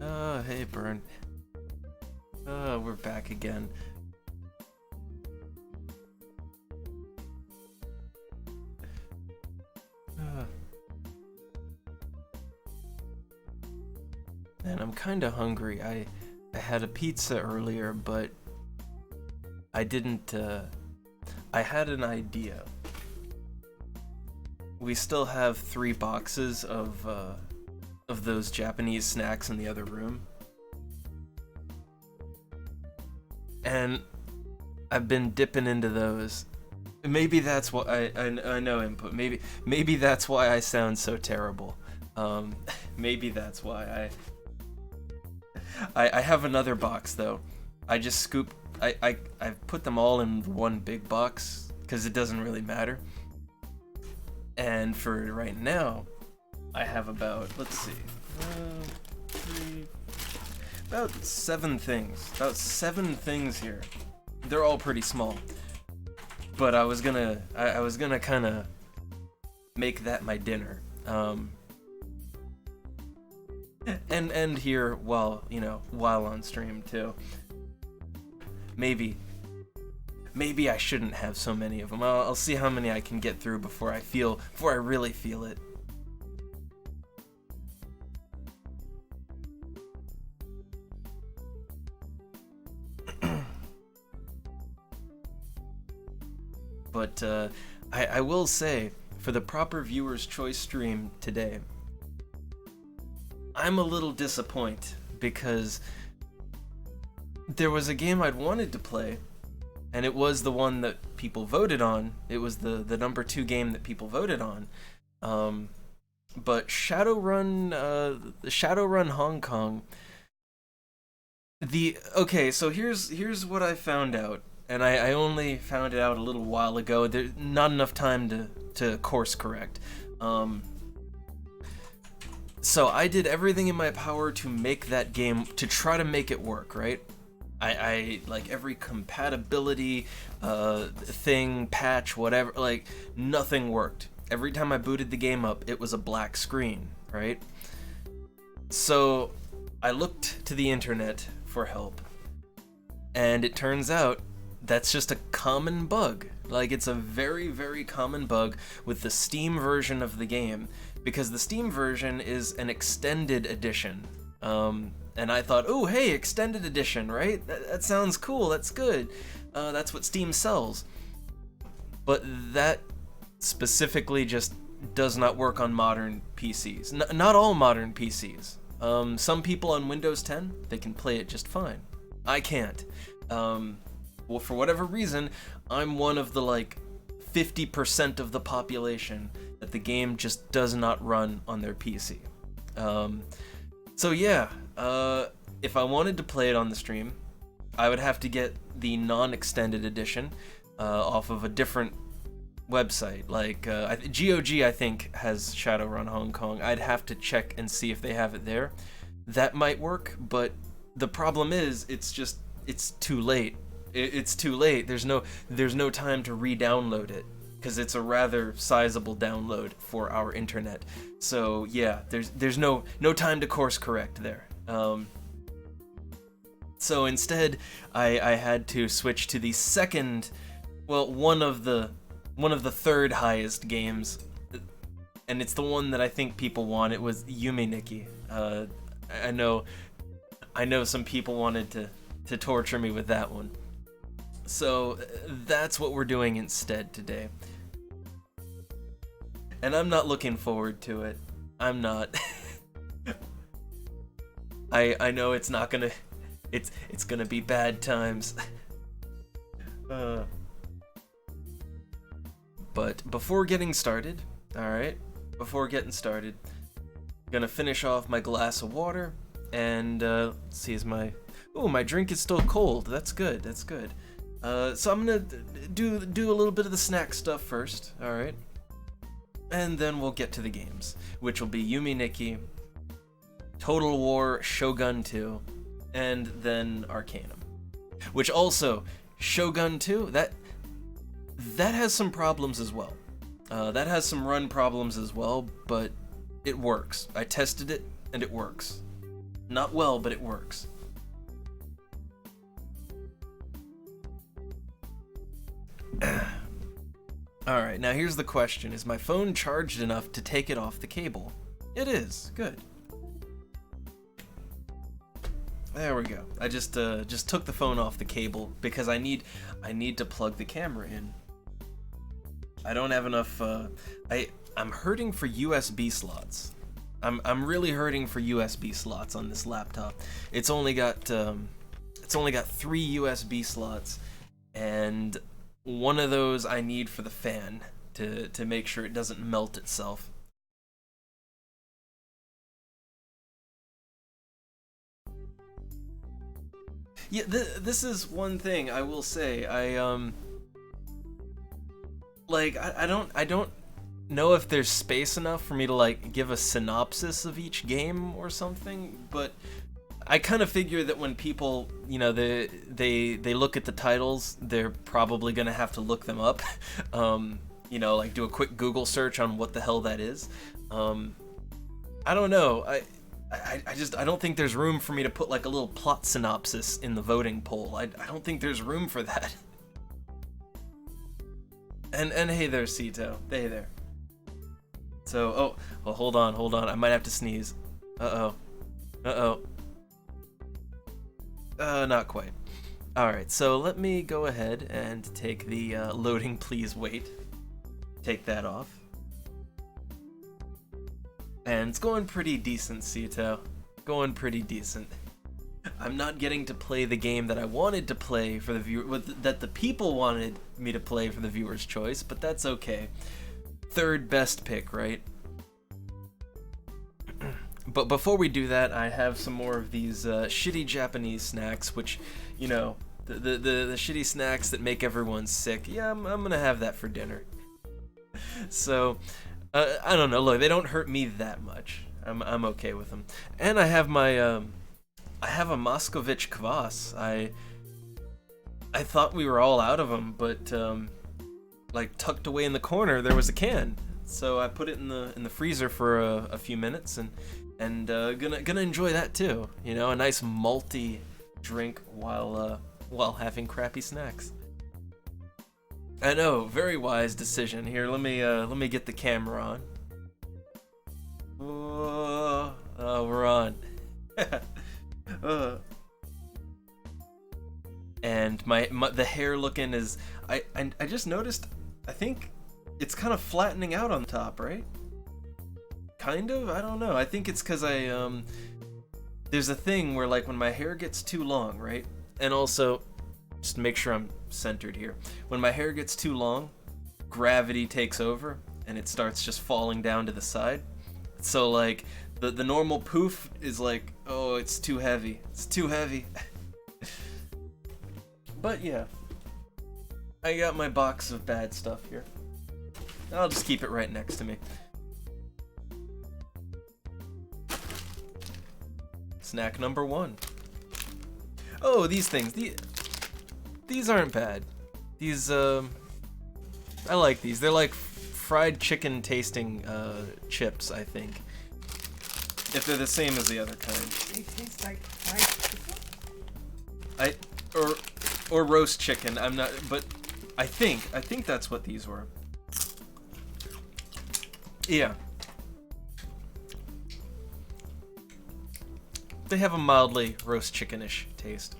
Oh, hey, Burn. Oh, we're back again. Man, I'm kinda hungry. I had a pizza earlier, but I didn't, I had an idea. We still have 3 boxes of those Japanese snacks in the other room. And I've been dipping into those. Maybe that's what I know input. Maybe that's why I sound so terrible. Maybe that's why I have another box though. I just scooped. I put them all in one big box because it doesn't really matter. And for right now, I have about, let's see, about 7 things. About 7 things here. They're all pretty small. But I was gonna kind of make that my dinner. And here while on stream too. Maybe I shouldn't have so many of them. I'll see how many I can get through before I really feel it. But I will say, for the proper viewer's choice stream today, I'm a little disappointed because there was a game I'd wanted to play, and it was the one that people voted on. It was the number 2 game that people voted on. But Shadowrun Hong Kong. Okay, so here's what I found out. And I only found it out a little while ago. There's not enough time to course correct. So I did everything in my power to make that game, to try to make it work, right? I like every compatibility thing, patch, whatever, like nothing worked. Every time I booted the game up, it was a black screen, right? So I looked to the internet for help. And it turns out that's just a common bug. Like, it's a very, very common bug with the Steam version of the game, because the Steam version is an extended edition. And I thought, oh, hey, extended edition, right? That sounds cool, that's good. That's what Steam sells. But that specifically just does not work on modern PCs. Not all modern PCs. Some people on Windows 10, they can play it just fine. I can't. Well, for whatever reason, I'm one of the, 50% of the population that the game just does not run on their PC. So yeah, if I wanted to play it on the stream, I would have to get the non-extended edition off of a different website. Like GOG, I think, has Shadowrun Hong Kong. I'd have to check and see if they have it there. That might work, but the problem is it's too late. It's too late. There's no time to re-download it because it's a rather sizable download for our internet. So yeah, there's no time to course correct there. So instead, I had to switch to the second, well, one of the third highest games, and it's the one that I think people want. It was Yume Nikki. I know some people wanted to torture me with that one. So that's what we're doing instead today. And I'm not looking forward to it. I'm not. I know it's not gonna, it's gonna be bad times. But before getting started, alright, I'm gonna finish off my glass of water, and let's see, my drink is still cold. That's good. So I'm gonna do a little bit of the snack stuff first, alright? And then we'll get to the games, which will be Yume Nikki, Total War Shogun 2, and then Arcanum. Which also, Shogun 2, that has some problems as well. That has some run problems as well, but it works. I tested it, and it works. Not well, but it works. Alright, now here's the question. Is my phone charged enough to take it off the cable? It is. Good. There we go. I just took the phone off the cable because I need to plug the camera in. I don't have enough I'm hurting for USB slots. I'm really hurting for USB slots on this laptop. It's only got 3 USB slots, and one of those I need for the fan to make sure it doesn't melt itself. Yeah, this is one thing I will say. I don't know if there's space enough for me to like give a synopsis of each game or something, but I kind of figure that when people, you know, they look at the titles, they're probably gonna have to look them up. You know, like do a quick Google search on what the hell that is. I don't know. I don't think there's room for me to put like a little plot synopsis in the voting poll. I don't think there's room for that. And hey there, Sito. Hey there. So, well, hold on. I might have to sneeze. Uh-oh. Not quite. Alright, so let me go ahead and take the loading please wait. Take that off. And it's going pretty decent, Sito. Going pretty decent. I'm not getting to play the game that I wanted to play for the viewer, that the people wanted me to play for the viewer's choice, but that's okay. Third best pick, right? But before we do that, I have some more of these shitty Japanese snacks, which, you know, the shitty snacks that make everyone sick. Yeah, I'm gonna have that for dinner. So, I don't know. Look, they don't hurt me that much. I'm okay with them. And I have my I have a Moscovich Kvass. I thought we were all out of them, but like tucked away in the corner there was a can. So I put it in the freezer for a few minutes and gonna enjoy that too. You know, a nice malty drink while having crappy snacks. I know, very wise decision. Here, let me get the camera on. Oh, we're on. And the hair looking is I just noticed, I think it's kind of flattening out on top, right? Kind of? I don't know. I think it's because there's a thing where like when my hair gets too long, right? And also, just to make sure I'm centered here, when my hair gets too long, gravity takes over and it starts just falling down to the side. So like the normal poof is like, oh, it's too heavy. It's too heavy. But yeah, I got my box of bad stuff here. I'll just keep it right next to me. Snack number 1. Oh, these things. These aren't bad. These, I like these. They're like fried chicken tasting chips, I think. If they're the same as the other kind. They taste like fried chicken? Or roast chicken. I'm not, but I think that's what these were. Yeah. They have a mildly roast chicken-ish taste.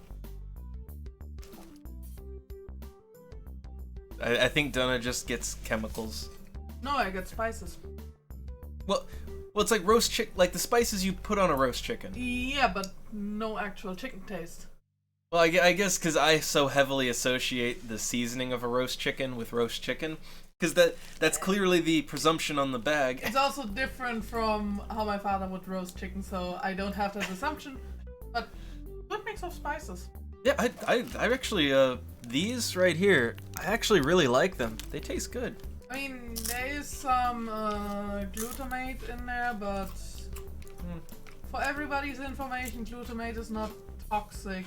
I think Donna just gets chemicals. No, I get spices. Well, it's like roast chicken, like the spices you put on a roast chicken. Yeah, but no actual chicken taste. Well, I guess because I so heavily associate the seasoning of a roast chicken with roast chicken, because that's clearly the presumption on the bag. It's also different from how my father would roast chicken, so I don't have that assumption. But good mix of spices. Yeah, I actually these right here, I actually really like them. They taste good. I mean, there is some glutamate in there, but for everybody's information, glutamate is not toxic.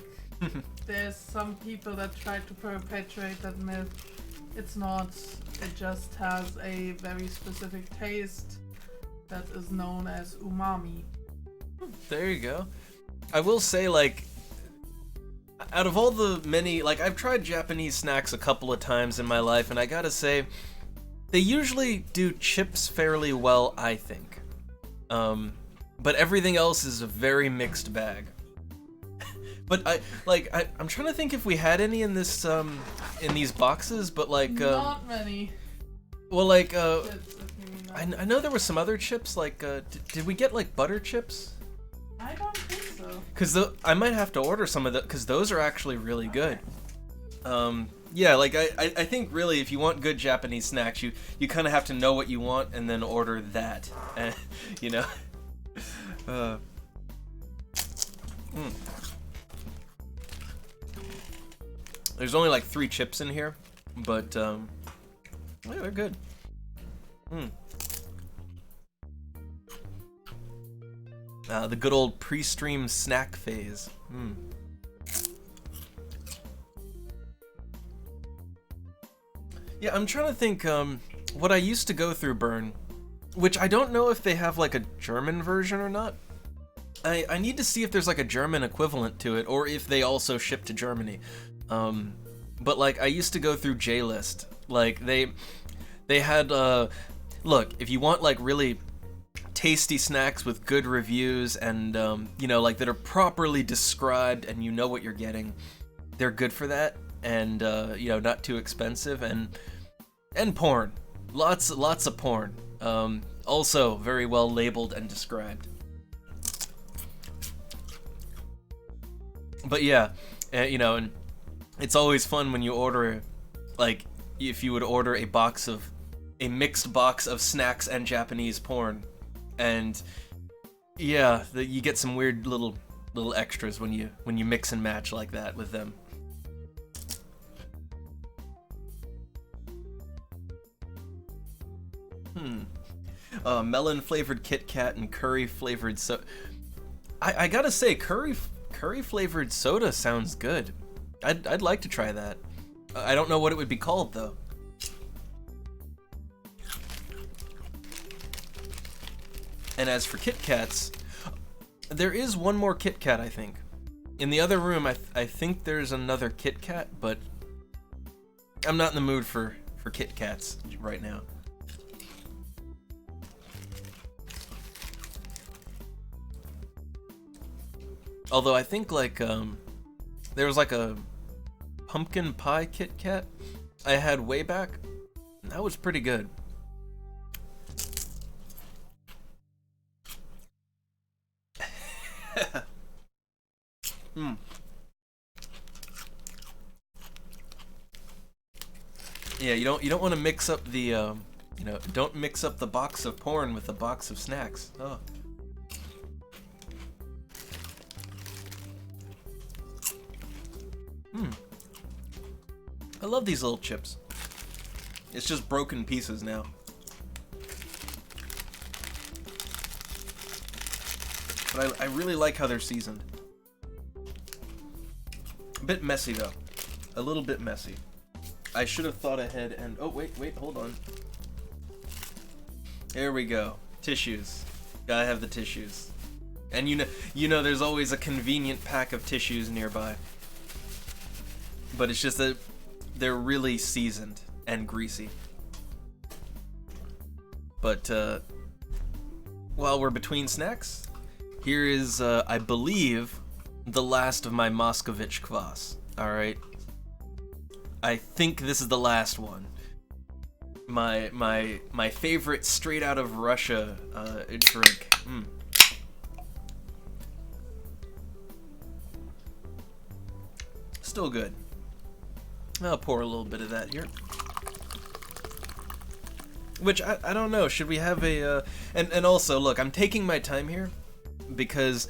There's some people that try to perpetuate that myth. It's not. It just has a very specific taste that is known as umami. There you go. I will say, like, out of all the many, like, I've tried Japanese snacks a couple of times in my life, and I gotta say, they usually do chips fairly well, I think. But everything else is a very mixed bag. But I'm trying to think if we had any in this in these boxes, but like not many. Well, like I know there were some other chips. Like did we get like butter chips? I don't think so. Cause I might have to order some of the, cause those are actually really good. Yeah, like I think really if you want good Japanese snacks, you kind of have to know what you want and then order that, you know. There's only like 3 chips in here, but yeah, they're good. The good old pre-stream snack phase. Yeah, I'm trying to think what I used to go through Burn, which I don't know if they have like a German version or not. I need to see if there's like a German equivalent to it, or if they also ship to Germany. But like I used to go through J-List. Like they had look, if you want like really tasty snacks with good reviews and you know, like that are properly described and you know what you're getting, they're good for that, and you know, not too expensive, and porn. Lots of porn. Also very well labeled and described. But yeah, you know, and it's always fun when you order, like, if you would order a mixed box of snacks and Japanese porn, and yeah, you get some weird little extras when you mix and match like that with them. Melon flavored Kit Kat and curry flavored soda. I gotta say, curry flavored soda sounds good. I'd like to try that. I don't know what it would be called though. And as for Kit Kats, there is one more Kit Kat, I think. In the other room, I think there's another Kit Kat, but I'm not in the mood for Kit Kats right now. Although I think like there was like a pumpkin pie Kit Kat I had way back. That was pretty good. Yeah, you don't want to mix up the you know, don't mix up the box of porn with the box of snacks. Oh. I love these little chips. It's just broken pieces now. But I really like how they're seasoned. A bit messy though. A little bit messy. I should have thought ahead and... Oh, wait, hold on. There we go. Tissues. Gotta have the tissues. And you know there's always a convenient pack of tissues nearby. But it's just that they're really seasoned and greasy. But while we're between snacks, here is, I believe, the last of my Moscovich kvass. Alright? I think this is the last one. My favorite straight out of Russia drink. Still good. I'll pour a little bit of that here. Which, I don't know, should we have a, and also, look, I'm taking my time here, because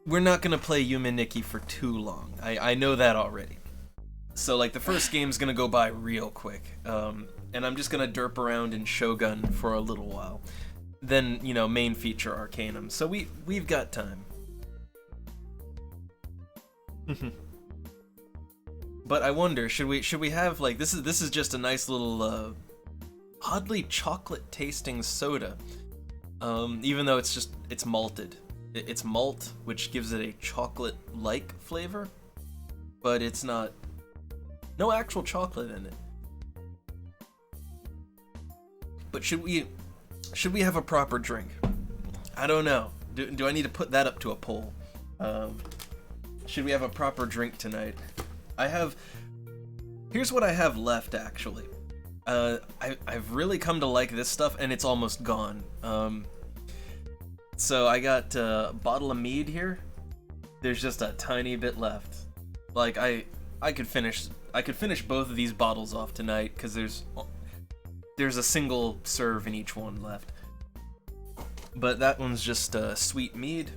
we're not gonna play Yume Nikki for too long. I know that already. So, like, the first game's gonna go by real quick, and I'm just gonna derp around in Shogun for a little while. Then, you know, main feature Arcanum, so we've got time. But I wonder, should we have, like, this is just a nice little, oddly chocolate tasting soda, even though it's malted. It's malt, which gives it a chocolate-like flavor, but it's no actual chocolate in it. But should we have a proper drink? I don't know. Do I need to put that up to a poll? Should we have a proper drink tonight? Here's what I have left, actually. I've really come to like this stuff, and it's almost gone. So I got a bottle of mead here. There's just a tiny bit left. Like, I could finish both of these bottles off tonight, because there's a single serve in each one left. But that one's just sweet mead,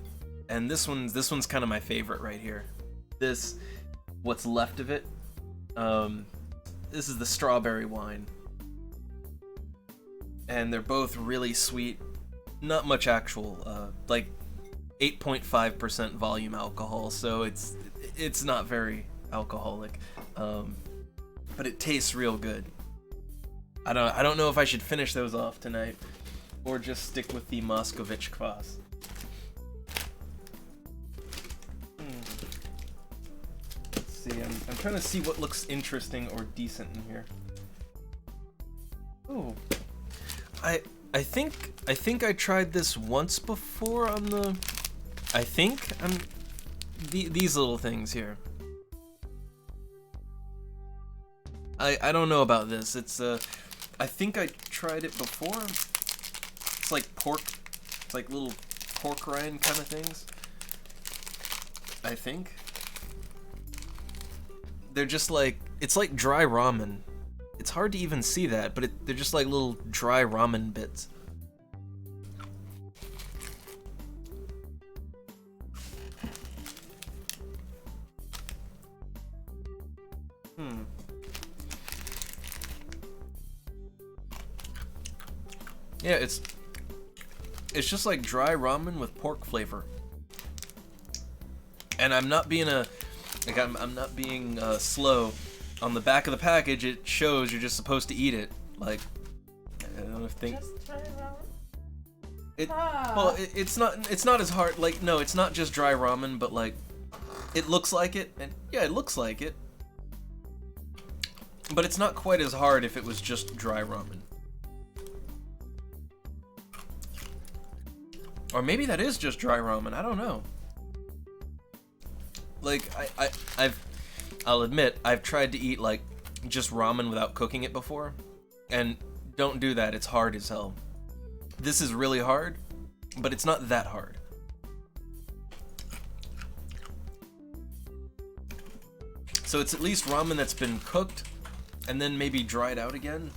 and this one's kind of my favorite right here. What's left of it. This is the strawberry wine. And they're both really sweet. Not much actual, like 8.5% volume alcohol, so it's not very alcoholic. But it tastes real good. I don't know if I should finish those off tonight, or just stick with the Moscovich kvass. I'm trying to see what looks interesting or decent in here. Ooh. I think I tried this once before on the... these little things here. I don't know about this. It's I think I tried it before. It's like pork. It's like little pork rind kind of things. I think. They're just like, it's like dry ramen. It's hard to even see that, but they're just like little dry ramen bits. Yeah, it's just like dry ramen with pork flavor. And I'm not being I'm not being slow. On the back of the package, it shows you're just supposed to eat it. Like, I don't think. Just try ramen. Well, it's not as hard. Like, no, it's not just dry ramen, but like, it looks like it, and yeah, it looks like it. But it's not quite as hard if it was just dry ramen. Or maybe that is just dry ramen. I don't know. Like, I'll admit, I've tried to eat, like, just ramen without cooking it before, and don't do that, it's hard as hell. This is really hard, but it's not that hard. So it's at least ramen that's been cooked, and then maybe dried out again?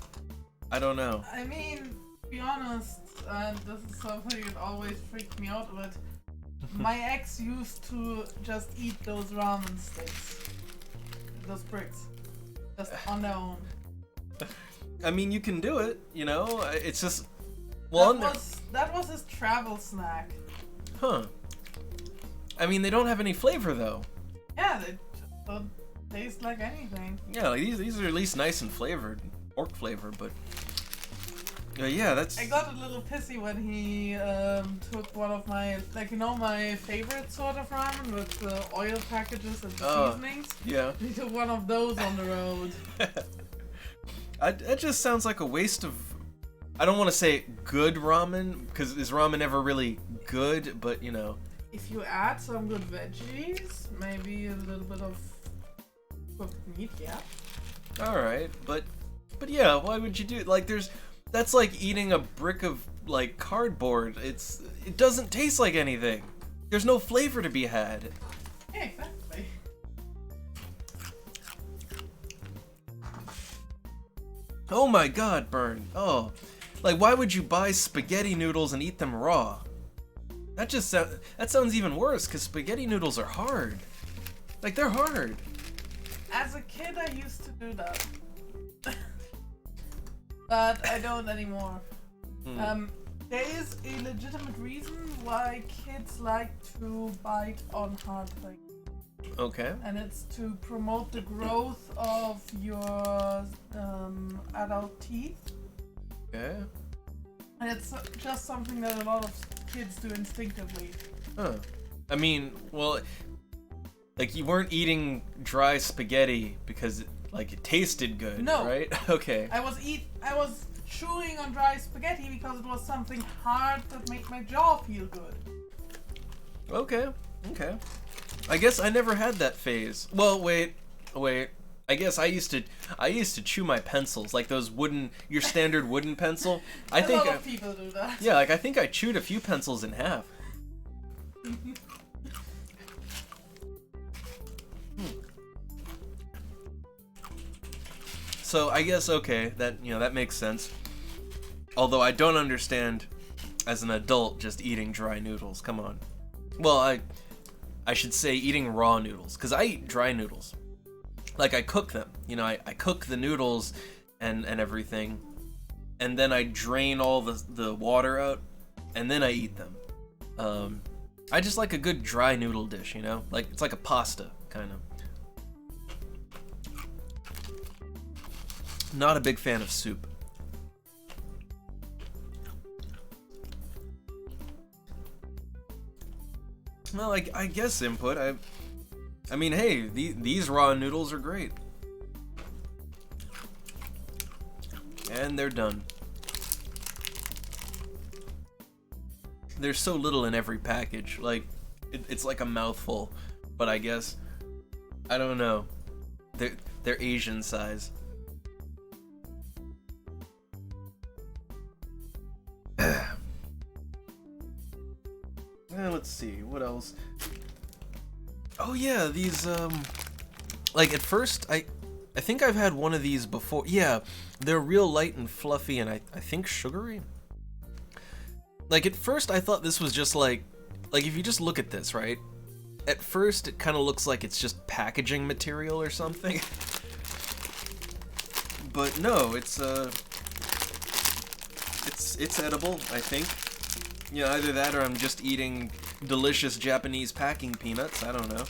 I don't know. I mean, to be honest, and this is something that always freaked me out a bit, my ex used to just eat those ramen sticks. Those bricks. Just on their own. I mean, you can do it, you know? It's just... Well, that was his travel snack. Huh. I mean, they don't have any flavor though. Yeah, they just don't taste like anything. Yeah, like these are at least nice and flavored, pork flavor, but yeah, that's. I got a little pissy when he took one of my, like, you know, my favorite sort of ramen with the oil packages and the seasonings. Yeah. He took one of those on the road. That just sounds like a waste of. I don't want to say good ramen, because is ramen ever really good? But you know. If you add some good veggies, maybe a little bit of cooked meat, yeah. All right, but yeah, why would you do it? Like, that's like eating a brick of like cardboard. It doesn't taste like anything. There's no flavor to be had. Yeah, exactly. Oh my God, Burn. Oh, like why would you buy spaghetti noodles and eat them raw? That sounds even worse, because spaghetti noodles are hard. Like, they're hard. As a kid, I used to do that. But I don't anymore. There is a legitimate reason why kids like to bite on hard things. Okay. And it's to promote the growth of your adult teeth. Okay. And it's just something that a lot of kids do instinctively. Huh. I mean, well, like you weren't eating dry spaghetti because it tasted good, no. Right? Okay. I was chewing on dry spaghetti because it was something hard that made my jaw feel good. Okay. I guess I never had that phase. Well, wait. I guess I used to chew my pencils, like those your standard wooden pencil. A lot of people do that. Yeah, like I think I chewed a few pencils in half. So I guess that makes sense. Although I don't understand, as an adult, just eating dry noodles. Come on. Well, I should say eating raw noodles, because I eat dry noodles. Like, I cook them. You know, I cook the noodles and everything, and then I drain all the water out, and then I eat them. I just like a good dry noodle dish, you know? Like, it's like a pasta, kind of. Not a big fan of soup. Well, I guess input. I mean, hey, these raw noodles are great. And they're done. There's so little in every package. Like, it's like a mouthful. But I guess, I don't know. They're Asian size. Let's see, what else? Oh yeah, these, like at first, I think I've had one of these before. Yeah, they're real light and fluffy and I think sugary. Like at first I thought this was just like if you just look at this, right? At first it kind of looks like it's just packaging material or something. But no, it's edible, I think. You know, either that or I'm just eating delicious Japanese packing peanuts. I don't know.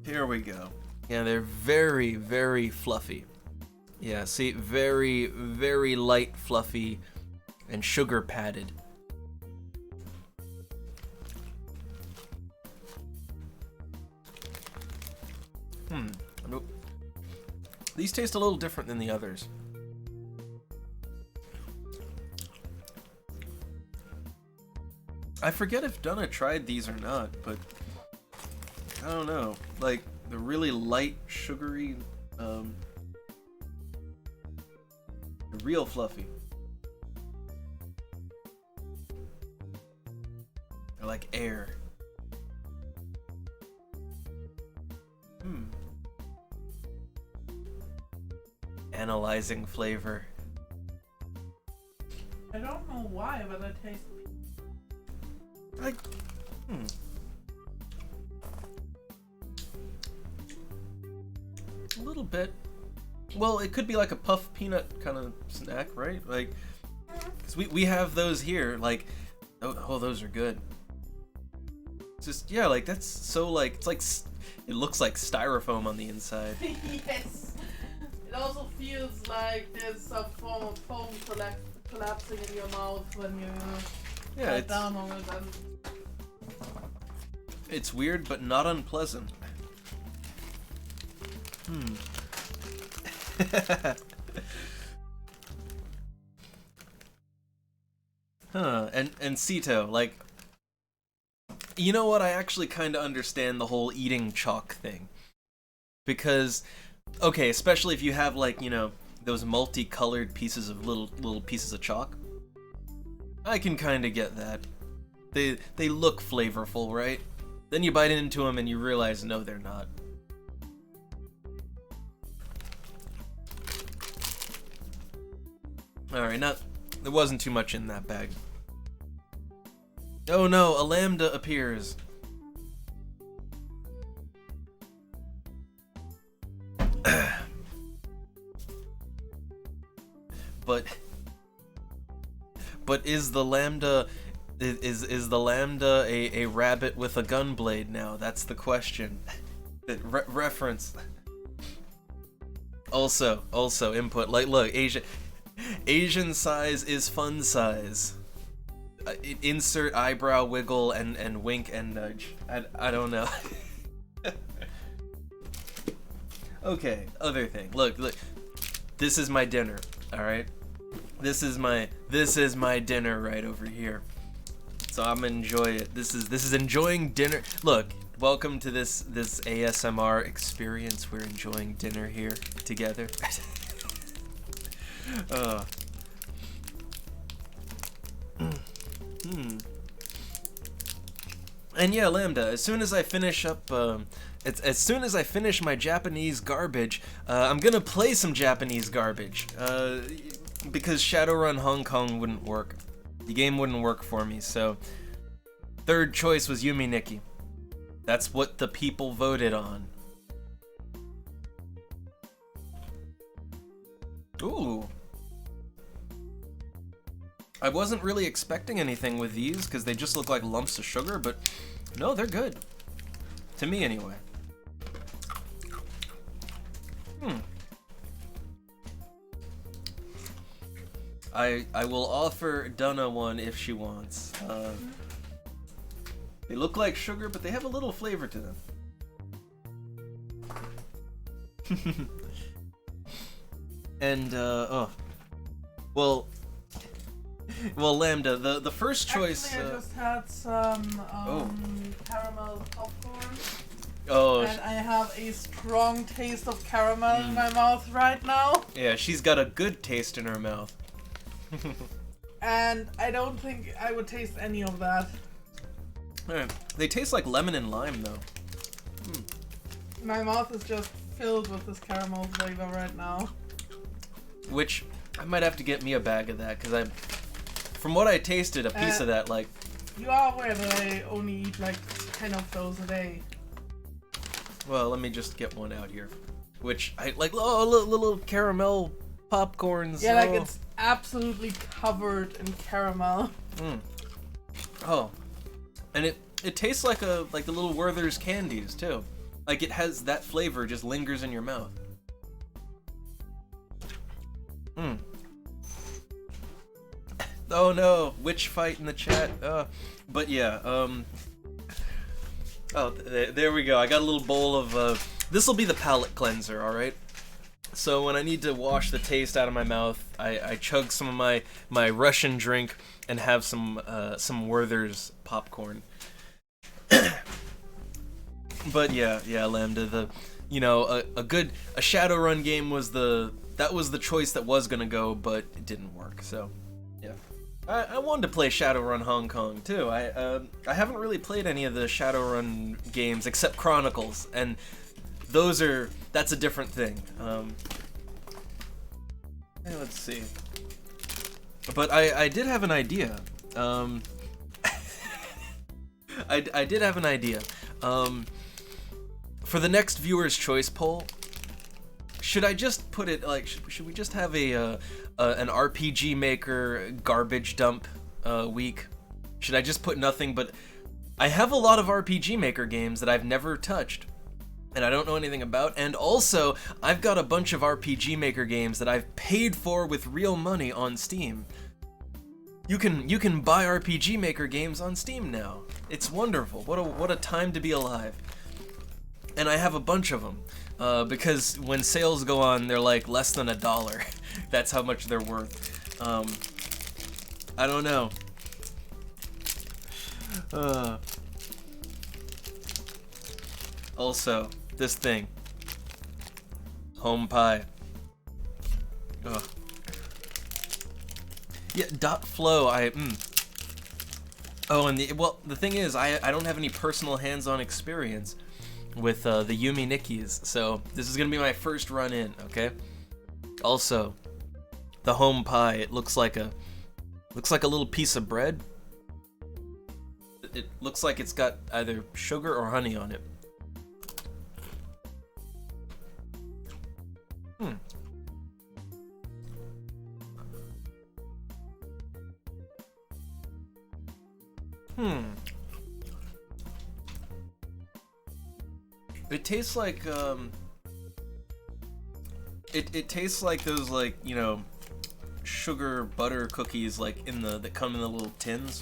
Here we go. Yeah, they're very, very fluffy. Yeah, see, very, very light, fluffy, and sugar padded. Nope. These taste a little different than the others. I forget if Donna tried these or not, but I don't know. Like the really light, sugary, real fluffy. They're like air. Analyzing flavor. I don't know why, but it tastes. A little bit. Well, it could be like a puff peanut kind of snack, right? Like, 'cause we have those here. Like, Oh, those are good. Just, yeah, like, that's so, like, it's like, it looks like styrofoam on the inside. Yes. It also feels like there's some form of foam collapsing in your mouth when you bite down on it. It's weird, but not unpleasant. And Sito, like, you know what? I actually kind of understand the whole eating chalk thing. Because, okay, especially if you have, like, you know, those multicolored pieces of little pieces of chalk. I can kind of get that. They look flavorful, right? Then you bite into them and you realize, no, they're not. Alright, there wasn't too much in that bag. Oh no, a lambda appears. But is the lambda is the lambda a rabbit with a gun blade now? That's the question. Reference. Also input. Like, look, Asian size is fun size. Insert eyebrow wiggle and wink and nudge. I don't know. Okay, other thing. Look. This is my dinner. All right. This is my dinner right over here. So I'm gonna enjoy it. This is enjoying dinner. Look, welcome to this ASMR experience. We're enjoying dinner here together. And yeah, Lambda, as soon as I finish up, as soon as I finish my Japanese garbage, I'm gonna play some Japanese garbage, because Shadowrun Hong Kong wouldn't work. The game wouldn't work for me, so third choice was Yume Nikki. That's what the people voted on. Ooh. I wasn't really expecting anything with these, because they just look like lumps of sugar, but no, they're good. To me, anyway. I will offer Dunna one if she wants. They look like sugar, but they have a little flavor to them. And, well, Lambda, the first choice... Actually, I just had some caramel popcorn. Oh. And I have a strong taste of caramel in my mouth right now. Yeah, she's got a good taste in her mouth. And I don't think I would taste any of that. They taste like lemon and lime, though. My mouth is just filled with this caramel flavor right now. Which, I might have to get me a bag of that, because from what I tasted, a piece of that, like... You are aware that I only eat like 10 of those a day. Well, let me just get one out here. Which, I like, little caramel popcorns. Yeah, like it's absolutely covered in caramel. Oh. And it tastes like the little Werther's candies, too. Like, it has that flavor, just lingers in your mouth. Oh no, witch fight in the chat. But yeah, oh, there we go. I got a little bowl of, this'll be the palate cleanser, alright? So when I need to wash the taste out of my mouth, I chug some of my Russian drink and have some Werther's popcorn. But yeah, Lambda, a Shadowrun game was the choice that was gonna go, but it didn't work, so yeah. I wanted to play Shadowrun Hong Kong too. I haven't really played any of the Shadowrun games except Chronicles, and that's a different thing. Let's see. But I did have an idea. I did have an idea. For the next viewer's choice poll, should I just put it like should we just have an RPG Maker garbage dump week? Should I just put nothing but... I have a lot of RPG Maker games that I've never touched, and I don't know anything about, and also, I've got a bunch of RPG Maker games that I've paid for with real money on Steam. You can buy RPG Maker games on Steam now. It's wonderful. What a time to be alive. And I have a bunch of them, because when sales go on, they're like less than $1. That's how much they're worth. I don't know. Also, this thing. Home pie. Ugh. Yeah, .flow, Oh, and the thing is, I don't have any personal hands-on experience with the Yume Nikkis, so this is gonna be my first run in, okay? Also, the home pie, it looks like a little piece of bread. It looks like it's got either sugar or honey on it. It tastes like, it tastes like those, like, you know, sugar butter cookies, like, that come in the little tins.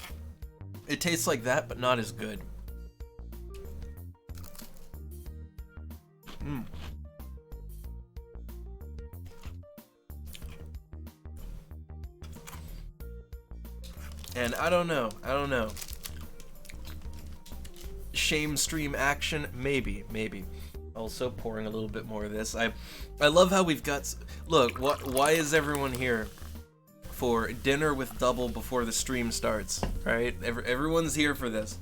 It tastes like that, but not as good. And I don't know. Shame stream action, maybe. Also pouring a little bit more of this. I love how we've got. Look, why is everyone here for dinner with double before the stream starts? Right? Everyone's here for this.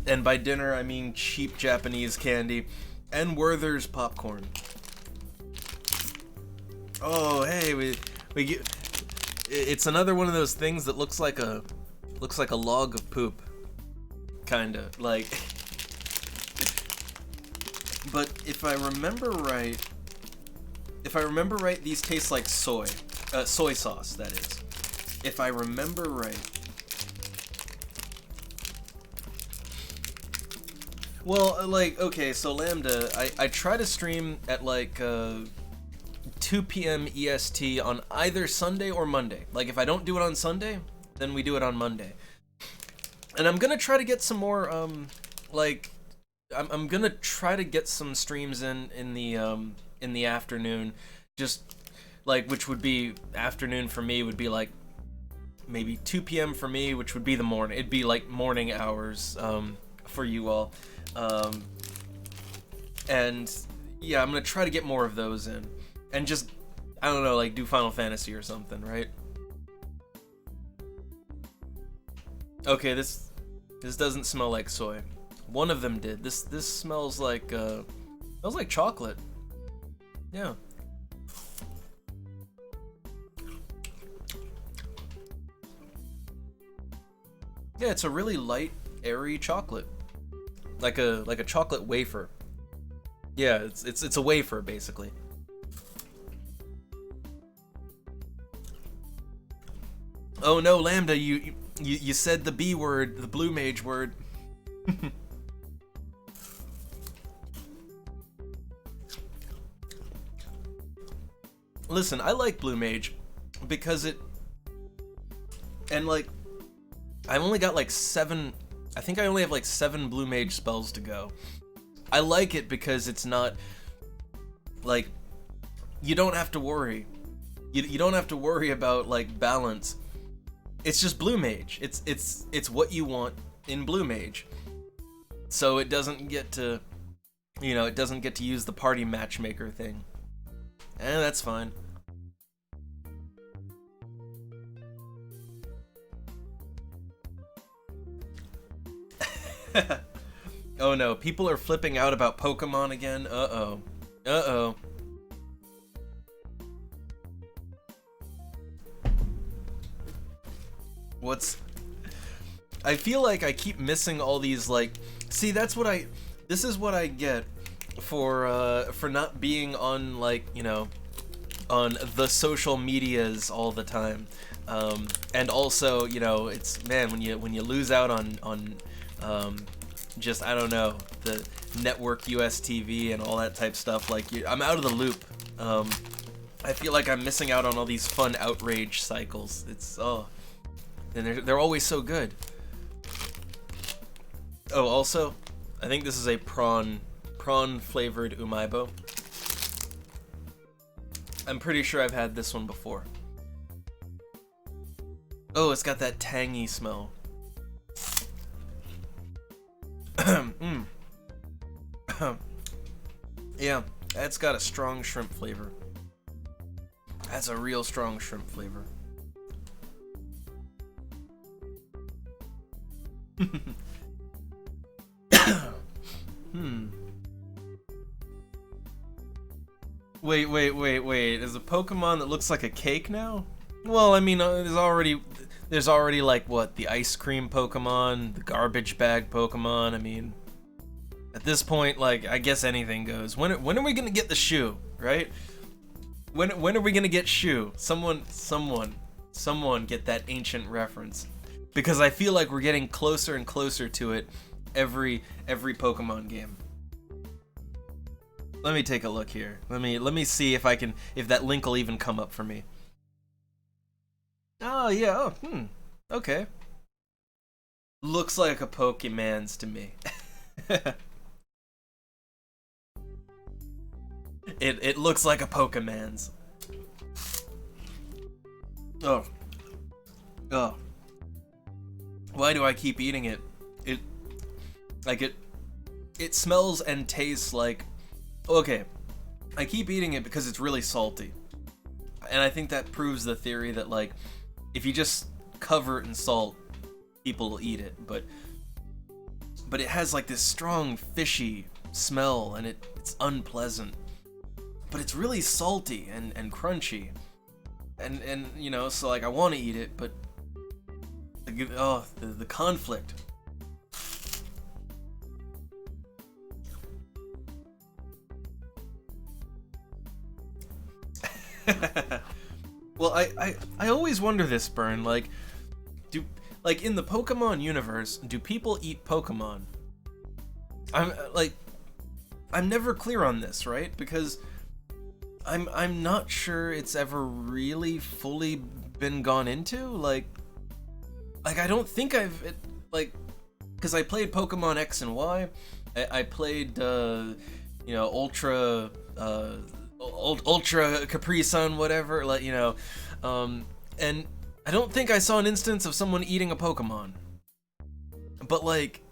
And by dinner, I mean cheap Japanese candy and Werther's popcorn. Oh, hey, we get. It's another one of those things that looks like a log of poop, kinda like. But if I remember right, these taste like soy sauce. That is, if I remember right. Well, like, okay, so Lambda, I try to stream at like 2 p.m. EST on either Sunday or Monday. Like, if I don't do it on Sunday, then we do it on Monday. And I'm gonna try to get some more, like, I'm gonna try to get some streams in the afternoon, just like, which would be afternoon for me would be like maybe 2 p.m. for me, which would be the morning. It'd be like morning hours for you all. And yeah, I'm gonna try to get more of those in, and just, I don't know, like do Final Fantasy or something, right? Okay, this doesn't smell like soy. One of them did. This smells like chocolate. Yeah. Yeah, it's a really light, airy chocolate. Like a chocolate wafer. Yeah, it's a wafer basically. Oh no, Lambda, you said the B word, the blue mage word. Listen, I like blue mage because and like, I've only got like 7, I think I only have like 7 blue mage spells to go. I like it because it's not, like, you don't have to worry. You don't have to worry about, like, balance. It's just blue mage. It's what you want in blue mage. So it doesn't get to, you know, it doesn't get to use the party matchmaker thing. And that's fine. Oh no, people are flipping out about Pokemon again. Uh-oh. Uh-oh. I feel like I keep missing all these, like, see, this is what I get for not being on, like, you know, on the social medias all the time, and also, you know, it's, man, when you lose out on just, I don't know, the network US TV and all that type stuff, like, I'm out of the loop. I feel like I'm missing out on all these fun outrage cycles. It's, oh, and they're always so good. Oh, also, I think this is a prawn flavored umaibo. I'm pretty sure I've had this one before. Oh, it's got that tangy smell. Yeah, it's got a strong shrimp flavor. That's a real strong shrimp flavor. Wait. There's a Pokemon that looks like a cake now? Well, I mean, there's already like, what, the ice cream Pokemon, the garbage bag Pokemon. I mean, at this point, like, I guess anything goes. When are we gonna get the shoe, right? When are we gonna get shoe? Someone get that ancient reference, because I feel like we're getting closer and closer to it every Pokemon game. Let me take a look here. Let me see if that link will even come up for me. Oh yeah. Oh, okay. Looks like a Pokemon's to me. It looks like a Pokemon's. Oh. Why do I keep eating it? It smells and tastes like. Okay, I keep eating it because it's really salty. And I think that proves the theory that, like, if you just cover it in salt, people will eat it. But it has like this strong fishy smell, and it's unpleasant. But it's really salty and crunchy. And you know, so like I want to eat it, but the conflict. Well, I always wonder this, Burn, like, in the Pokemon universe, do people eat Pokemon? I'm never clear on this, right? Because I'm not sure it's ever really fully been gone into, like I don't think because I played Pokemon X and Y, I played you know, Ultra Capri Sun, whatever, like, you know, and I don't think I saw an instance of someone eating a Pokemon. But like,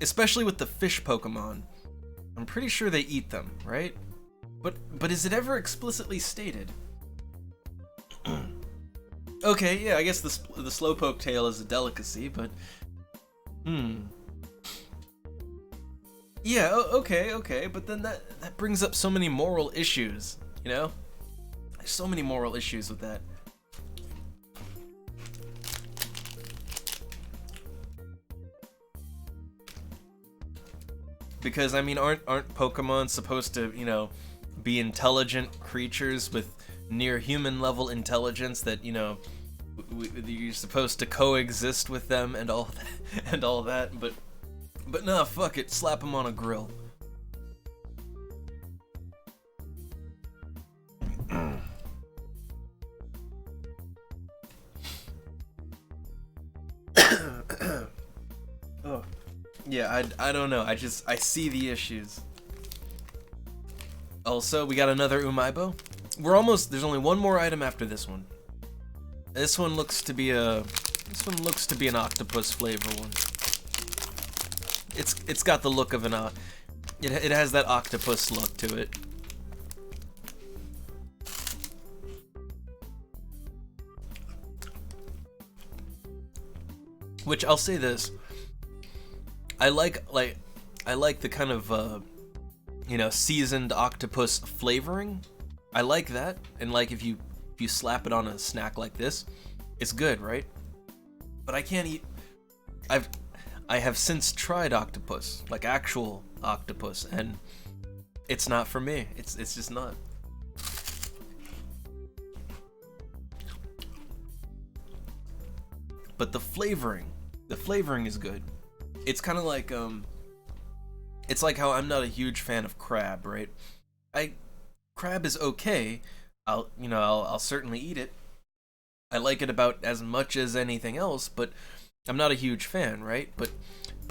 especially with the fish Pokemon, I'm pretty sure they eat them, right? But is it ever explicitly stated? Okay, yeah, I guess the Slowpoke tail is a delicacy, but yeah, okay, but then that brings up so many moral issues, you know? There's so many moral issues with that. Because, I mean, aren't Pokemon supposed to, you know, be intelligent creatures with near human level intelligence that, you know, you're supposed to coexist with them and all that, but nah, fuck it, slap them on a grill. Oh. Yeah, I don't know, I see the issues. Also, we got another Umaibo. There's only one more item after this one. This one looks to be an octopus flavor one. It's got the look of it has that octopus look to it. Which, I'll say this, I like the kind of you know, seasoned octopus flavoring. I like that, and like if you slap it on a snack like this, it's good, right? But I can't eat. I have since tried octopus, like actual octopus, and it's not for me. It's just not. but the flavoring is good. It's kind of like it's like how I'm not a huge fan of crab, right? Crab is okay. I'll certainly eat it. I like it about as much as anything else, but I'm not a huge fan, right? But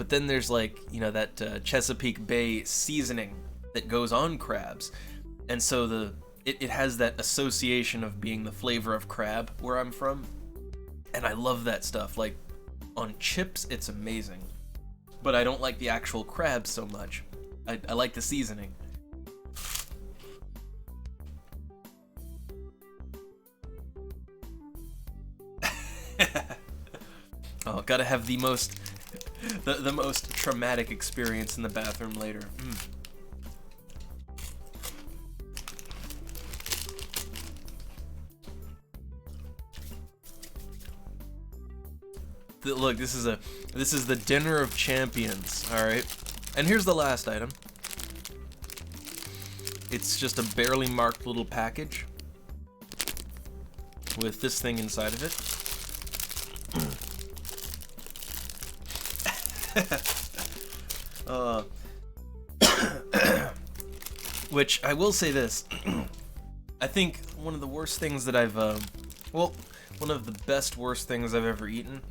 then there's like, that Chesapeake Bay seasoning that goes on crabs. And so it has that association of being the flavor of crab where I'm from. And I love that stuff. Like, on chips, it's amazing. But I don't like the actual crab so much. I like the seasoning. Oh, gotta have the most traumatic experience in the bathroom later. Look, this is the dinner of champions. All right, and here's the last item. It's just a barely marked little package with this thing inside of it. Which I will say this. I think one of the worst things that I've one of the best worst things I've ever eaten.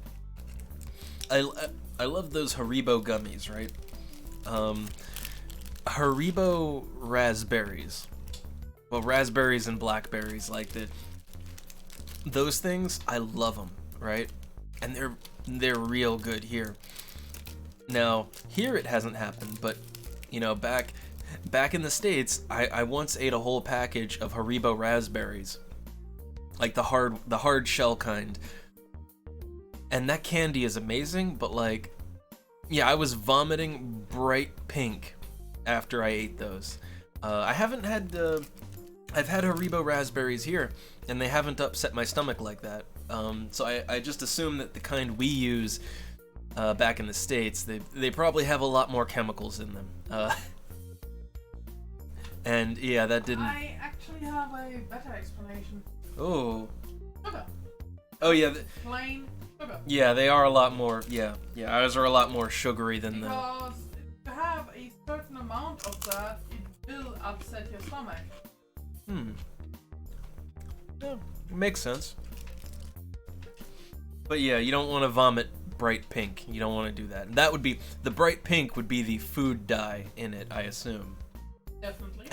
I love those Haribo gummies, right? Haribo raspberries. Well, raspberries and blackberries, like those things, I love them, right? And they're real good here. Now, here it hasn't happened, but back in the States, I once ate a whole package of Haribo raspberries. Like the hard shell kind. And that candy is amazing, but like, yeah, I was vomiting bright pink after I ate those. I've had Haribo raspberries here, and they haven't upset my stomach like that. So I just assume that the kind we use back in the States, they probably have a lot more chemicals in them. And yeah, that didn't... I actually have a better explanation. Oh. Sugar. Oh yeah. Plain sugar. Yeah, they are a lot more, yeah, ours are a lot more sugary than because if you have a certain amount of that, it will upset your stomach. Yeah, makes sense. But yeah, you don't want to vomit bright pink. You don't want to do that. And that would be, the bright pink would be the food dye in it, I assume. Definitely.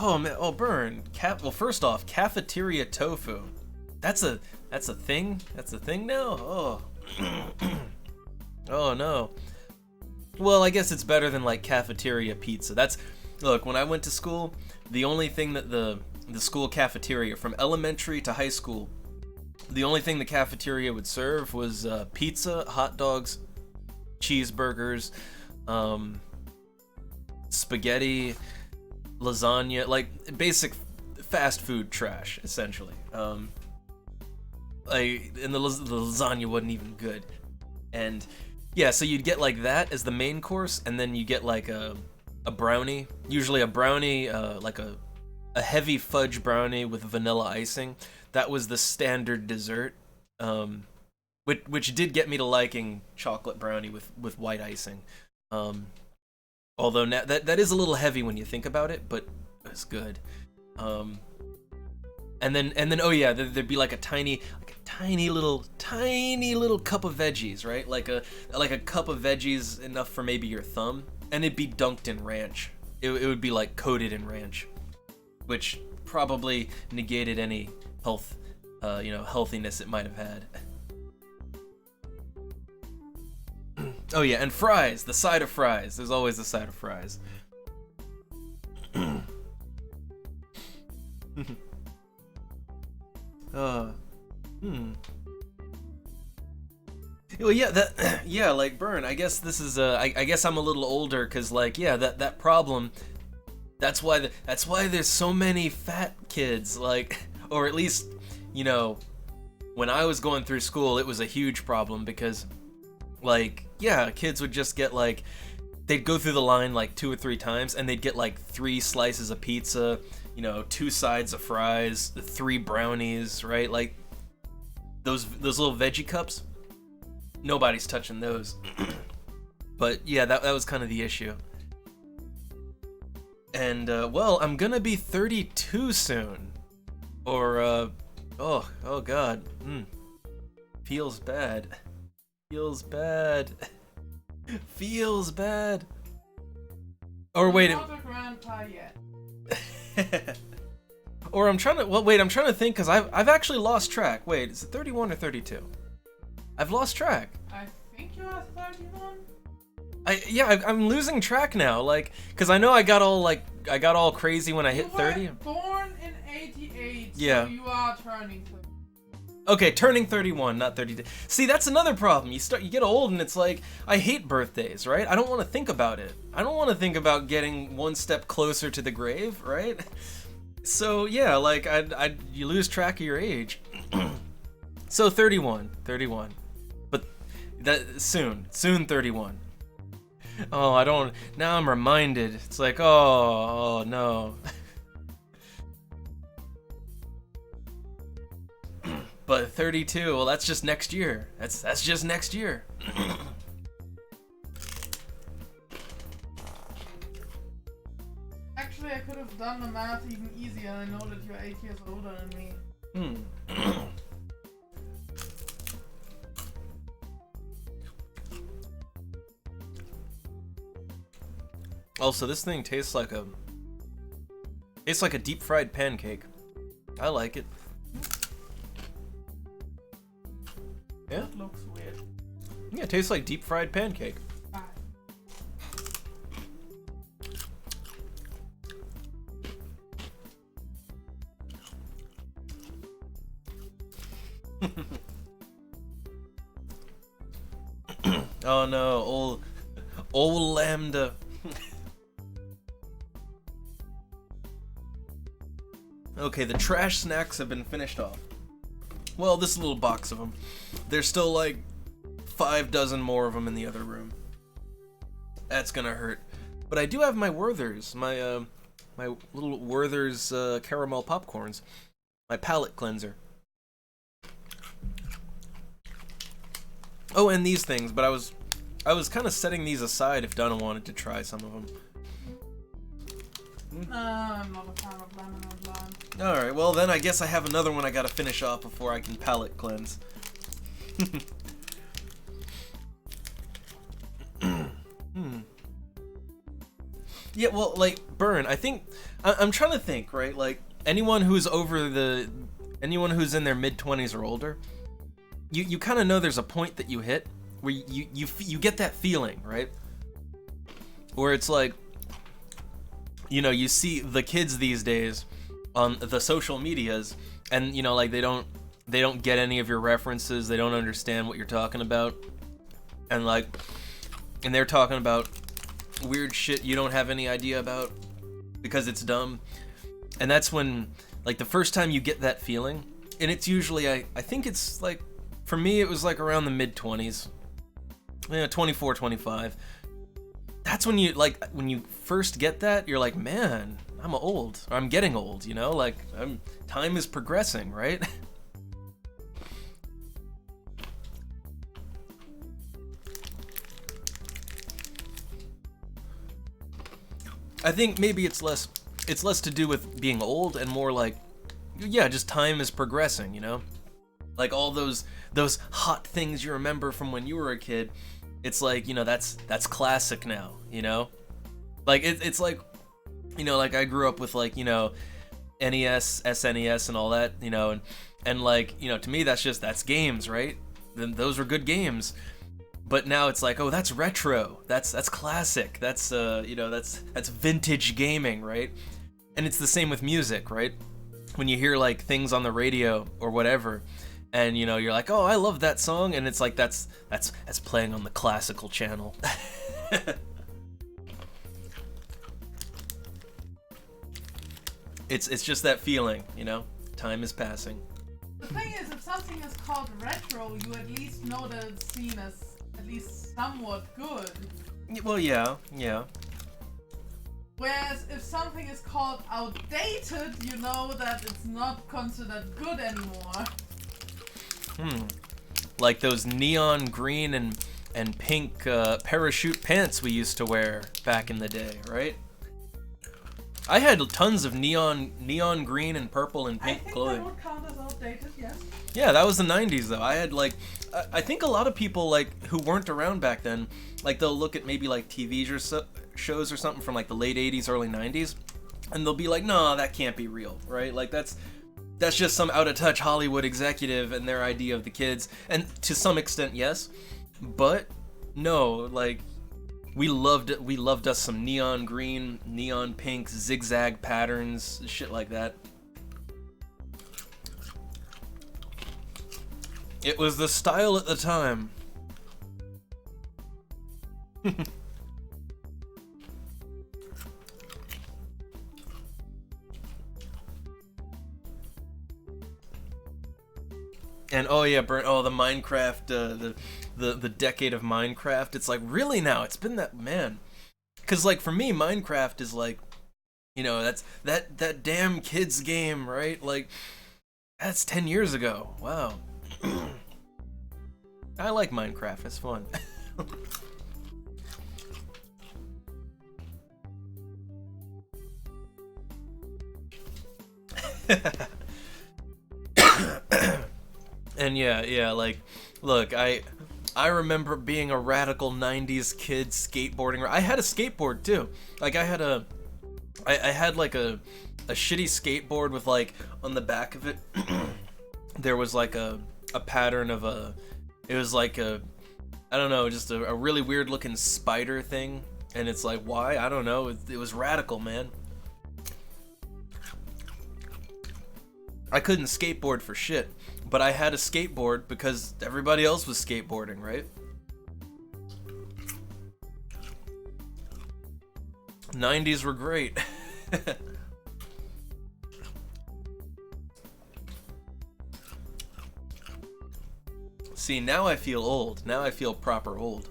Oh man, oh burn. Well, first off, cafeteria tofu. That's a thing? That's a thing now? Oh. Oh no. Well, I guess it's better than like cafeteria pizza. Look, when I went to school, the only thing that the school cafeteria from elementary to high school, the only thing the cafeteria would serve was pizza, hot dogs, cheeseburgers, spaghetti, lasagna, like basic fast food trash, essentially. And the lasagna wasn't even good. And yeah, so you'd get like that as the main course, and then you get like a brownie, usually a brownie, like a heavy fudge brownie with vanilla icing. That was the standard dessert, which did get me to liking chocolate brownie with white icing. Although now, that is a little heavy when you think about it, but it's good. And then oh yeah, there'd be like a tiny little cup of veggies, right? Like a cup of veggies enough for maybe your thumb, and it'd be dunked in ranch. It would be like coated in ranch, which probably negated any healthiness it might have had. Oh yeah, and fries, the side of fries. There's always the side of fries. Well, yeah, yeah, like burn. I guess this is I guess I'm a little older, cause like yeah, that problem. That's why there's so many fat kids, like, or at least, when I was going through school, it was a huge problem because, like, yeah, kids would just get like they'd go through the line like 2 or 3 times, and they'd get like 3 slices of pizza, 2 sides of fries, 3 brownies, right? Like those little veggie cups. Nobody's touching those. But yeah, that was kind of the issue. And well, I'm gonna be 32 soon, or oh god, feels bad, feels bad. Feels bad. Or wait, not a grandpa yet. or I'm trying to think, because I've actually lost track. Wait, is it 31 or 32? I've lost track. I think you are 31. I'm losing track now, like, because I know I got all crazy when I hit 30. You were born in 88, yeah. So you are turning 30. Okay, turning 31, not 32. See, that's another problem. You get old, and it's like, I hate birthdays, right? I don't want to think about it. I don't want to think about getting one step closer to the grave, right? So yeah, like you lose track of your age. So 31, but that soon 31. Oh, I don't. Now I'm reminded. It's like, oh no. But 32, well, that's just next year. That's just next year. Actually, I could have done the math even easier. I know that you're 8 years older than me. Also, this thing tastes like a deep fried pancake. I like it. Yeah. That looks weird. Yeah, it tastes like deep fried pancake. Oh no, old Lambda. Okay, the trash snacks have been finished off. Well, this little box of them. There's still like 5 dozen more of them in the other room. That's gonna hurt. But I do have my Werther's, my little Werther's caramel popcorns, my palate cleanser. Oh, and these things, but I was kind of setting these aside if Donna wanted to try some of them. I'm not a fan of lemon and lime. Alright, well then I guess I have another one I gotta finish off before I can palate cleanse. Yeah, well, like, Burn, I think, I'm trying to think, right, like, anyone who's in their mid-20s or older, you kind of know there's a point that you hit where you get that feeling, right? Where it's like, you see the kids these days on the social medias, and like they don't get any of your references, they don't understand what you're talking about, and they're talking about weird shit you don't have any idea about because it's dumb. And that's when, like, the first time you get that feeling, and it's usually, I think it's like, for me it was like around the mid-20s, 24, 25. That's when when you first get that, you're like, man, I'm old, or I'm getting old, like, time is progressing, right? I think maybe it's less to do with being old and more like, yeah, just time is progressing, like all those hot things you remember from when you were a kid. It's like, that's classic now, like it's like, like I grew up with, like, NES, SNES and all that, and like, to me that's games, right? Then those were good games. But now it's like, oh, that's retro, that's classic, that's that's vintage gaming, right? And it's the same with music, right? When you hear like things on the radio or whatever, and you're like, oh, I love that song, and it's like that's playing on the classical channel. It's just that feeling, time is passing. The thing is, if something is called retro, you at least know that it's seen as at least somewhat good. Well, yeah, yeah. Whereas if something is called outdated, you know that it's not considered good anymore. Like those neon green and pink parachute pants we used to wear back in the day, right? I had tons of neon green and purple and pink clothing. I think that would count as outdated, yes. Yeah, that was the 90s though. I had like, I think a lot of people like who weren't around back then, like they'll look at maybe like TV shows or something from like the late 80s, early 90s, and they'll be like, no, that can't be real, right? Like that's just some out of touch Hollywood executive and their idea of the kids. And to some extent, yes, but no, like we loved us some neon green, neon pink, zigzag patterns, shit like that. It was the style at the time. And oh yeah, the Minecraft, the decade of Minecraft. It's like, really now? It's been that, man. Cause like for me, Minecraft is like, you know, that's that damn kids game, right? Like that's 10 years ago. Wow. I like Minecraft. It's fun. And yeah, like, look, I remember being a radical 90s kid skateboarding. I had a skateboard too. Like I had like a shitty skateboard with like on the back of it there was like a pattern of it was like I don't know, just a really weird looking spider thing, and it's like, why? I don't know. It was radical, man. I couldn't skateboard for shit, but I had a skateboard because everybody else was skateboarding, right? 90s were great. See, now I feel old. Now I feel proper old.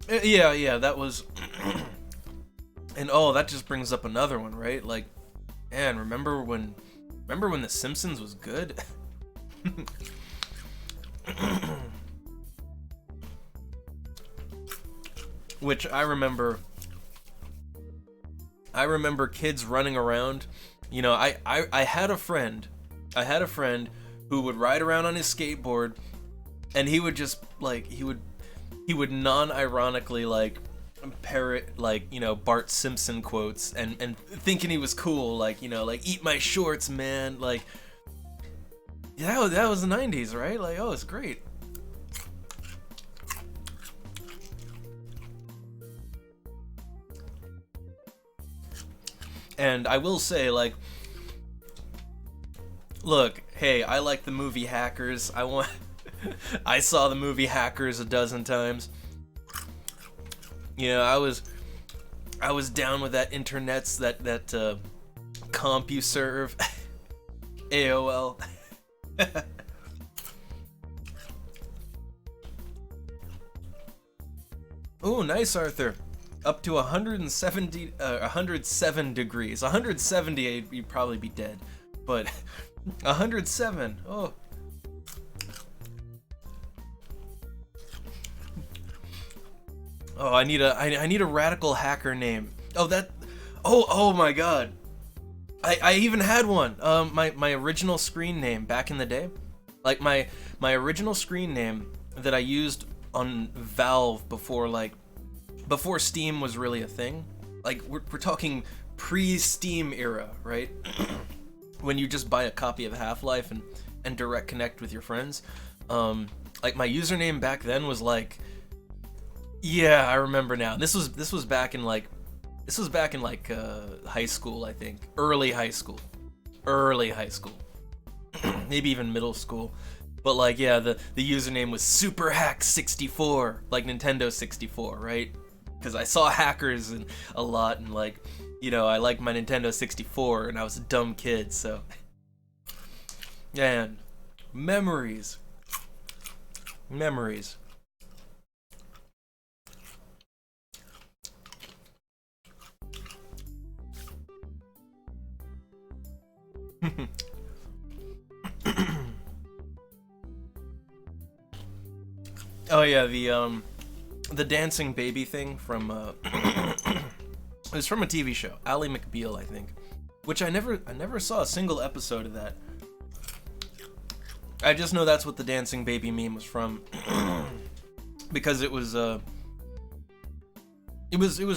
Yeah, that was... And oh, that just brings up another one, right? Like, man, remember when The Simpsons was good? Which I remember kids running around. You know, I had a friend who would ride around on his skateboard, and he would just like he would non-ironically like parrot, like, you know, Bart Simpson quotes and thinking he was cool, like, you know, like, eat my shorts, man. Like, yeah, that was the 90s, right? Like, oh, it's great. And I will say, like, look, hey, I like the movie Hackers. I saw the movie Hackers a dozen times. You know, I was down with that internet's that CompuServe, AOL. Ooh, nice, Arthur. Up to 107 degrees. 170, you'd probably be dead, but 107. Oh. Oh, I need a radical hacker name. Oh my god. I even had one. My original screen name back in the day. Like my original screen name that I used on Valve before Steam was really a thing. Like we're talking pre-Steam era, right? When you just buy a copy of Half-Life and direct connect with your friends. Like my username back then was like, yeah, I remember now. This was back in like high school, I think. Early high school. Maybe even middle school. But like, yeah, the username was SuperHack64, like Nintendo 64, right? Because I saw hackers a lot, and like, you know, I liked my Nintendo 64, and I was a dumb kid, so. Man, memories. Oh yeah, the dancing baby thing from it was from a TV show, Ally McBeal, I think, which I never saw a single episode of that. I just know that's what the dancing baby meme was from, because it was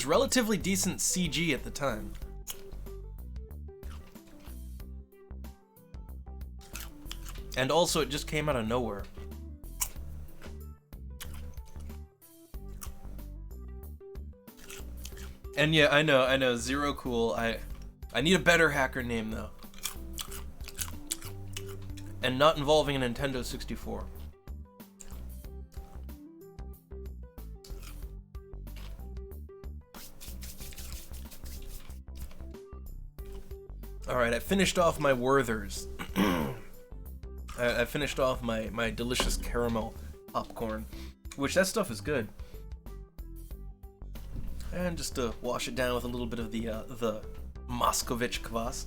relatively decent CG at the time. And also it just came out of nowhere. And yeah, I know, Zero Cool. I need a better hacker name though. And not involving a Nintendo 64. Alright, I finished off my Werthers. I finished off my delicious caramel popcorn, which that stuff is good. And just to wash it down with a little bit of the Moscovich kvass.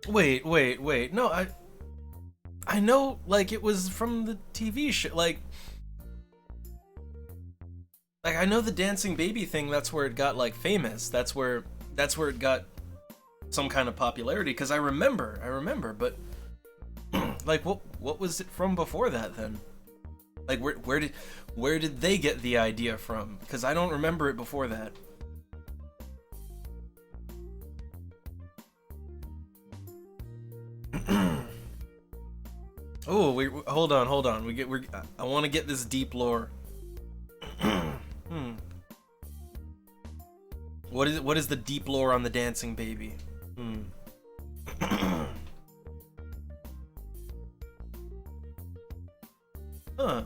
Wait. No, I know, like, it was from the TV show. Like I know the dancing baby thing. That's where it got like famous. That's where it got some kind of popularity. Because I remember. But like, what was it from before that then? Like, where did they get the idea from? Because I don't remember it before that. Oh, hold on. I want to get this deep lore. What is the deep lore on the dancing baby? Huh.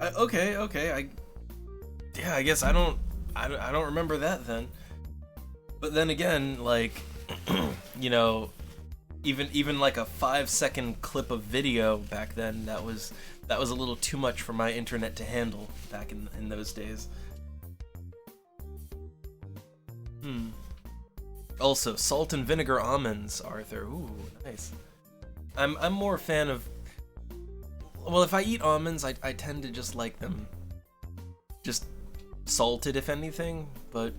Okay. I guess I don't remember that then. But then again, like, you know, even like a 5-second clip of video back then, that was a little too much for my internet to handle back in those days. Also, salt and vinegar almonds, Arthur. Ooh, nice. I'm more a fan of. Well, if I eat almonds, I tend to just like them just salted, if anything, but,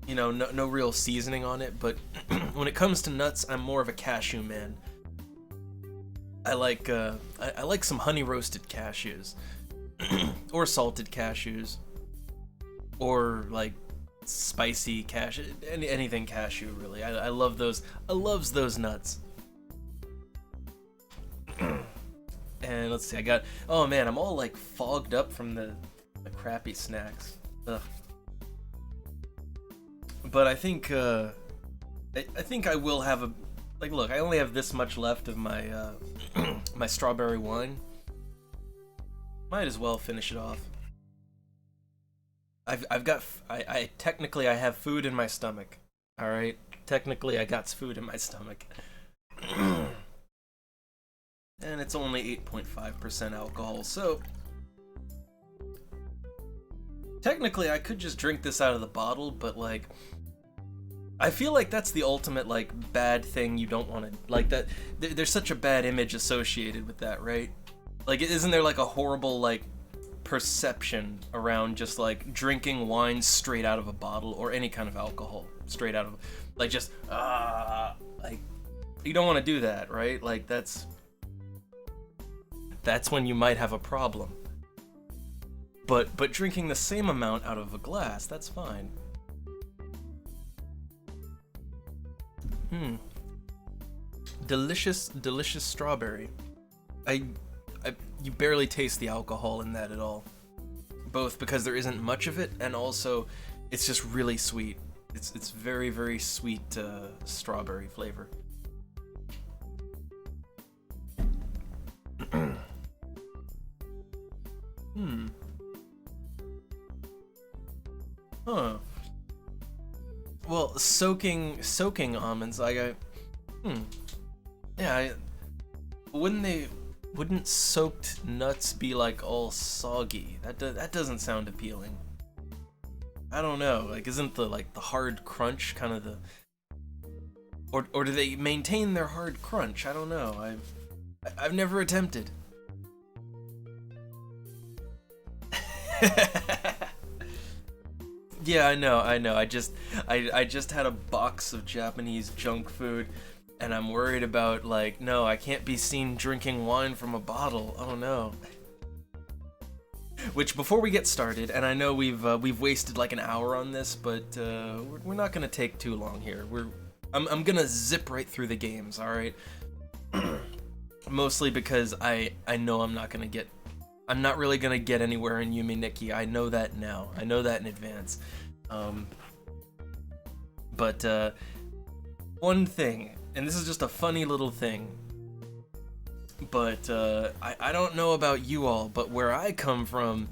you know, no real seasoning on it. But when it comes to nuts, I'm more of a cashew man. I like some honey roasted cashews, or salted cashews, or like spicy cashew, anything cashew really. I love those. I loves those nuts. And let's see, oh man, I'm all like fogged up from the crappy snacks. Ugh. But I think I will have a, like, look, I only have this much left of my my strawberry wine. Might as well finish it off. I technically I have food in my stomach. All right, technically I got food in my stomach. And it's only 8.5% alcohol, so technically I could just drink this out of the bottle, but like, I feel like that's the ultimate like bad thing you don't want to, like, that there's such a bad image associated with that, right? Like, isn't there like a horrible like perception around just like drinking wine straight out of a bottle, or any kind of alcohol straight out of, like, just like, you don't want to do that, right? Like, that's when you might have a problem. But drinking the same amount out of a glass, that's fine. Delicious strawberry. You barely taste the alcohol in that at all. Both because there isn't much of it, and also it's just really sweet. It's very, very sweet strawberry flavor. Huh. Well, soaking almonds, yeah, wouldn't soaked nuts be like all soggy? That doesn't sound appealing. I don't know. Like, isn't the like the hard crunch kind of the, or do they maintain their hard crunch? I don't know. I've never attempted. Yeah, I know. I just had a box of Japanese junk food, and I'm worried about, like, no, I can't be seen drinking wine from a bottle. Oh no. Which, before we get started, and I know we've wasted like an hour on this, but we're not gonna take too long here. I'm gonna zip right through the games, all right? Mostly because I know I'm not really gonna get anywhere in Yume Nikki. I know that now. I know that in advance. But one thing, and this is just a funny little thing, but I don't know about you all, but where I come from,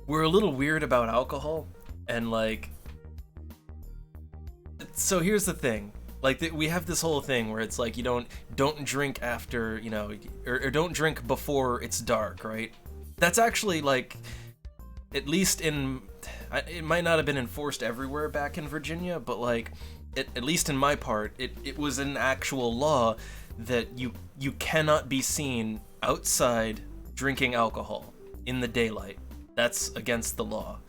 we're a little weird about alcohol, and like, so here's the thing. Like, we have this whole thing where it's like, you don't drink after, you know, or don't drink before it's dark, right? That's actually, like, at least it might not have been enforced everywhere back in Virginia, but like, at least in my part, it was an actual law that you cannot be seen outside drinking alcohol in the daylight. That's against the law.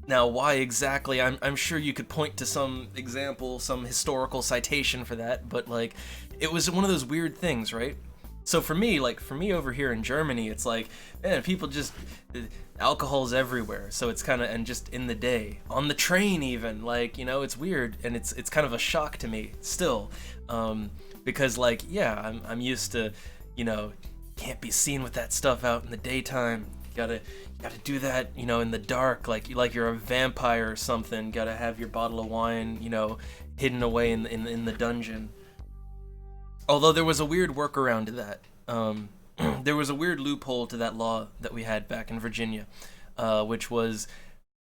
Now, why exactly? I'm sure you could point to some example, some historical citation for that, but like, it was one of those weird things, right? So for me over here in Germany, it's like, man, people just, alcohol's everywhere. So it's kind of, and just in the day, on the train even, like, you know, it's weird, and it's kind of a shock to me still, because like, yeah, I'm used to, you know, can't be seen with that stuff out in the daytime. You gotta do that, you know, in the dark, like you're a vampire or something. Gotta have your bottle of wine, you know, hidden away in the dungeon. Although there was a weird workaround to that. There was a weird loophole to that law that we had back in Virginia, which was,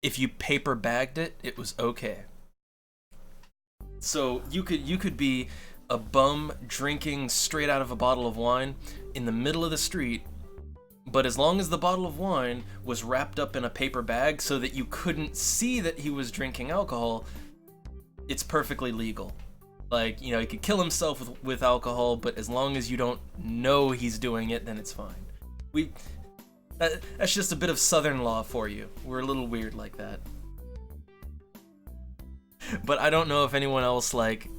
if you paper bagged it, it was okay. So you could be a bum drinking straight out of a bottle of wine in the middle of the street, but as long as the bottle of wine was wrapped up in a paper bag so that you couldn't see that he was drinking alcohol, it's perfectly legal. Like, you know, he could kill himself with alcohol, but as long as you don't know he's doing it, then it's fine. That's just a bit of Southern law for you. We're a little weird like that. But I don't know if anyone else, like,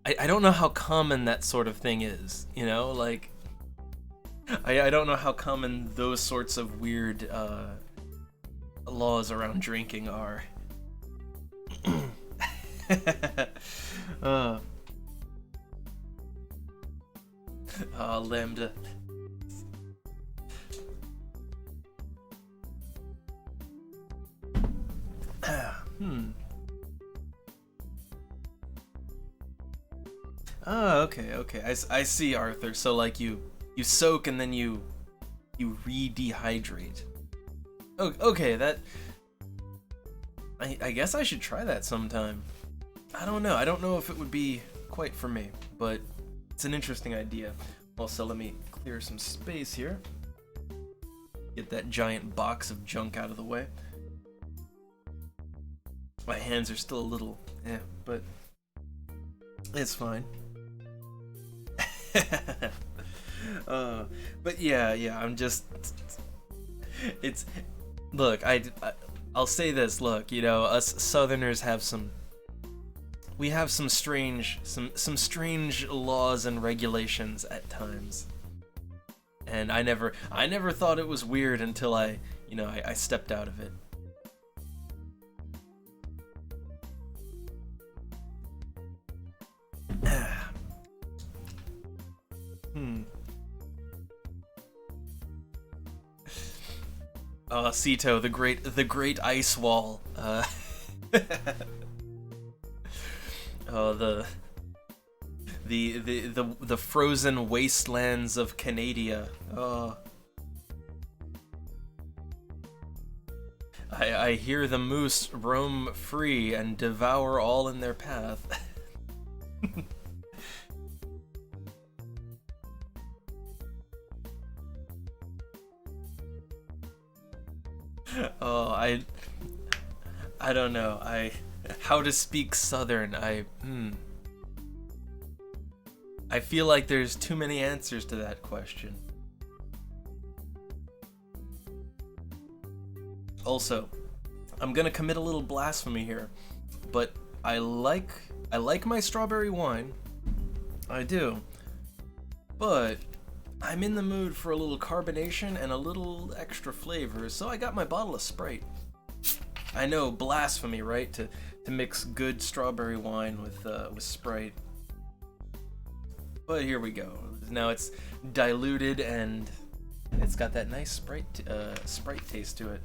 I don't know how common that sort of thing is, you know? Like, I don't know how common those sorts of weird laws around drinking are. Lambda. Oh, okay. I see, Arthur. So like you soak and then you re-dehydrate. Oh, okay, that. I guess I should try that sometime. I don't know. I don't know if it would be quite for me, but it's an interesting idea. Also, let me clear some space here. Get that giant box of junk out of the way. My hands are still a little, but it's fine. But yeah, I'm just, it's, look, I'll say this, look, you know, us Southerners have some strange laws and regulations at times. And I never thought it was weird until I stepped out of it. Sito, the great ice wall. The frozen wastelands of Canada. Oh. I hear the moose roam free and devour all in their path. Oh, I don't know. How to speak Southern. I feel like there's too many answers to that question. Also, I'm gonna commit a little blasphemy here, but I like my strawberry wine. I do. But I'm in the mood for a little carbonation and a little extra flavor, so I got my bottle of Sprite. I know, blasphemy, right? To mix good strawberry wine with Sprite. But here we go. Now it's diluted and it's got that nice Sprite taste to it.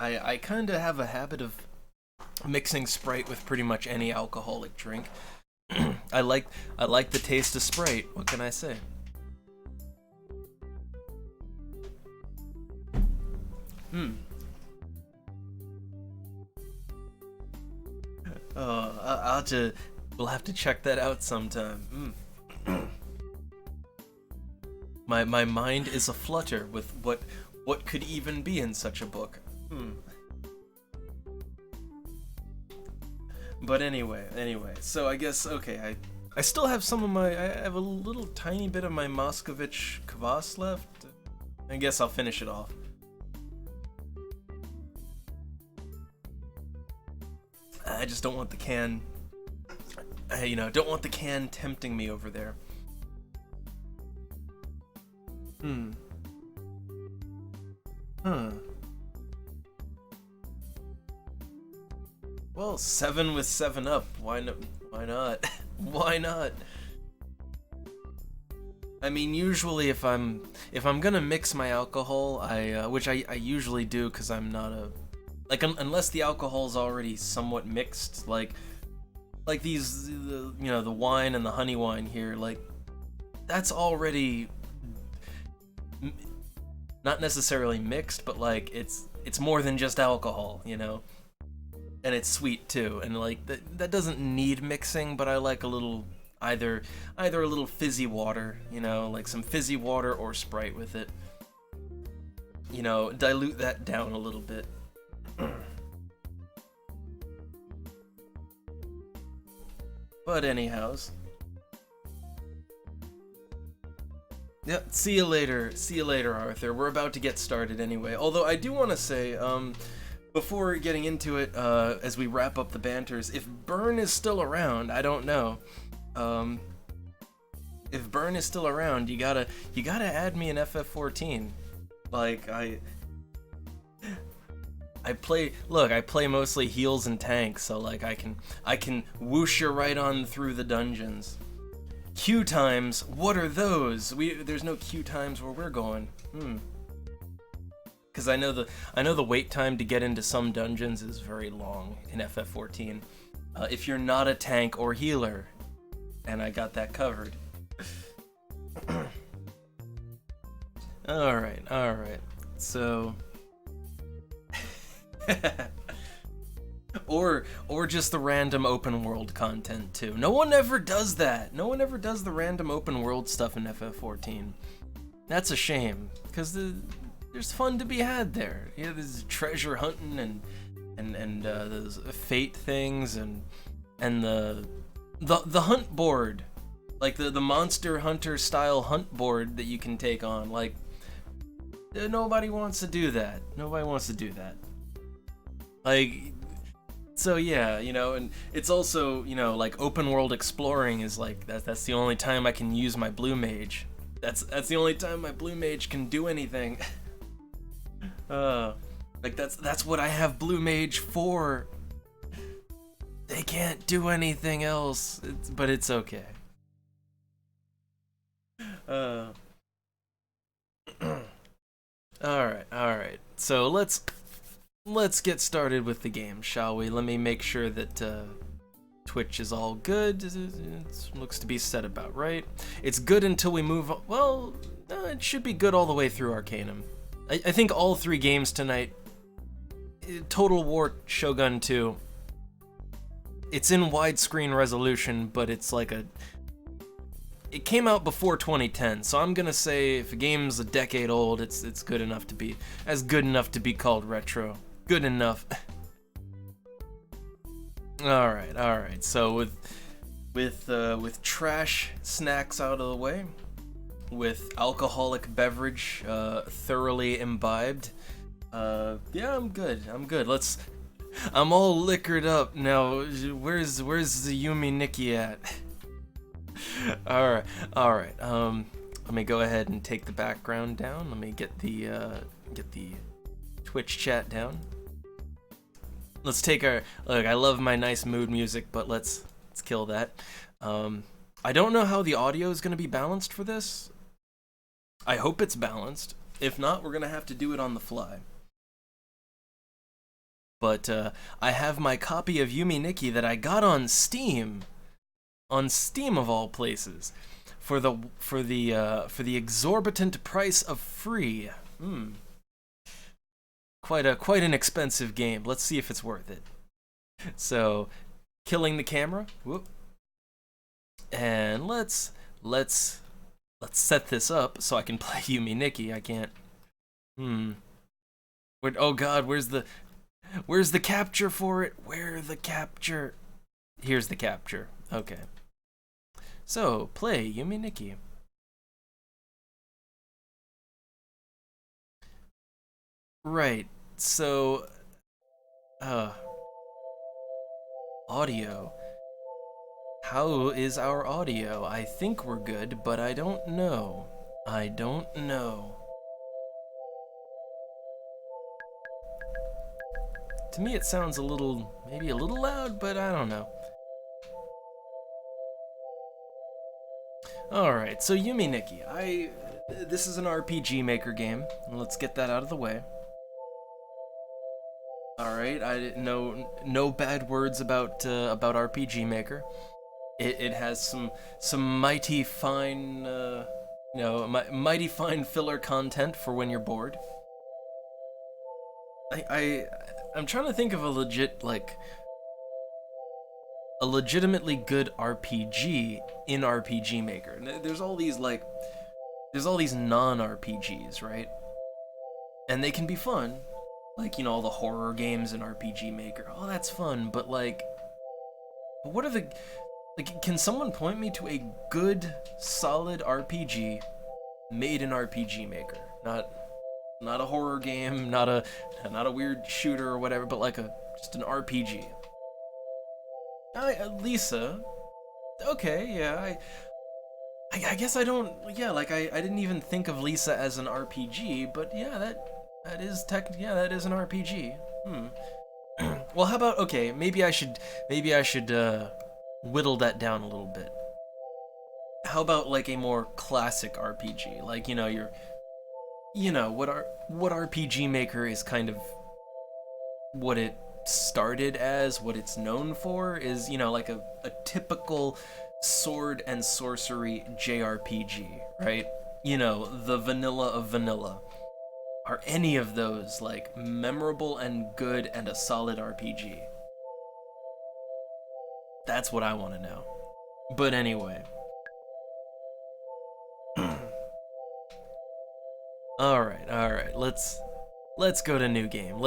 I kind of have a habit of mixing Sprite with pretty much any alcoholic drink. I like the taste of Sprite. What can I say? Oh, we'll have to check that out sometime. My mind is aflutter with what could even be in such a book. But anyway, so I guess, okay, I still have I have a little tiny bit of my Moscovich kvass left. I guess I'll finish it off. I just don't want the can, don't want the can tempting me over there. Well, 7 with 7-Up. Why not? Why not? I mean, usually if I'm gonna mix my alcohol, which I usually do, because I'm not unless the alcohol's already somewhat mixed, like these, the wine and the honey wine here, like that's already not necessarily mixed, but like it's more than just alcohol, and it's sweet too, and like that doesn't need mixing, but I like a little either a little fizzy water, like some fizzy water or Sprite with it. Dilute that down a little bit. But anyhows. Yeah, see you later, Arthur. We're about to get started anyway. Although I do want to say, before getting into it, as we wrap up the banters, if Burn is still around, I don't know. If Burn is still around, you gotta add me in FF14. Like I play mostly heals and tanks, so like I can whoosh you right on through the dungeons. Queue times, what are those? There's no queue times where we're going. Because I know the wait time to get into some dungeons is very long in FF14. If you're not a tank or healer, and I got that covered. All right. So. Or just the random open world content too. No one ever does that. No one ever does the random open world stuff in FF14. That's a shame, because there's fun to be had there. There's treasure hunting and those fate things and the hunt board, like the Monster Hunter style hunt board that you can take on. Like nobody wants to do that. Like. So yeah, and it's also, like open world exploring is like that's the only time I can use my blue mage. That's the only time my blue mage can do anything. Like that's what I have blue mage for. They can't do anything else, but it's okay. All right. So let's get started with the game, shall we? Let me make sure that Twitch is all good. It looks to be set about right. It's good until we move on. Well, it should be good all the way through Arcanum. I think all 3 games tonight. Total War Shogun 2. It's in widescreen resolution, but it's like it came out before 2010, so I'm gonna say if a game's a decade old, it's good enough to be called retro. Good enough. All right. So with trash snacks out of the way, with alcoholic beverage thoroughly imbibed, yeah, I'm good. I'm all liquored up now. Where's the Yume Nikki at? All right. Let me go ahead and take the background down. Let me get the Twitch chat down. Let's take our look. I love my nice mood music, but let's kill that. I don't know how the audio is gonna be balanced for this. I hope it's balanced. If not, we're gonna have to do it on the fly. But I have my copy of Yume Nikki that I got on Steam of all places, for the exorbitant price of free. Quite an expensive game. Let's see if it's worth it. So, killing the camera. Whoop. And let's set this up so I can play Yume Nikki. I can't. Oh God, where's the capture for it? Where's the capture? Here's the capture. Okay. So, play Yume Nikki. Right. So, audio. How is our audio? I think we're good, but I don't know. To me, it sounds maybe a little loud, but I don't know. Alright, so Yume Nikki. This is an RPG Maker game. Let's get that out of the way. Alright, no bad words about RPG Maker. It has some mighty fine mighty fine filler content for when you're bored. I'm trying to think of a legitimately good RPG in RPG Maker. There's all these non-RPGs, right? And they can be fun. Like, all the horror games in RPG Maker. Oh, that's fun, but what are the... can someone point me to a good, solid RPG made in RPG Maker? Not a horror game, not a weird shooter or whatever, but just an RPG. Lisa. Okay, yeah, I guess I don't... Yeah, I didn't even think of Lisa as an RPG, but yeah, that is an RPG. Well, how about... Okay, maybe I should whittle that down a little bit. How about a more classic RPG? What RPG Maker is kind of what it started as, what it's known for is, a typical sword and sorcery JRPG, right? The vanilla of vanilla. Are any of those memorable and good and a solid RPG? That's what I want to know. But anyway. Alright. Let's go to new game.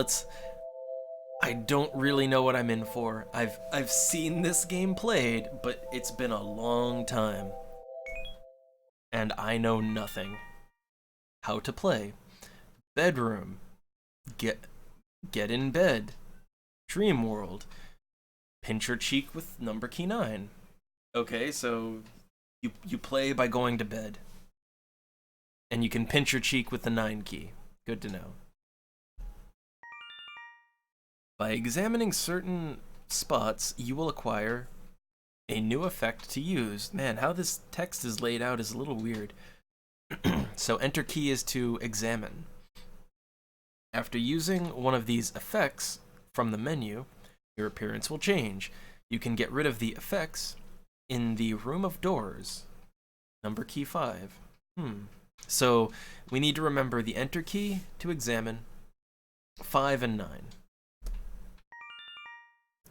I don't really know what I'm in for. I've seen this game played, but it's been a long time. And I know nothing. How to play. Bedroom. Get in bed. Dream world. Pinch your cheek with number key 9. Okay, so you play by going to bed. And you can pinch your cheek with the 9 key. Good to know. By examining certain spots, you will acquire a new effect to use. Man, how this text is laid out is a little weird. So enter key is to examine. After using one of these effects from the menu, your appearance will change. You can get rid of the effects in the room of doors. Number key 5. So we need to remember the enter key to examine, 5 and 9.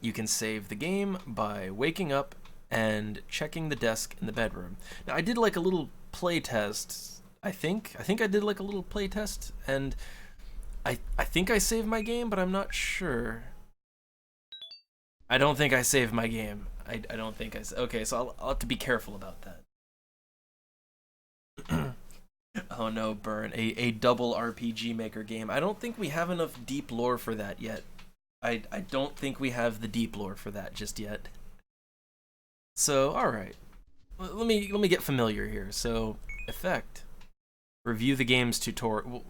You can save the game by waking up and checking the desk in the bedroom. Now I did like a little play test. I think I did like a little play test, and I think I saved my game, but I'm not sure. I don't think I saved my game. I don't think I. Okay, so I'll have to be careful about that. Oh no, Burn, a double RPG Maker game. I don't think we have enough deep lore for that yet. I don't think we have the deep lore for that just yet. So, alright. Let me get familiar here. So, effect. Review the game's tutorial.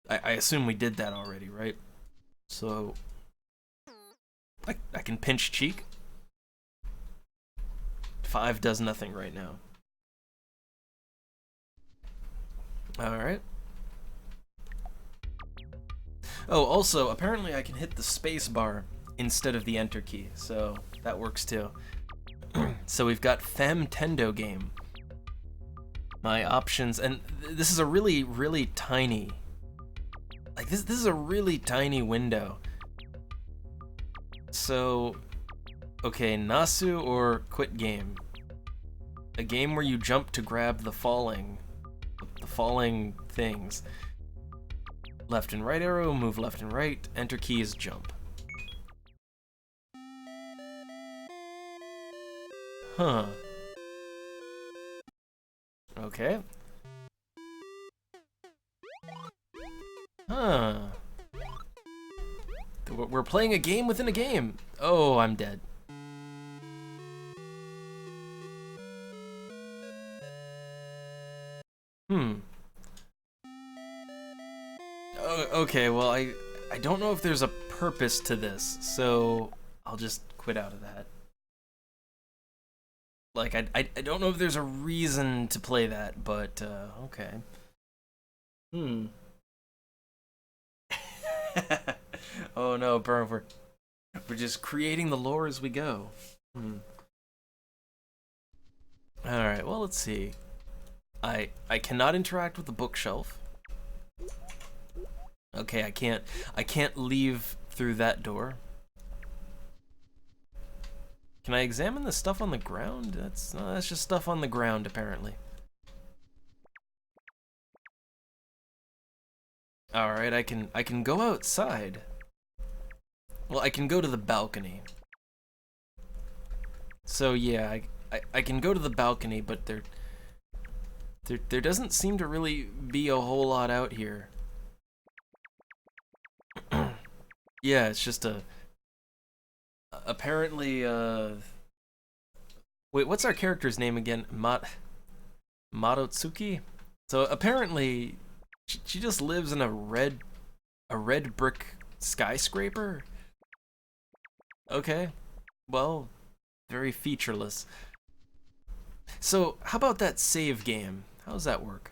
I assume we did that already, right? So, I can pinch cheek. 5 does nothing right now. Alright. Oh, also, apparently I can hit the space bar instead of the enter key, so that works too. So we've got Femtendo game. My options, and this is a really, really tiny, like this is a really tiny window. So, okay, Nasu or quit game. A game where you jump to grab the falling things. Left and right arrow, move left and right, enter keys, jump. Huh. Okay. Huh. We're playing a game within a game. Oh, I'm dead. Okay, well, I don't know if there's a purpose to this, so I'll just quit out of that. Like, I don't know if there's a reason to play that, but, okay. Oh no, Burn, we're just creating the lore as we go. Alright, well, let's see. I cannot interact with the bookshelf. Okay, I can't leave through that door. Can I examine the stuff on the ground? That's just stuff on the ground, apparently. Alright, I can go outside. Well, I can go to the balcony. So yeah, I can go to the balcony, but there doesn't seem to really be a whole lot out here. Yeah, it's just apparently, wait, what's our character's name again? Marotsuki? So apparently, she just lives in a red brick skyscraper? Okay, well, very featureless. So, how about that save game? How does that work?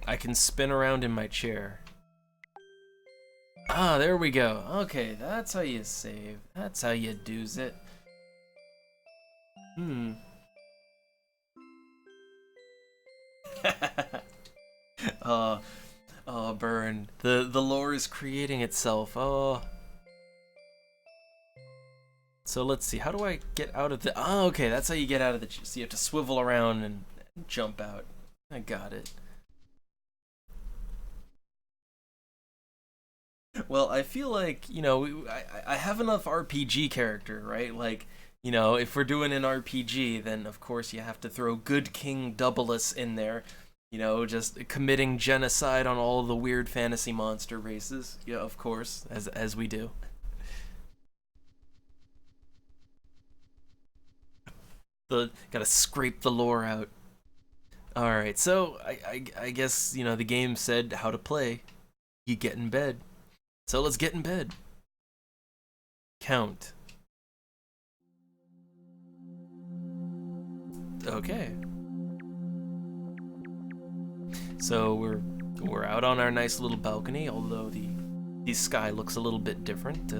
I can spin around in my chair. Ah, there we go. Okay, that's how you save. That's how you do's it. Oh, Burn. The lore is creating itself. Oh. So let's see. How do I get out of the? Oh, okay. That's how you get out of the. So you have to swivel around and jump out. I got it. Well, I feel like, you know, I have enough RPG character, right? Like, you know, if we're doing an RPG, then of course you have to throw Good King Doubleus in there. You know, just committing genocide on all of the weird fantasy monster races. Yeah, of course, as we do. Gotta scrape the lore out. Alright, so I guess, you know, the game said how to play. You get in bed. So let's get in bed. Count. Okay. So we're out on our nice little balcony, although the sky looks a little bit different.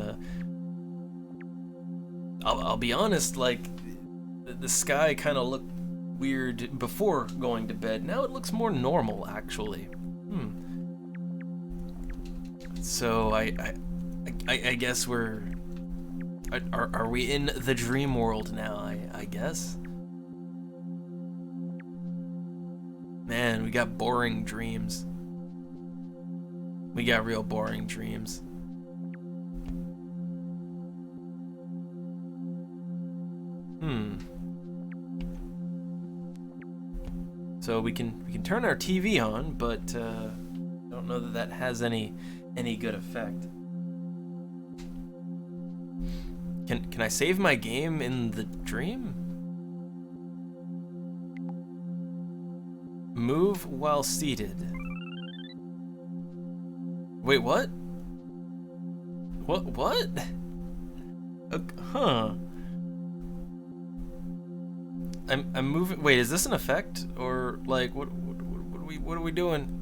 I'll be honest, like the sky kind of looked weird before going to bed. Now it looks more normal, actually. So I guess we're... Are we in the dream world now, I guess? Man, we got boring dreams. We got real boring dreams. So we can turn our TV on, but I don't know that has any good effect. Can I save my game in the dream? Move while seated. Wait, what? What? Huh. I'm moving. Wait, is this an effect or like what are we doing?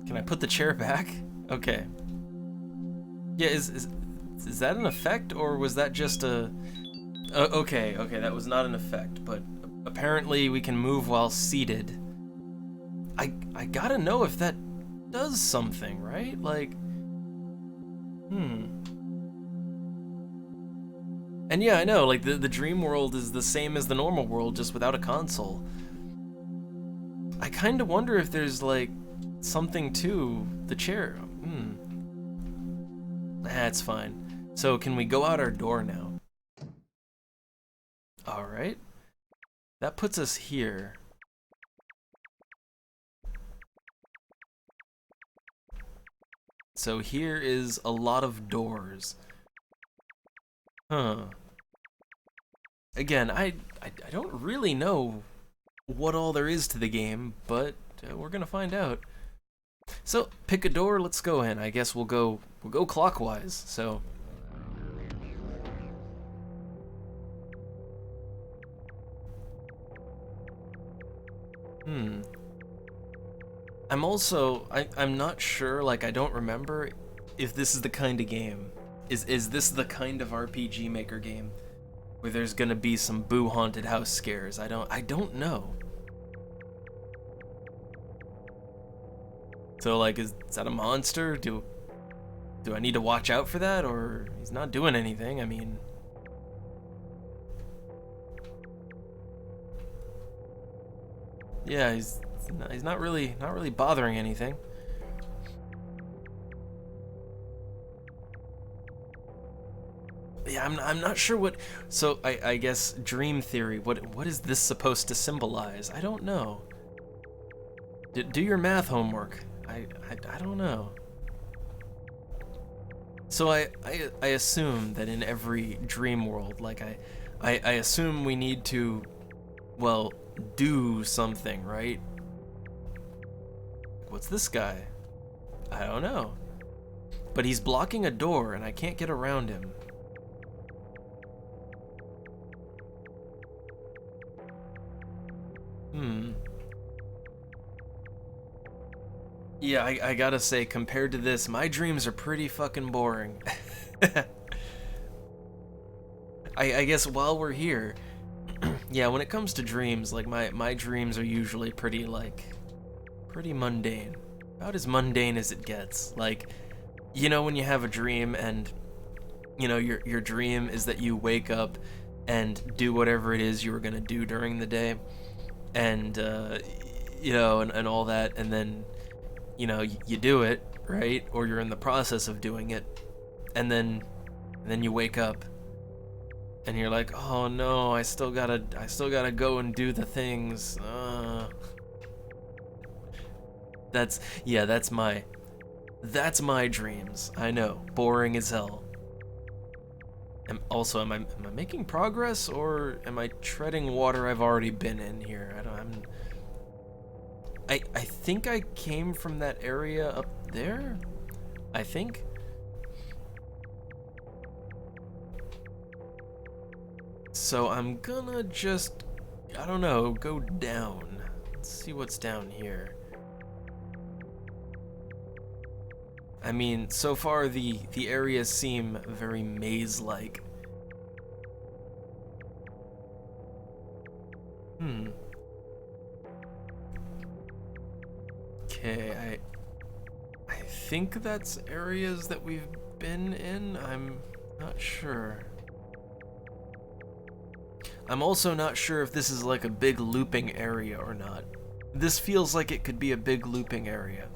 Can I put the chair back? Okay. Yeah, is that an effect or was that just a? Okay, that was not an effect, but apparently we can move while seated. I gotta know if that does something, right? Like, And yeah, I know, like, the dream world is the same as the normal world, just without a console. I kinda wonder if there's, like, something to the chair. That's fine. So, can we go out our door now? Alright. That puts us here. So here is a lot of doors. Huh. Again, I don't really know what all there is to the game, but we're gonna find out. So pick a door, let's go in. I guess we'll go clockwise. So. I'm not sure, like I don't remember if this is the kind of game. Is this the kind of RPG Maker game where there's gonna be some boo haunted house scares? I don't know. So like is that a monster? Do I need to watch out for that, or he's not doing anything? I mean, yeah, he's not really bothering anything. Yeah, I'm not sure what. So I guess dream theory. What is this supposed to symbolize? I don't know. Do your math homework. I don't know. So I assume that in every dream world, like I assume we need to, well, do something, right? What's this guy? I don't know. But he's blocking a door and I can't get around him. Yeah, I gotta say, compared to this, my dreams are pretty fucking boring. I guess while we're here, yeah, when it comes to dreams, like my dreams are usually pretty mundane. About as mundane as it gets. Like, you know when you have a dream and, you know, your dream is that you wake up and do whatever it is you were gonna do during the day, and, you know, and all that, and then, you know, you do it, right? Or you're in the process of doing it, and then you wake up, and you're like, oh no, I still gotta go and do the things. That's my dreams. I know, boring as hell. And also, am I making progress, or am I treading water I've already been in here? I think I came from that area up there. I think. So I'm gonna just, I don't know, go down. Let's see what's down here. I mean, so far the areas seem very maze-like. Okay, I think that's areas that we've been in. I'm not sure. I'm also not sure if this is like a big looping area or not. This feels like it could be a big looping area.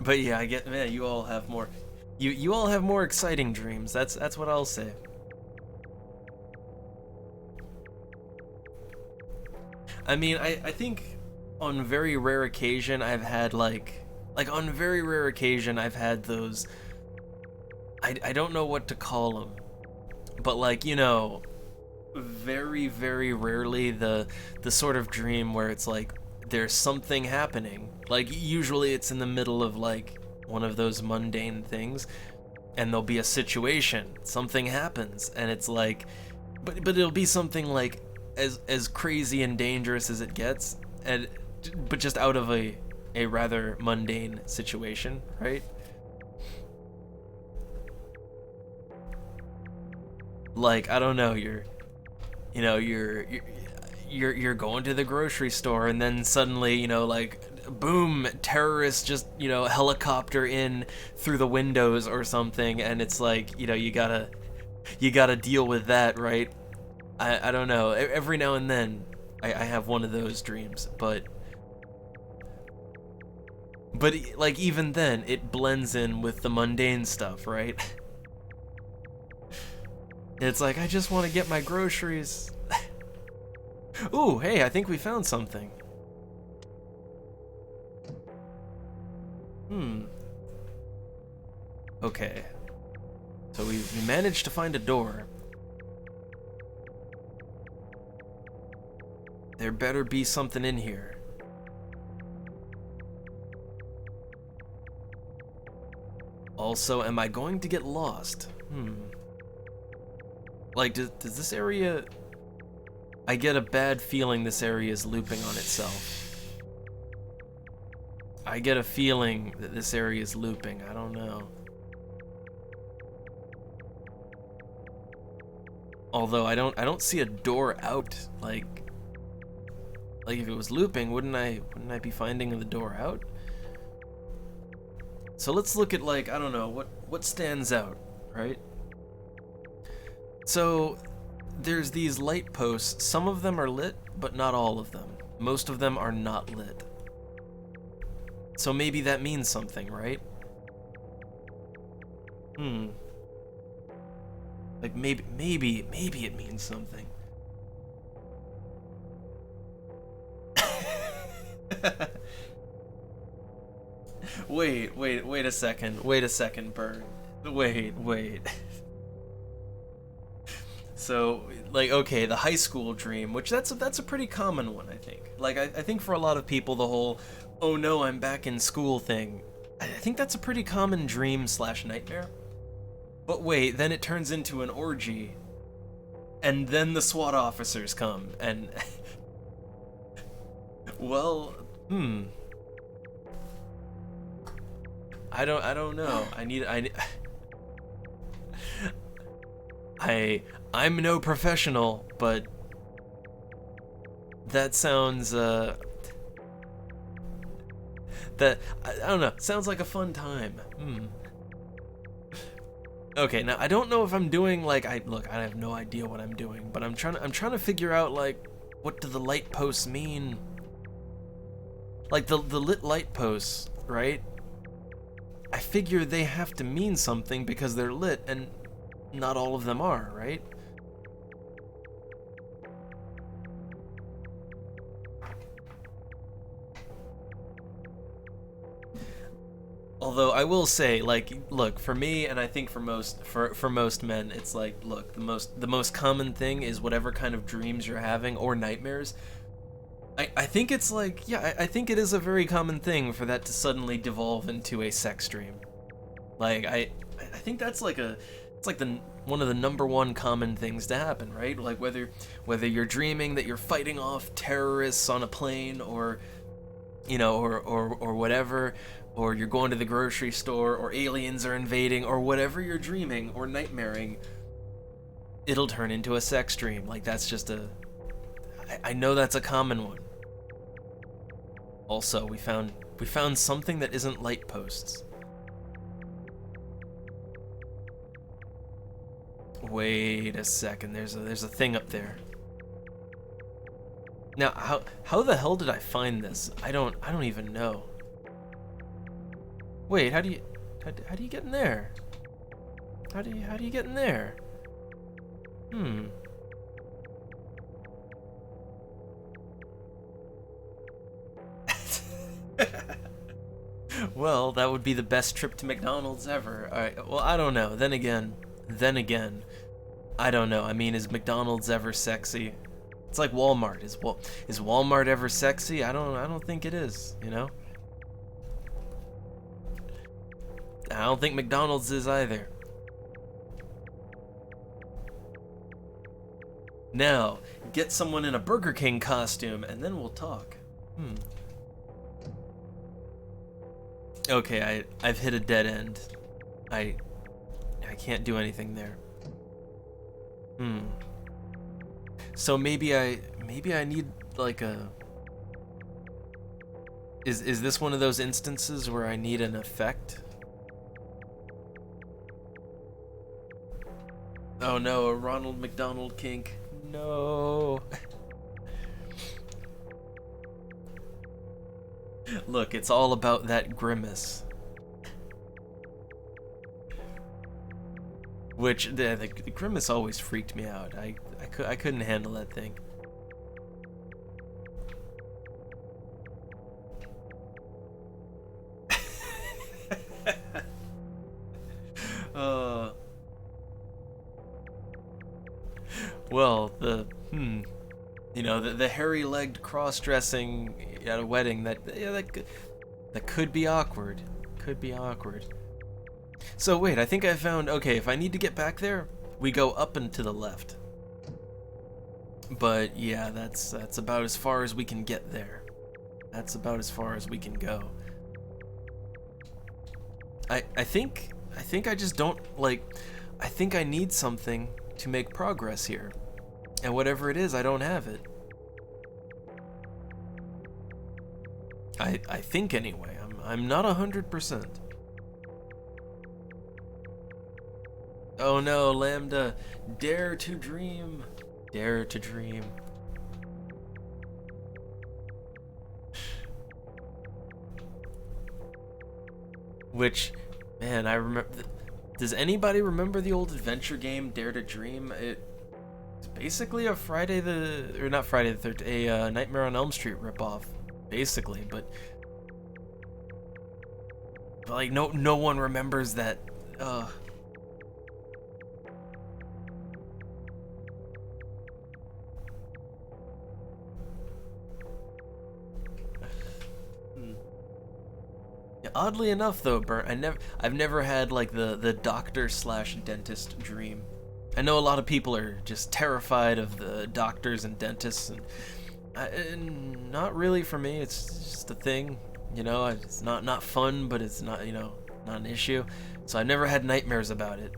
But yeah, I get, man, you all have more, you all have more exciting dreams. That's what I'll say. I mean, I think on very rare occasion I've had like on very rare occasion I've had those, I don't know what to call them, but like, you know, very, very rarely the sort of dream where it's like there's something happening. Like usually it's in the middle of like one of those mundane things, and there'll be a situation, something happens, and it's like, but it'll be something like as crazy and dangerous as it gets, and but just out of a rather mundane situation, right? Like, I don't know, you're going to the grocery store, and then suddenly, you know, like, boom, terrorists just, you know, helicopter in through the windows or something, and it's like, you know, you gotta deal with that, right? I don't know, every now and then I have one of those dreams, but like even then it blends in with the mundane stuff, right? It's like, I just want to get my groceries. Ooh, hey, I think we found something. Okay. So we managed to find a door. There better be something in here. Also, am I going to get lost? Like, does this area... I get a bad feeling this area is looping on itself. I get a feeling that this area is looping. I don't know. Although I don't see a door out. Like if it was looping, wouldn't I be finding the door out? So let's look at, like, I don't know, what stands out, right? So there's these light posts. Some of them are lit, but not all of them. Most of them are not lit. So maybe that means something, right? Like maybe it means something. Wait a second, Burn. Wait. So, like, okay, the high school dream, which that's a pretty common one, I think. Like, I think for a lot of people, the whole, oh no, I'm back in school thing, I think that's a pretty common dream / nightmare. But wait, then it turns into an orgy, and then the SWAT officers come, and... well, I don't know. I'm no professional, but that sounds that I don't know, sounds like a fun time. Okay, now I don't know if I'm doing, like, I have no idea what I'm doing, but I'm trying to figure out, like, what do the light posts mean? Like the lit light posts, right? I figure they have to mean something because they're lit, and not all of them are, right? Although I will say, like, look, for me, and I think for most men, it's like, look, the most common thing is whatever kind of dreams you're having or nightmares. I think it's like, yeah, I think it is a very common thing for that to suddenly devolve into a sex dream. Like, I think that's like it's like one of the #1 common things to happen, right? Like whether you're dreaming that you're fighting off terrorists on a plane, or, you know, or whatever, or you're going to the grocery store, or aliens are invading, or whatever you're dreaming or nightmaring, it'll turn into a sex dream. Like, that's just a... I know that's a common one. Also, we found something that isn't light posts. Wait a second, there's a thing up there. Now, how the hell did I find this? I don't even know. Wait, how do you get in there? How do you get in there? Well, that would be the best trip to McDonald's ever. Alright, well, I don't know. Then again, I don't know. I mean, is McDonald's ever sexy? It's like Walmart. Is Walmart ever sexy? I don't think it is, you know? I don't think McDonald's is either. Now, get someone in a Burger King costume and then we'll talk. Okay, I've hit a dead end. I can't do anything there. So maybe I need like a... Is this one of those instances where I need an effect? Oh no, a Ronald McDonald kink. No. Look, it's all about that grimace. Which, the grimace always freaked me out. I couldn't handle that thing. Well, you know, the hairy-legged cross-dressing at a wedding, that could be awkward. Could be awkward. So wait, I think I found, okay, if I need to get back there, we go up and to the left. But yeah, that's about as far as we can get there. That's about as far as we can go. I think I just don't, like, I think I need something to make progress here. And whatever it is, I don't have it. I think anyway. I'm not 100%. Oh no, Lambda, dare to dream. Dare to dream. Which, man, I remember. Does anybody remember the old adventure game Dare to Dream? It's basically a not Friday the 13th, a Nightmare on Elm Street ripoff, basically. But like no one remembers that. Yeah, oddly enough, though, Bert, I've never had like the doctor/dentist dream. I know a lot of people are just terrified of the doctors and dentists, and not really for me. It's just a thing, you know. It's not fun, but it's not, you know, not an issue. So I've never had nightmares about it.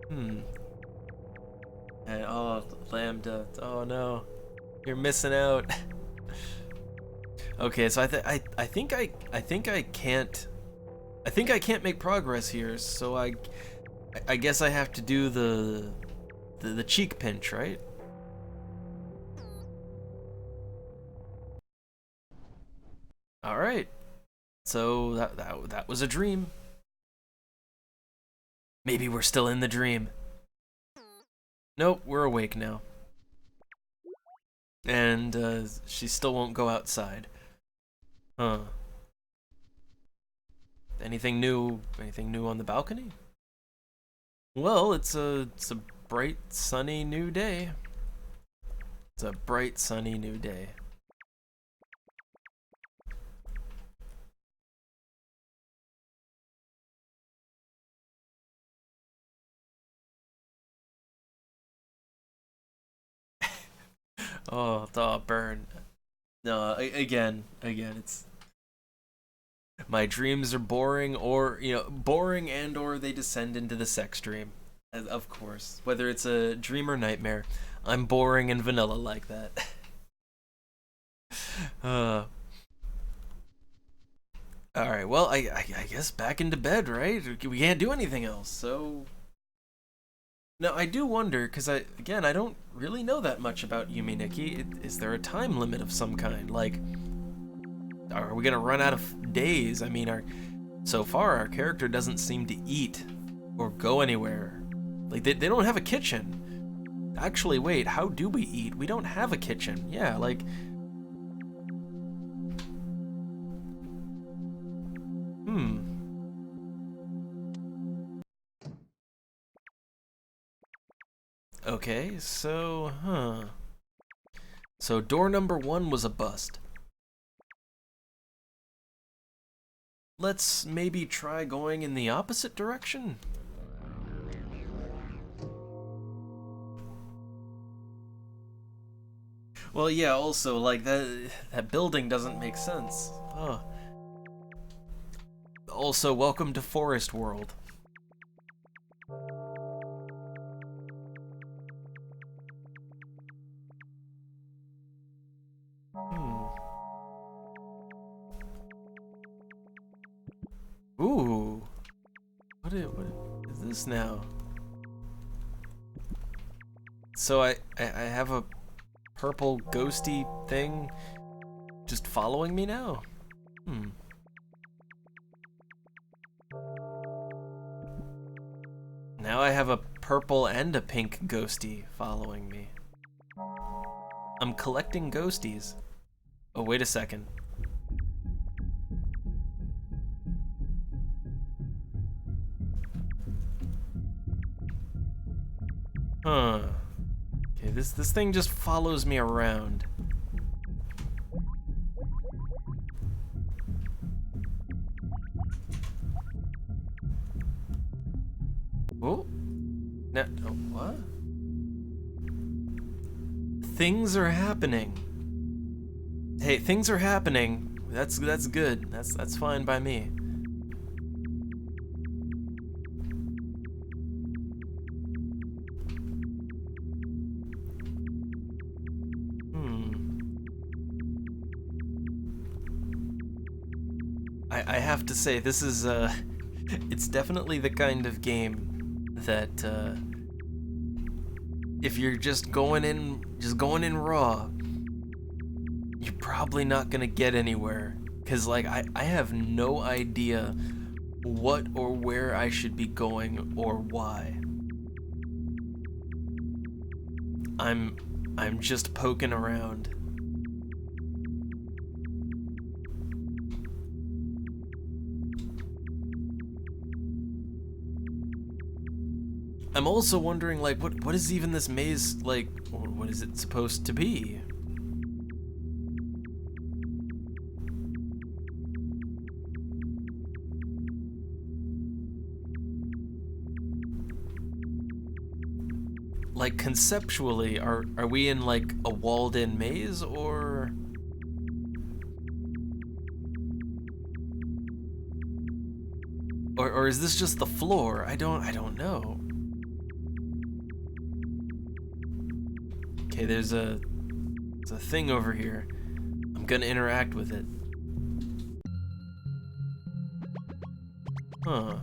And, oh, Lambda. Oh no. You're missing out. Okay, so I think I can't make progress here, so I guess I have to do the cheek pinch, right? All right. So that was a dream. Maybe we're still in the dream. Nope, we're awake now. And she still won't go outside. Huh. Anything new on the balcony? Well, it's a bright, sunny new day. It's a bright, sunny new day. Oh, burn. No, again, it's my dreams are boring, or boring, and or they descend into the sex dream. Of course, whether it's a dream or nightmare, I'm boring and vanilla like that. All right, well, I guess back into bed, right? We can't do anything else, so. Now, I do wonder, because I don't really know that much about Yume Nikki. Is there a time limit of some kind? Like, are we gonna run out of days? I mean, so far, our character doesn't seem to eat or go anywhere. Like, they don't have a kitchen. Actually, wait, how do we eat? We don't have a kitchen. Yeah, like... Okay, so, So door number 1 was a bust. Let's maybe try going in the opposite direction? Well, yeah, also, like, that building doesn't make sense. Oh. Also, welcome to Forest World. Ooh. What is this now? So I have a purple ghosty thing just following me now? Now I have a purple and a pink ghosty following me. I'm collecting ghosties. Oh, wait a second. Huh. Okay, this thing just follows me around. Oh. No, oh, what? Things are happening. Hey, things are happening. That's good. That's fine by me. I have to say, this is it's definitely the kind of game that if you're just going in raw, you're probably not gonna get anywhere. Cause like I have no idea what or where I should be going or why. I'm just poking around. I'm also wondering, like, what is even this maze, like, what is it supposed to be? Like, conceptually, are we in, like, a walled-in maze, or... Or is this just the floor? I don't know. Okay, there's a thing over here. I'm gonna interact with it. Huh.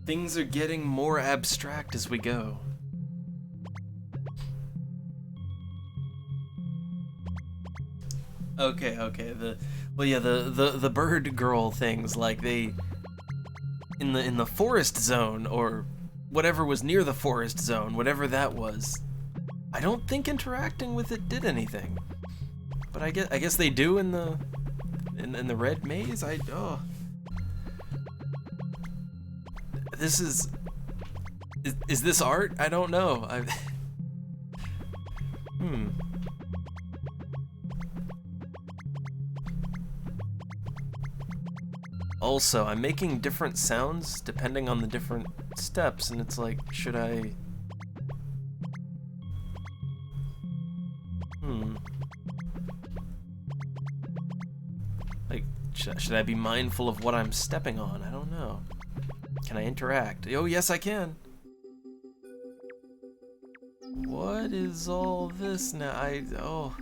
Things are getting more abstract as we go. Okay. The bird girl things, like they in the forest zone, or whatever was near the forest zone, whatever that was. I don't think interacting with it did anything. But I guess they do in the red maze. This is this art? I don't know. also, I'm making different sounds depending on the different steps, and it's like, should I... Like, should I be mindful of what I'm stepping on? I don't know. Can I interact? Oh, yes, I can. What is all this now? Oh.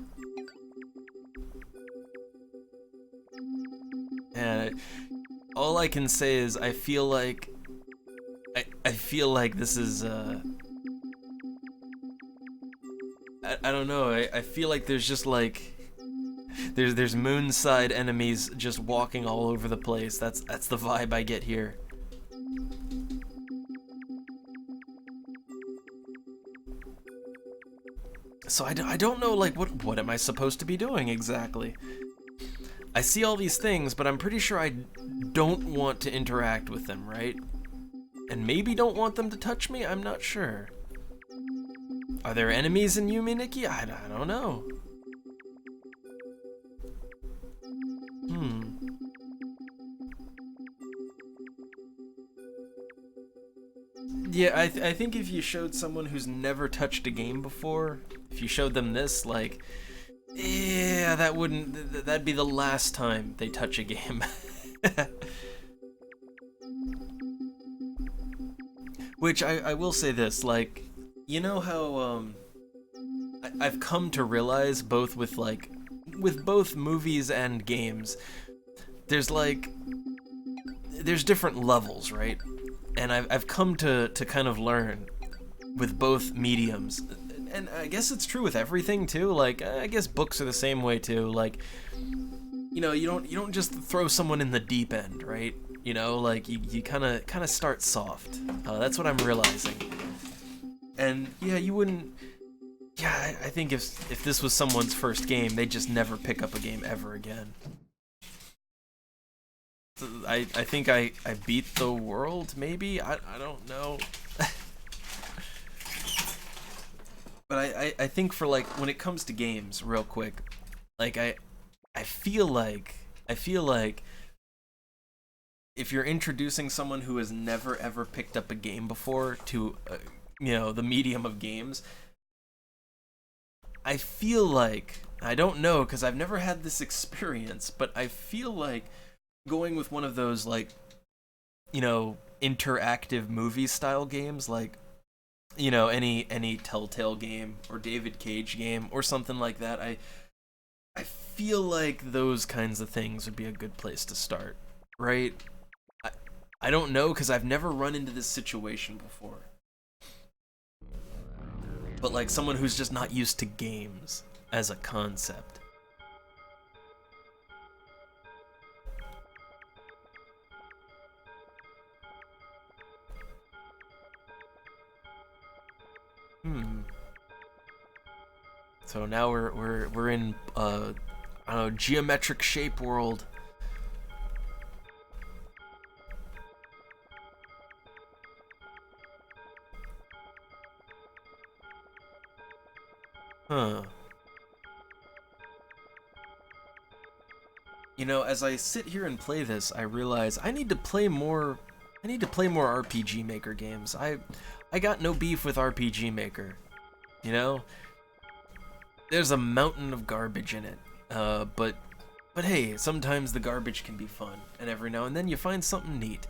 And all I can say is I feel like I feel like this is I don't know. I feel like there's just like there's moonside enemies just walking all over the place. That's the vibe I get here. So I don't know, like, what am I supposed to be doing exactly? I see all these things, but I'm pretty sure I don't want to interact with them, right? And maybe don't want them to touch me? I'm not sure. Are there enemies in Yume, Nikki? I don't know. Yeah, I think if you showed someone who's never touched a game before, if you showed them this, like, yeah, that'd be the last time they touch a game. Which I will say this, like, you know how I've come to realize both with both movies and games, there's different levels, right? And I've come to kind of learn with both mediums, and I guess it's true with everything too. Like, I guess books are the same way too. Like, you know, you don't just throw someone in the deep end, right? You know, like you kind of start soft. That's what I'm realizing. And yeah, you wouldn't. Yeah, I think if this was someone's first game, they'd just never pick up a game ever again. I think I beat the world, maybe? I don't know. But I think for, like, when it comes to games, real quick, like, I feel like if you're introducing someone who has never ever picked up a game before to, you know, the medium of games, I feel like, I don't know, because I've never had this experience, but I feel like going with one of those, like, you know, interactive movie style games, like, you know, any Telltale game or David Cage game or something like that, I feel like those kinds of things would be a good place to start, right? I don't know, because I've never run into this situation before. But, like, someone who's just not used to games as a concept. So now we're in I don't know, geometric shape world. Huh. You know, as I sit here and play this, I realize I need to play more RPG Maker games. I got no beef with RPG Maker. You know? There's a mountain of garbage in it. But hey, sometimes the garbage can be fun, and every now and then you find something neat.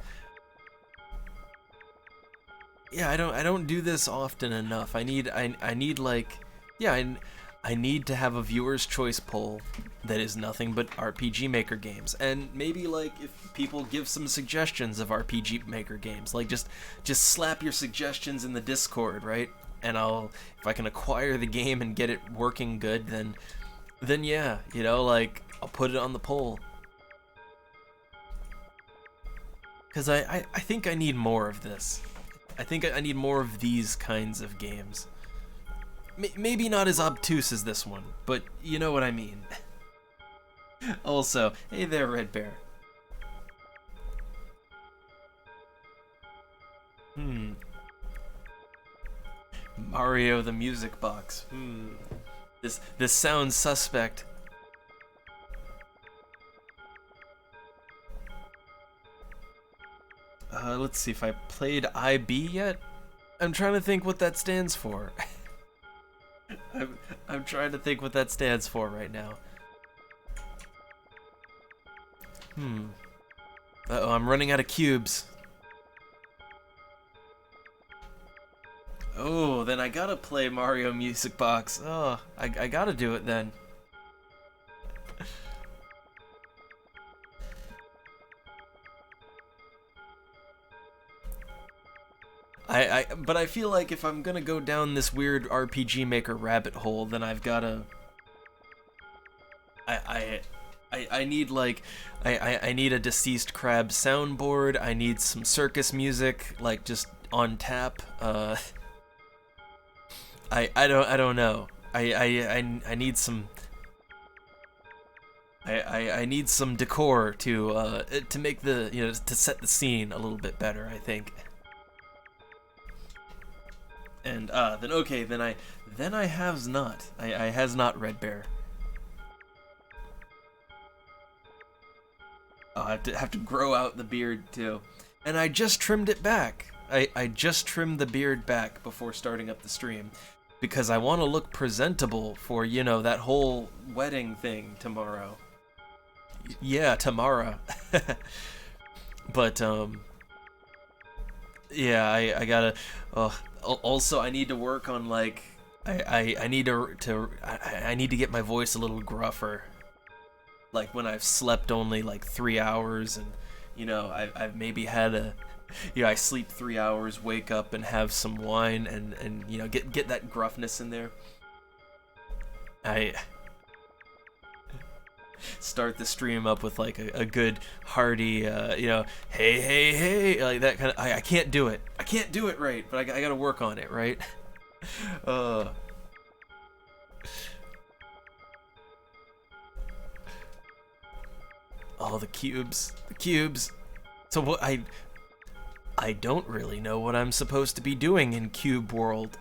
Yeah, I don't do this often enough. I need like, yeah, I need to have a viewer's choice poll that is nothing but RPG Maker games, and maybe, like, if people give some suggestions of RPG Maker games, like, just slap your suggestions in the Discord, right? And if I can acquire the game and get it working good, then yeah, you know, like, I'll put it on the poll. Because I think I need more of this. I think I need more of these kinds of games. Maybe not as obtuse as this one, but you know what I mean. Also, hey there, Red Bear. Mario the Music Box. This sounds suspect. let's see if I played IB yet. I'm trying to think what that stands for. I'm trying to think what that stands for right now. Uh-oh, I'm running out of cubes. Oh, then I gotta play Mario Music Box. Oh, I gotta do it then. But I feel like if I'm gonna go down this weird RPG Maker rabbit hole, then I've gotta... I need like I need a Deceased Crab soundboard. I need some circus music, like just on tap. I don't know. I need some. I need some decor to make the to set the scene a little bit better, I think. And then okay, then I has not. I has not Red Bear. I have to grow out the beard too. And I just trimmed it back. I just trimmed the beard back before starting up the stream because I want to look presentable for, that whole wedding thing tomorrow. Yeah, tomorrow. But yeah, I gotta also I need to work on like I need to get my voice a little gruffer. Like when I've slept only like 3 hours, and I've maybe had I sleep 3 hours, wake up and have some wine, and get that gruffness in there. I start the stream up with like a good hearty hey, like that kind of. I can't do it. I can't do it right, but I gotta work on it, right? Oh, the cubes. So what I don't really know what I'm supposed to be doing in Cube World.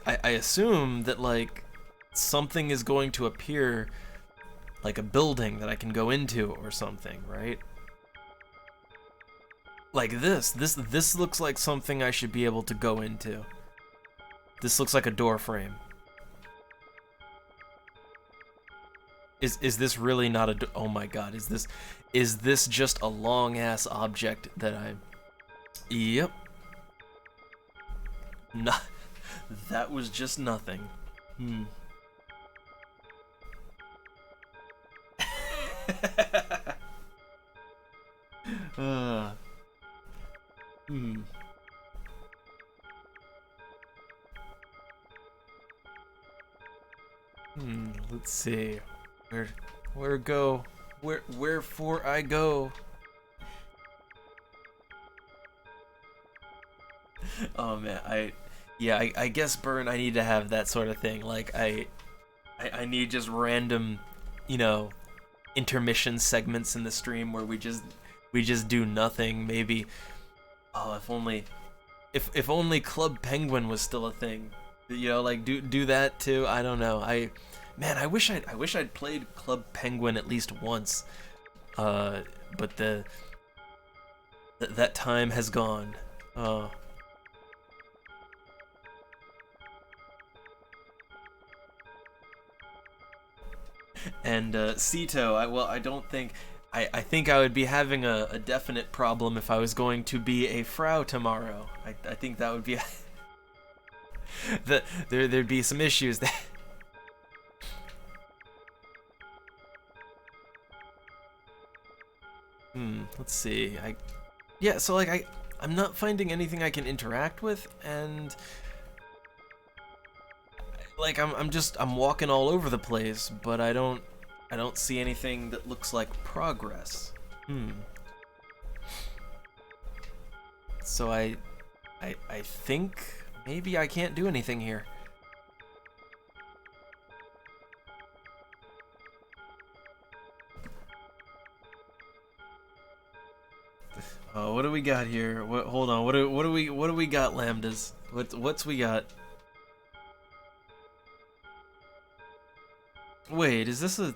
I assume that like something is going to appear, like a building that I can go into or something, right? Like this looks like something I should be able to go into. This looks like a door frame. Is this really not a oh my god, is this just a long ass object that Yep. No, that was just nothing. Let's see. Wherefore I go. Oh man, I guess Burn, I need to have that sort of thing. Like I need just random, intermission segments in the stream where we just do nothing. Maybe if only Club Penguin was still a thing. Like do that too. I don't know. I wish I'd played Club Penguin at least once. But that time has gone. And Sito, I don't think I think I would be having a definite problem if I was going to be a Frau tomorrow. I think that would be there'd be some issues there. Let's see. So like I'm not finding anything I can interact with, and like I'm walking all over the place, but I don't see anything that looks like progress. So I think maybe I can't do anything here. Oh, what do we got here? Hold on. What do we got, Lambdas? What's we got? Wait, is this a...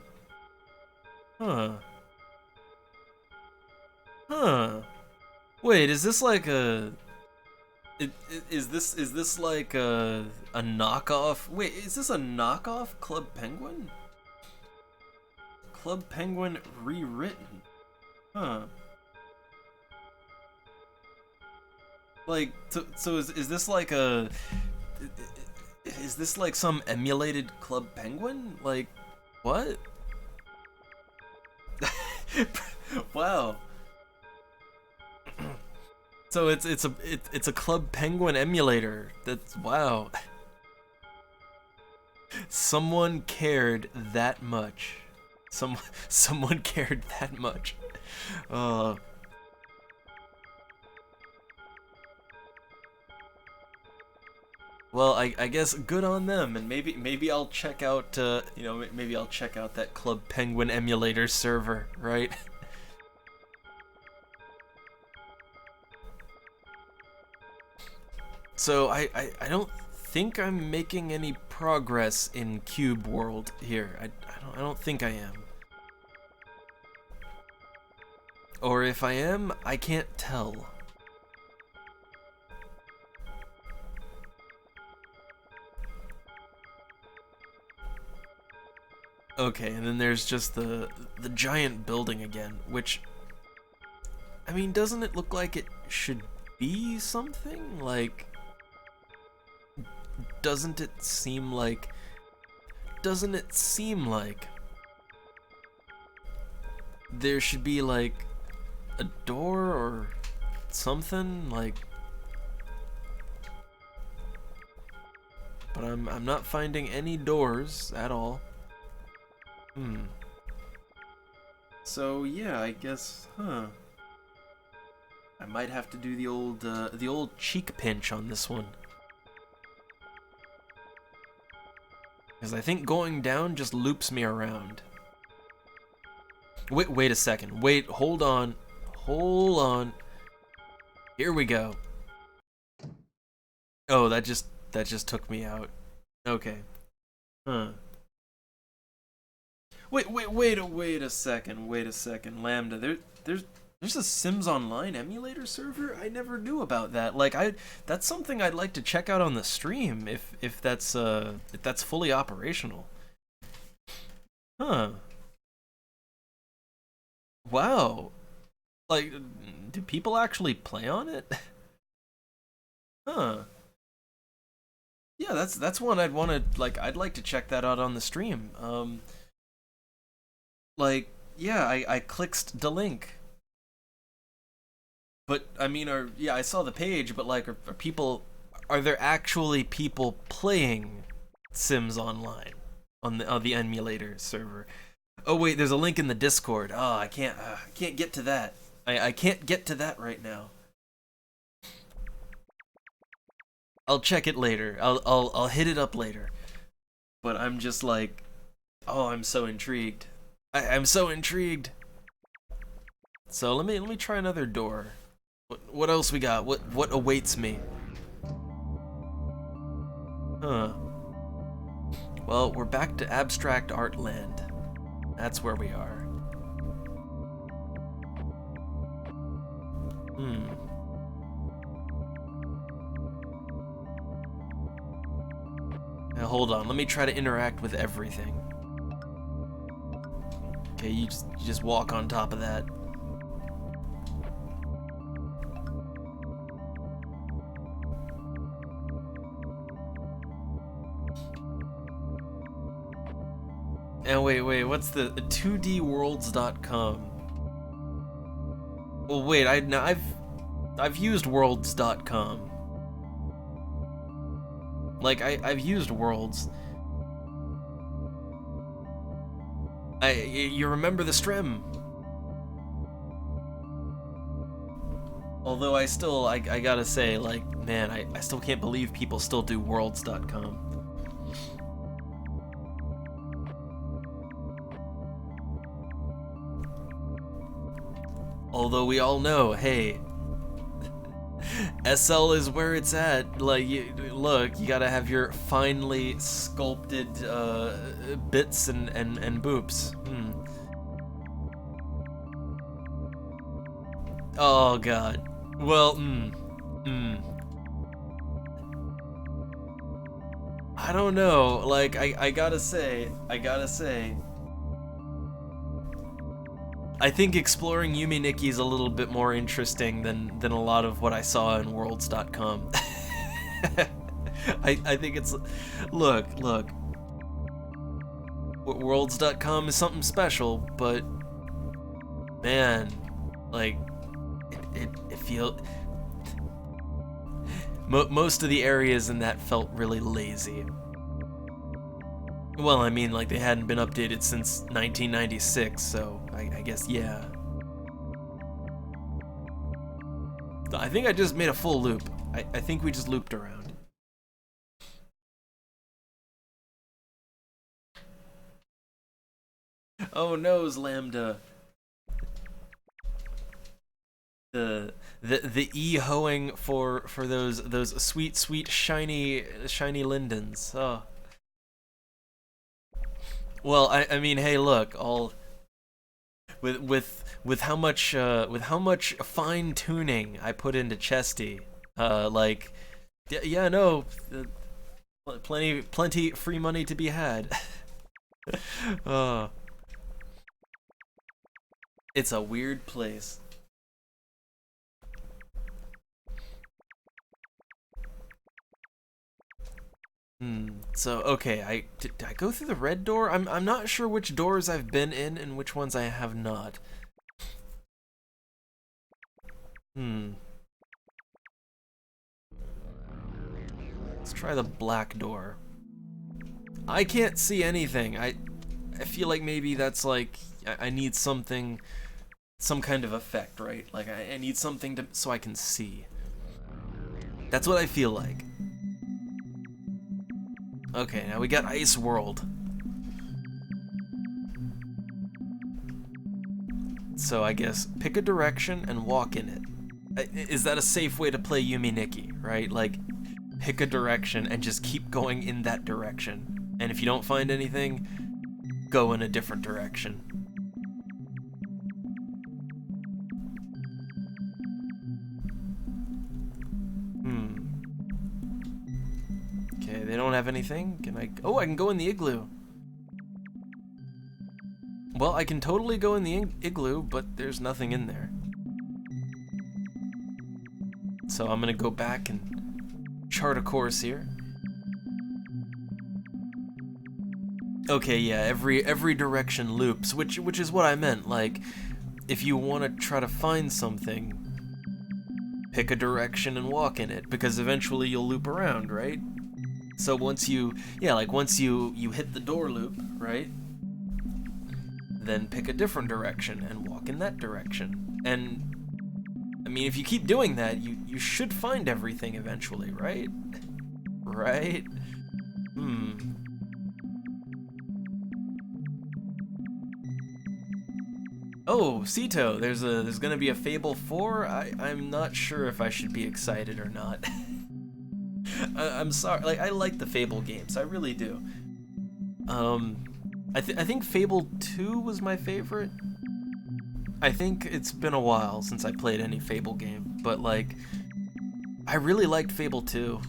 Huh. Huh. Wait, is this like a... Is this like a knockoff? Wait, is this a knockoff Club Penguin? Club Penguin rewritten. Huh. Like, so is this like a... Is this like some emulated Club Penguin? Like, what? Wow. So it's a Club Penguin emulator. That's wow. Someone cared that much. Someone cared that much. Well, I guess good on them, and maybe I'll check out maybe I'll check out that Club Penguin emulator server, right? So I don't think I'm making any progress in Cube World here. I don't think I am. Or if I am, I can't tell. Okay, and then there's just the giant building again, which, I mean, doesn't it look like it should be something? Like, doesn't it seem like there should be like a door or something, like, but I'm not finding any doors at all. So yeah, I guess, I might have to do the old cheek pinch on this one. Because I think going down just loops me around. Wait a second. Wait, hold on. Hold on. Here we go. Oh, that just took me out. Okay. Huh. Wait a second. Lambda, there's a Sims Online emulator server? I never knew about that. Like, that's something I'd like to check out on the stream if that's fully operational. Huh. Wow. Like, do people actually play on it? Huh. Yeah, that's one I'd want to, like, I'd like to check that out on the stream. Like, yeah, I clicked the link. But, I mean, yeah, I saw the page, but, like, are there actually people playing Sims Online on the emulator server? Oh, wait, there's a link in the Discord. Oh, I can't get to that. I can't get to that right now. I'll check it later. I'll hit it up later. But I'm just like, oh, I'm so intrigued. I'm so intrigued. So let me try another door. What else we got? What awaits me? Huh. Well, we're back to abstract art land. That's where we are. Now hold on, let me try to interact with everything. Okay, you just walk on top of that. And wait, what's the 2dworlds.com? Well, wait, I've used worlds.com. Like, I've used Worlds. You remember the stream? Although I gotta say, like, man, I still can't believe people still do Worlds.com. Although we all know, hey, SL is where it's at. Like, look, you gotta have your finely sculpted bits and boops. Oh god. Well, I don't know. Like, I gotta say, I think exploring Yume Nikki is a little bit more interesting than a lot of what I saw in worlds.com. I think it's, look, worlds.com is something special, but man, like, it feels, most of the areas in that felt really lazy. Well, I mean, like, they hadn't been updated since 1996, so I guess, yeah. I think I just made a full loop. I think we just looped around. Oh no, Lambda. The e-hoeing for those sweet shiny lindens. Oh. Well, I mean, hey, look, all with how much fine tuning I put into Chesty, like, yeah, no, plenty free money to be had. It's a weird place. So, okay, did I go through the red door? I'm not sure which doors I've been in and which ones I have not. Let's try the black door. I can't see anything. I feel like maybe that's like, I need something, some kind of effect, right? Like, I need something so I can see. That's what I feel like. Okay, now we got Ice World. So I guess pick a direction and walk in it. Is that a safe way to play Yume Nikki, right? Like, pick a direction and just keep going in that direction. And if you don't find anything, go in a different direction. Okay, they don't have anything. Can I? Oh, I can go in the igloo. Well, I can totally go in the igloo, but there's nothing in there. So I'm gonna go back and chart a course here. Okay, yeah, every direction loops, which is what I meant. Like, if you want to try to find something, pick a direction and walk in it, because eventually you'll loop around, right? So once you hit the door loop, right? Then pick a different direction and walk in that direction. And I mean, if you keep doing that, you should find everything eventually, right? Right? Oh, Sito, there's gonna be a Fable 4. I'm not sure if I should be excited or not. I'm sorry, like, I like the Fable games, I really do. I think Fable 2 was my favorite. I think it's been a while since I played any Fable game, but like, I really liked Fable 2.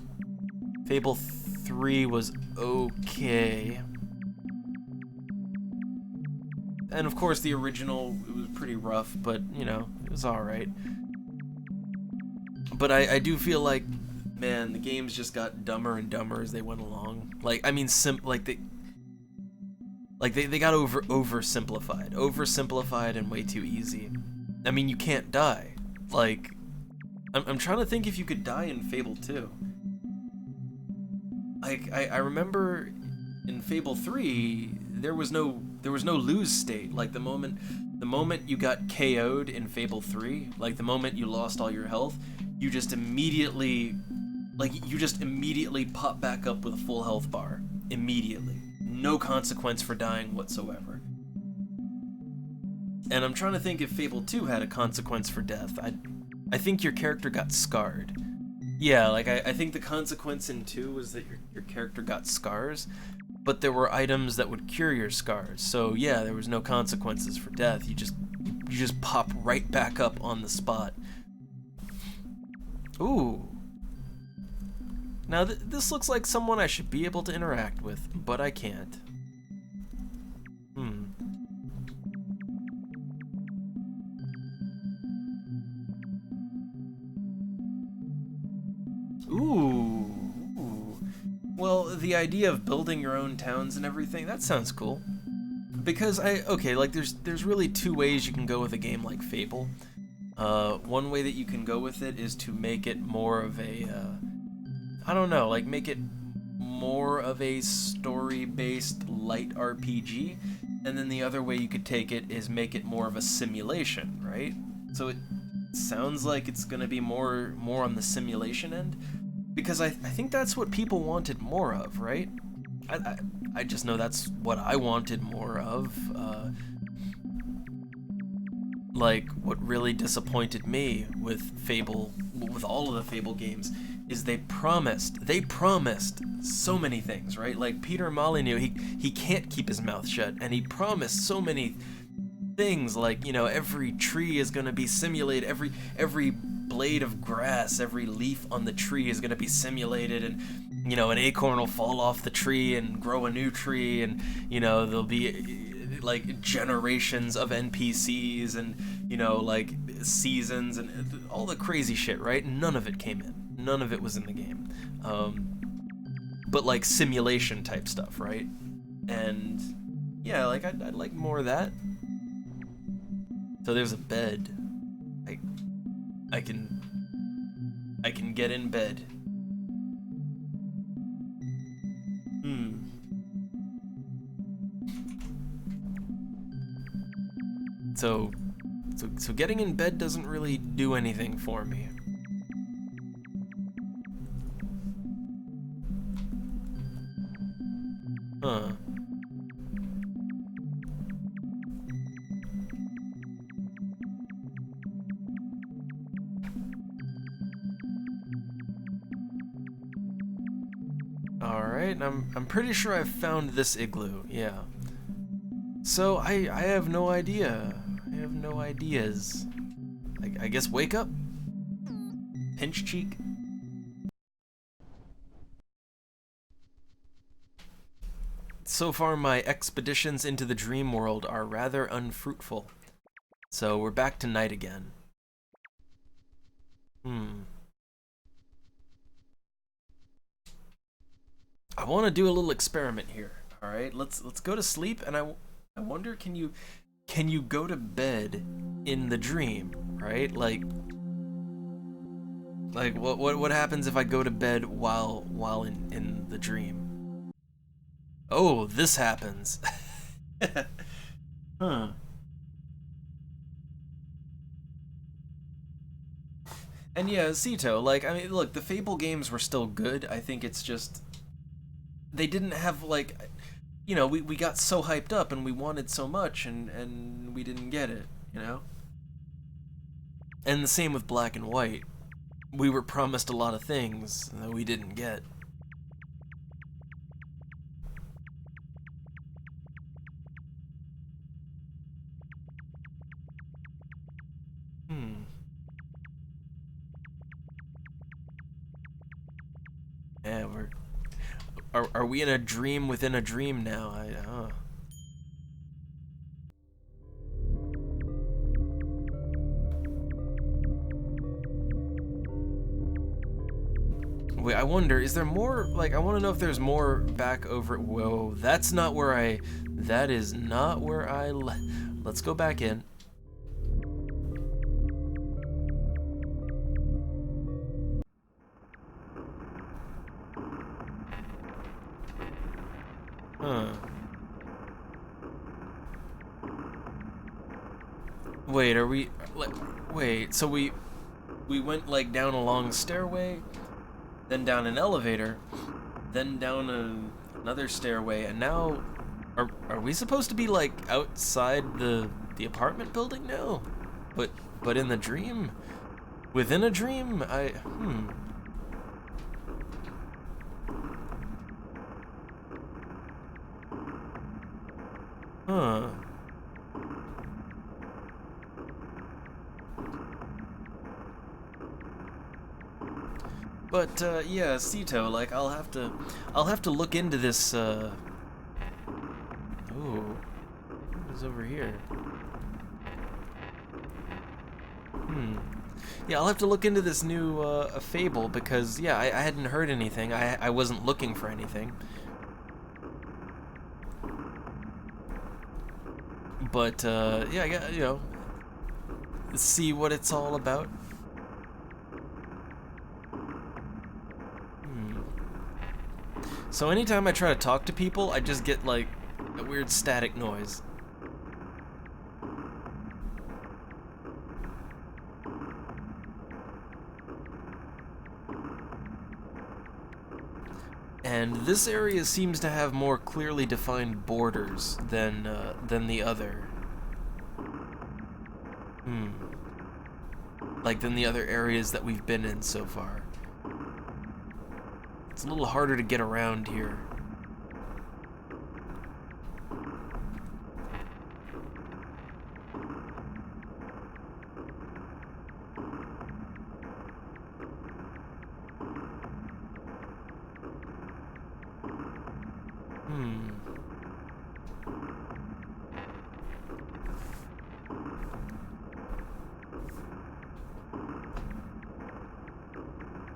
Fable 3 was okay. And of course the original, it was pretty rough, but you know, it was alright. But I do feel like, man, the games just got dumber and dumber as they went along. Like, I mean, they got oversimplified and way too easy. I mean, you can't die. Like, I'm trying to think if you could die in Fable 2. Like, I remember in Fable 3, there was no lose state. Like, the moment you got KO'd in Fable 3, like the moment you lost all your health, you just immediately pop back up with a full health bar. Immediately. No consequence for dying whatsoever. And I'm trying to think if Fable 2 had a consequence for death. I think your character got scarred. Yeah, like I think the consequence in 2 was that your character got scars, but there were items that would cure your scars. So yeah, there was no consequences for death. You just pop right back up on the spot. Ooh. Now this looks like someone I should be able to interact with, but I can't. Ooh. Well, the idea of building your own towns and everything, that sounds cool. Because like there's really 2 ways you can go with a game like Fable. One way that you can go with it is to make it more of a, I don't know, like make it more of a story-based light RPG. And then the other way you could take it is make it more of a simulation, right? So it sounds like it's gonna be more on the simulation end. Because I think that's what people wanted more of, right? I just know that's what I wanted more of. Like, what really disappointed me with Fable, with all of the Fable games, is they promised so many things, right? Like, Peter Molyneux, he can't keep his mouth shut, and he promised so many things, like, you know, every tree is gonna be simulated, every blade of grass, every leaf on the tree is gonna be simulated, and you know, an acorn will fall off the tree and grow a new tree, and you know, there'll be like generations of NPCs and you know, like seasons and all the crazy shit, right? None of it came in. None of it was in the game. But like simulation type stuff, right? And yeah, like I'd like more of that. So there's a bed. I can get in bed. So getting in bed doesn't really do anything for me. Huh. Alright, I'm pretty sure I've found this igloo, yeah. So I have no idea. I have no ideas. I guess wake up? Pinch cheek? So far my expeditions into the dream world are rather unfruitful. So we're back to night again. I want to do a little experiment here. All right, let's go to sleep, and I wonder, can you go to bed in the dream, right? Like what happens if I go to bed while in the dream? Oh, this happens. Huh. And yeah, Sito, like, I mean, look, the Fable games were still good. I think it's just they didn't have, like, you know, we got so hyped up and we wanted so much and we didn't get it, you know? And the same with Black and White. We were promised a lot of things that we didn't get. Yeah, are we in a dream within a dream now? Wait, I wonder, is there more, like, I want to know if there's more back over, whoa, that's not where that is not where let's go back in. Huh. Wait, are we, like, wait, so we went, like, down a long stairway, then down an elevator, then down another stairway, and now, are we supposed to be, like, outside the apartment building now? But in the dream? Within a dream? Huh. But yeah, Sito, like I'll have to look into this. Ooh, what is over here? Yeah, I'll have to look into this new fable because yeah, I hadn't heard anything. I wasn't looking for anything. But yeah, I got, you know, see what it's all about. So anytime I try to talk to people, I just get like a weird static noise. And this area seems to have more clearly defined borders than the other. Like than the other areas that we've been in so far. It's a little harder to get around here.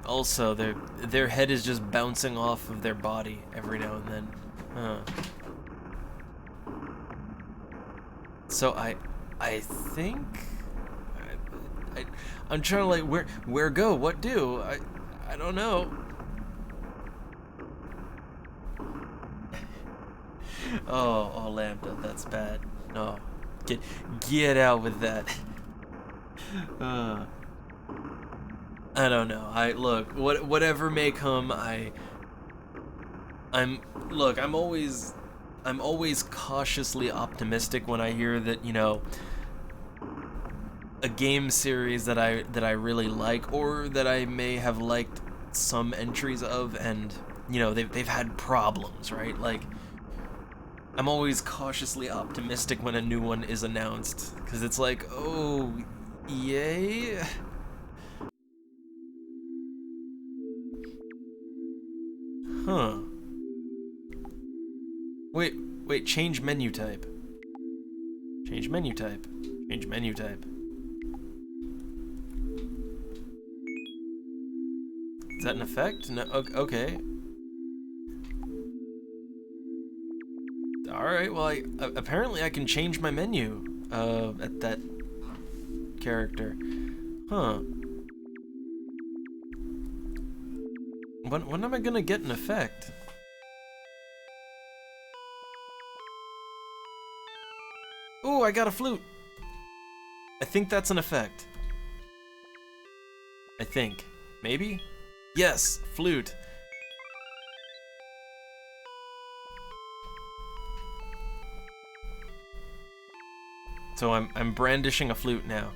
Also, their head is just bouncing off of their body every now and then. So I think I'm trying to like where go, what do? I don't know. Oh, Lambda, that's bad. No, get out with that. I don't know. Look, whatever may come, I'm always cautiously optimistic when I hear that, you know, a game series that I really like, or that I may have liked some entries of, and you know, they've had problems, right? Like, I'm always cautiously optimistic when a new one is announced, because it's like, oh, yay. Huh. Wait, change menu type. Change menu type. Change menu type. Is that an effect? No, okay. Alright, well, apparently I can change my menu, at that character. Huh. When am I gonna get an effect? Ooh, I got a flute! I think that's an effect. I think. Maybe? Yes, flute. So I'm brandishing a flute now.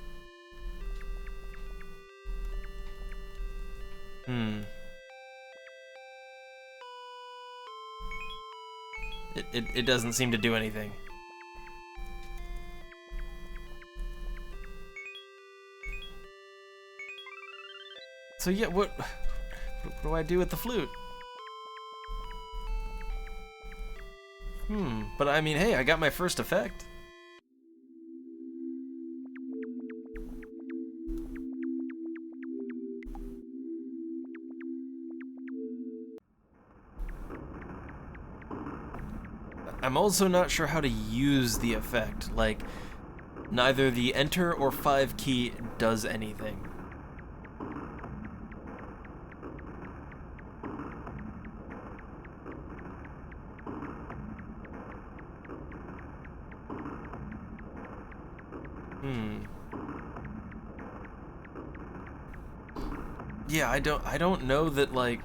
It doesn't seem to do anything. So yeah, what do I do with the flute? But I mean, hey, I got my first effect. I'm also not sure how to use the effect. Like, neither the enter or 5 key does anything. Yeah, I don't know that, like,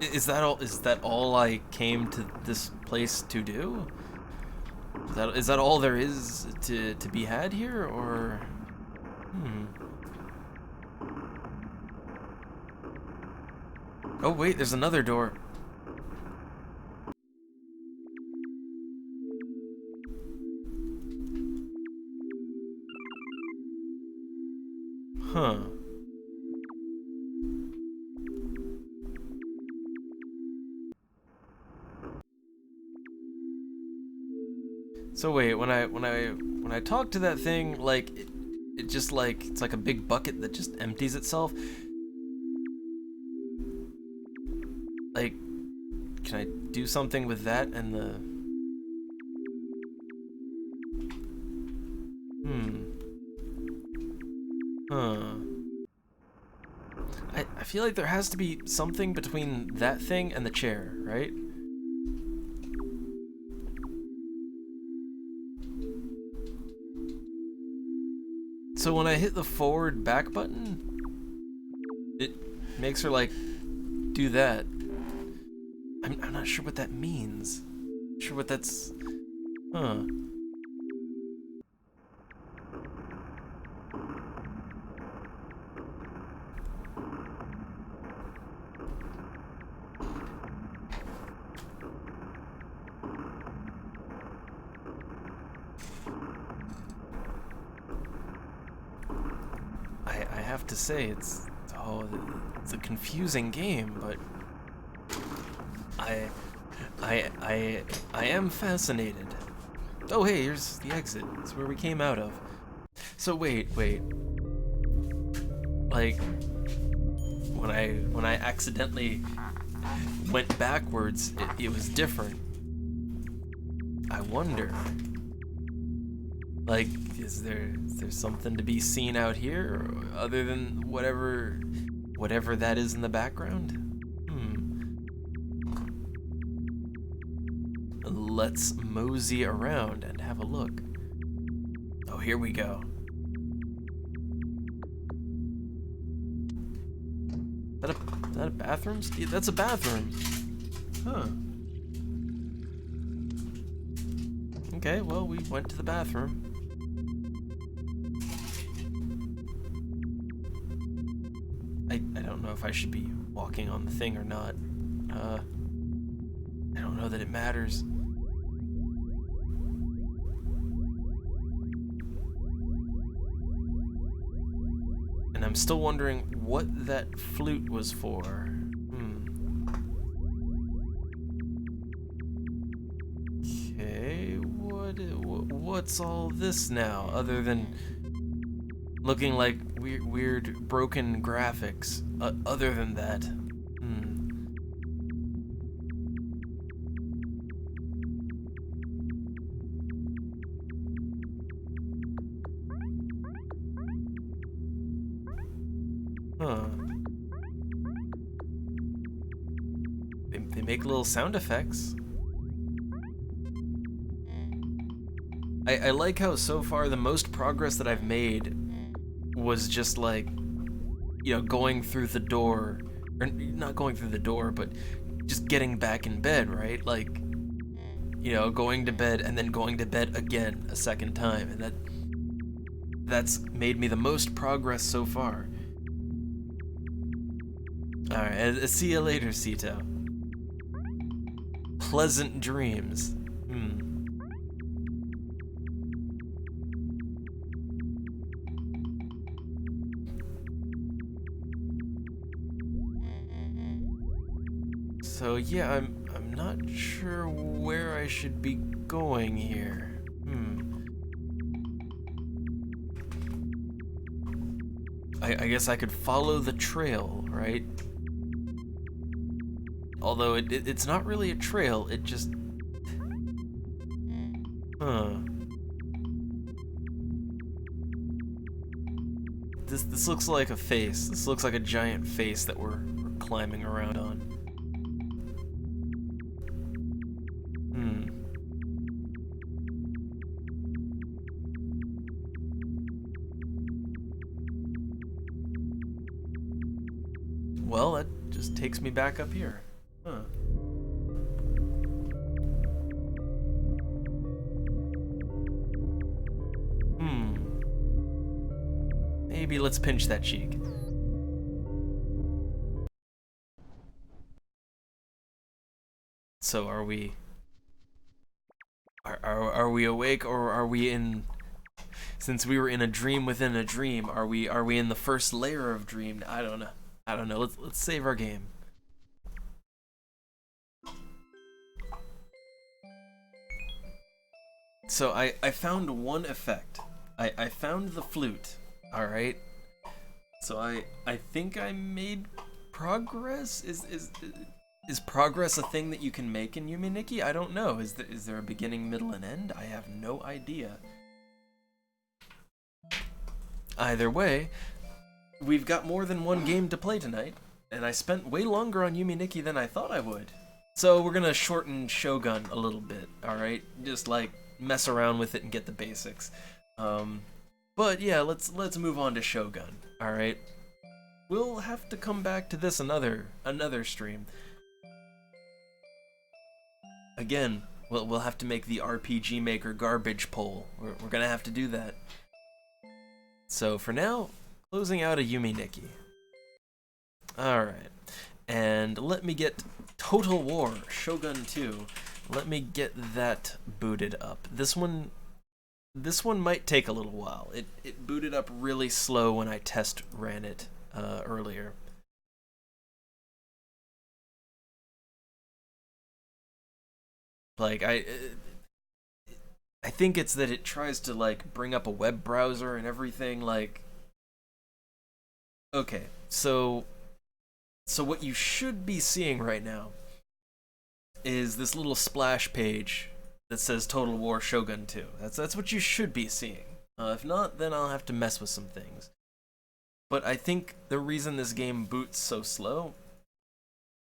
is that all I came to this place to do? Is that all there is to be had here, or Oh wait, there's another door. Huh. So wait, when I talk to that thing, like it just like it's like a big bucket that just empties itself. Like, can I do something with that and the? Huh. I feel like there has to be something between that thing and the chair, right? So when I hit the forward back button, it makes her like do that. I'm not sure what that means. Not sure what that's. Huh. I have to say it's a confusing game, but I am fascinated. Oh hey, here's the exit. It's where we came out of. So wait. Like when I accidentally went backwards, it was different. I wonder. Like, is there something to be seen out here, or other than whatever that is in the background? Let's mosey around and have a look. Oh, here we go. Is that a bathroom? Yeah, that's a bathroom. Huh. Okay, well, we went to the bathroom. I don't know if I should be walking on the thing or not. I don't know that it matters. And I'm still wondering what that flute was for. Okay, what's all this now, other than looking like weird broken graphics? Other than that, Huh. They make little sound effects. I like how so far the most progress that I've made was just like, you know, going through the door, or not going through the door, but just getting back in bed, right? Like, you know, going to bed and then going to bed again a second time, and that's made me the most progress so far. Alright, see you later, Sito. Pleasant dreams. So yeah, I'm not sure where I should be going here. I guess I could follow the trail, right? Although it's not really a trail, it just... This looks like a face. This looks like a giant face that we're climbing around on. Well, that just takes me back up here. Huh. Maybe let's pinch that cheek. So are we are we awake, or are we in, since we were in a dream within a dream, are we in the first layer of dream? I don't know. I don't know. Let's save our game. So I found one effect. I found the flute. All right. So I think I made progress. Is progress a thing that you can make in Yume Nikki? I don't know. Is there a beginning, middle, and end? I have no idea. Either way, we've got more than one game to play tonight, and I spent way longer on Yume Nikki than I thought I would. So we're gonna shorten Shogun a little bit, alright? Just like mess around with it and get the basics. But yeah, let's move on to Shogun, alright? We'll have to come back to this another stream. Again, we'll have to make the RPG Maker garbage poll. We're gonna have to do that. So for now, closing out a Yume Nikki. Alright, and let me get Total War Shogun 2. Let me get that booted up. This one might take a little while. It booted up really slow when I test ran it earlier. Like I think it's that it tries to like bring up a web browser and everything. Like, okay, so what you should be seeing right now is this little splash page that says Total War Shogun 2. That's what you should be seeing. If not, then I'll have to mess with some things. But I think the reason this game boots so slow,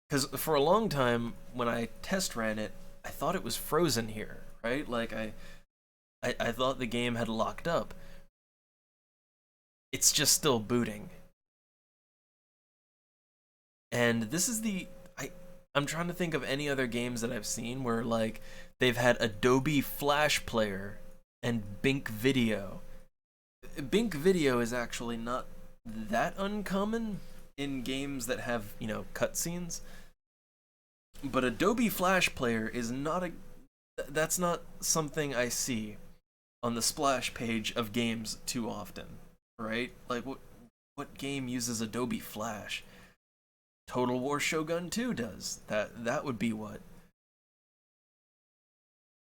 because for a long time when I test ran it, I thought it was frozen here, right? Like I thought the game had locked up. It's just still booting. And this is I'm trying to think of any other games that I've seen where like they've had Adobe Flash Player and Bink Video. Bink Video is actually not that uncommon in games that have, you know, cutscenes. But Adobe Flash Player is not that's not something I see on the splash page of games too often, right? Like what game uses Adobe Flash? Total War Shogun 2 does. That would be what.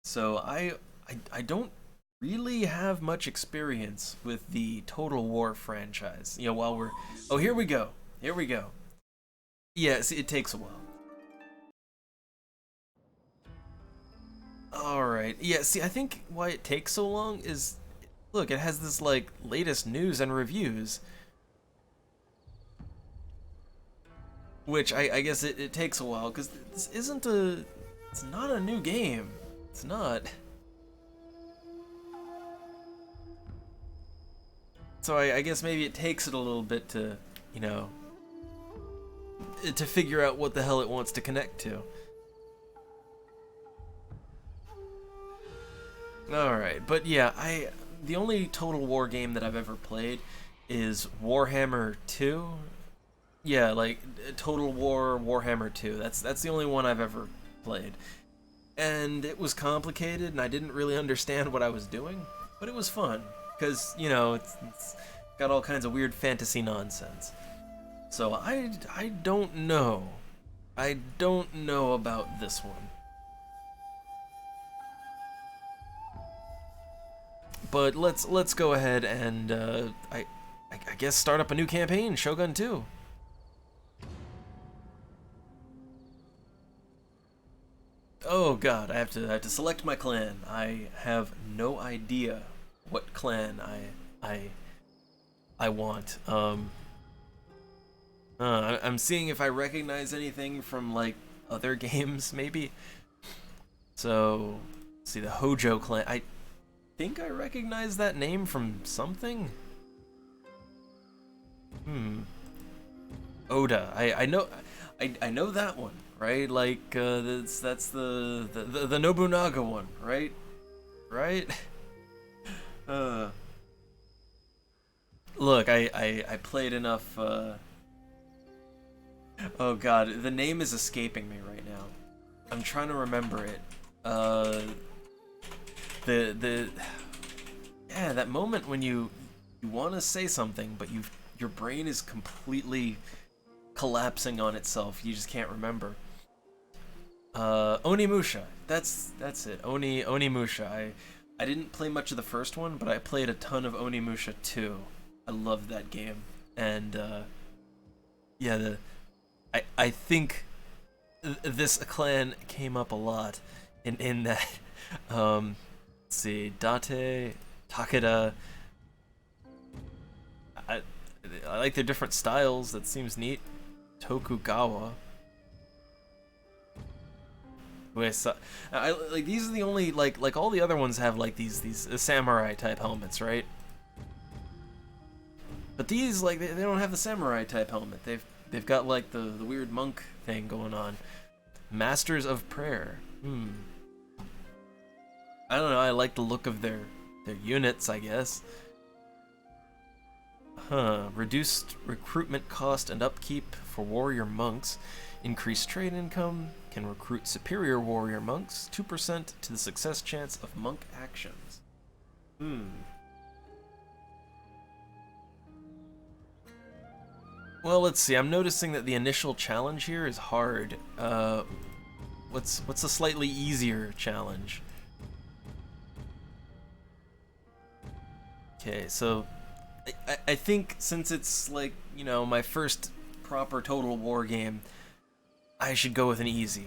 So I don't really have much experience with the Total War franchise. You know, while we're here we go. Here we go. Yes, it takes a while. Alright, yeah, see, I think why it takes so long is, look, it has this, like, latest news and reviews. Which, I guess it takes a while, because this isn't it's not a new game. It's not. So I guess maybe it takes it a little bit to, you know, to figure out what the hell it wants to connect to. Alright, but yeah, the only Total War game that I've ever played is Warhammer 2. Yeah, like Total War Warhammer 2. That's the only one I've ever played. And it was complicated and I didn't really understand what I was doing, but it was fun because, you know, it's got all kinds of weird fantasy nonsense. So I don't know. I don't know about this one. But let's go ahead and I guess start up a new campaign, Shogun 2. Oh god, I have to select my clan. I have no idea what clan I want. I'm seeing if I recognize anything from like other games, maybe. So, let's see, the Hojo clan. I think I recognize that name from something. Oda. I know that one, right? Like that's the Nobunaga one, right? Right? Look, I played enough. Oh god, the name is escaping me right now. I'm trying to remember it. Yeah, that moment when you want to say something, but your brain is completely collapsing on itself. You just can't remember. Onimusha. That's it. Onimusha. I didn't play much of the first one, but I played a ton of Onimusha 2. I loved that game. And yeah, I think this clan came up a lot in that. Let's see, Date, Takeda. I like their different styles. That seems neat. Tokugawa. Like these are the only like all the other ones have like these samurai type helmets, right? But these like they don't have the samurai type helmet. They've got like the weird monk thing going on. Masters of Prayer. I don't know. I like the look of their units, I guess. Reduced recruitment cost and upkeep for warrior monks. Increased trade income. Can recruit superior warrior monks. 2% to the success chance of monk actions. Well, let's see. I'm noticing that the initial challenge here is hard. What's a slightly easier challenge? Okay, so I think since it's like, you know, my first proper Total War game, I should go with an easy.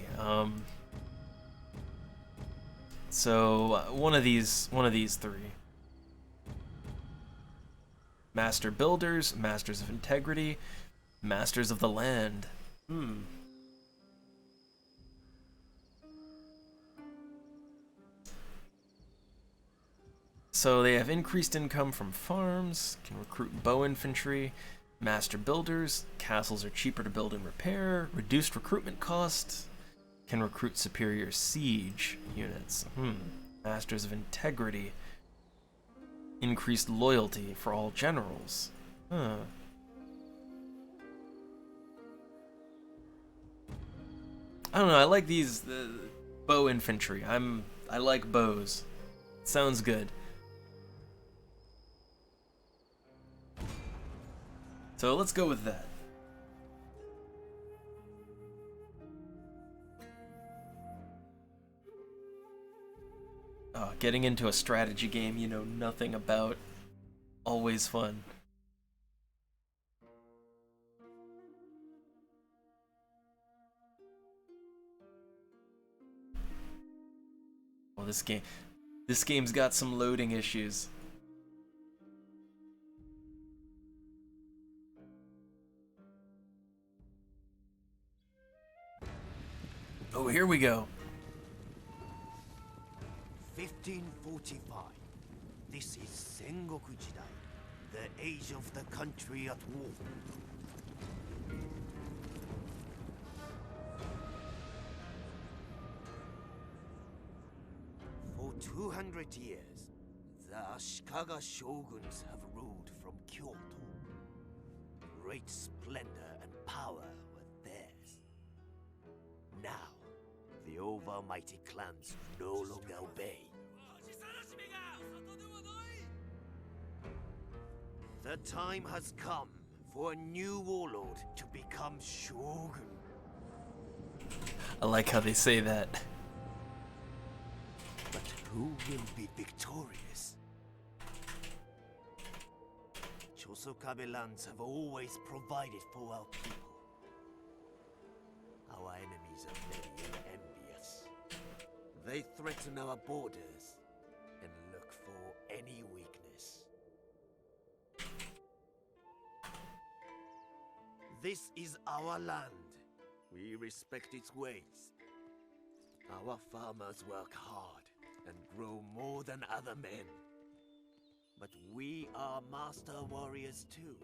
So one of these three. Master Builders, Masters of Integrity, Masters of the Land. So they have increased income from farms, can recruit bow infantry, master builders, castles are cheaper to build and repair, reduced recruitment cost, can recruit superior siege units. Masters of Integrity, increased loyalty for all generals. I don't know, I like these bow infantry. I like bows. Sounds good. So let's go with that. Oh, getting into a strategy game you know nothing about. Always fun. Well, this game's got some loading issues. Oh, here we go. 1545. This is Sengoku Jidai, the age of the country at war. For 200 years, the Ashikaga shoguns have ruled from Kyoto. Great splendor and power were theirs. Now, the overmighty clans no longer obey. The time has come for a new warlord to become Shogun. I like how they say that. But who will be victorious? Chosokabe lands have always provided for our people. Our enemies are many and envious. They threaten our borders and look for any weakness. This is our land. We respect its ways. Our farmers work hard and grow more than other men. But we are master warriors too.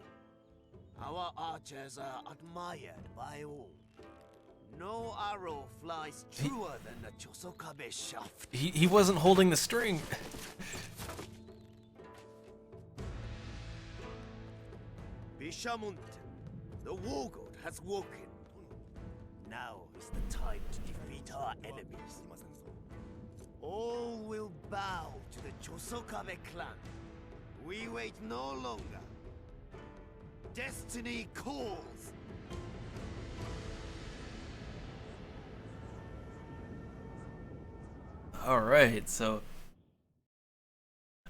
Our archers are admired by all. No arrow flies truer than the Chosokabe shaft. He wasn't holding the string. Bishamonte, the war god has woken. Now is the time to defeat our enemies. All will bow to the Chosokabe clan. We wait no longer. Destiny calls. All right, so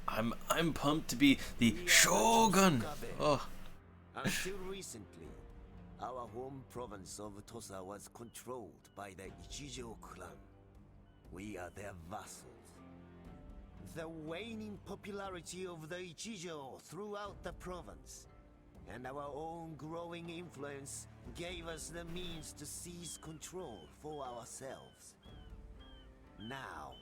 I'm pumped to be the Shogun. Oh, Until recently, our home province of Tosa was controlled by the Ichijo clan. We are their vassals. The waning popularity of the Ichijo throughout the province, and our own growing influence gave us the means to seize control for ourselves. Now,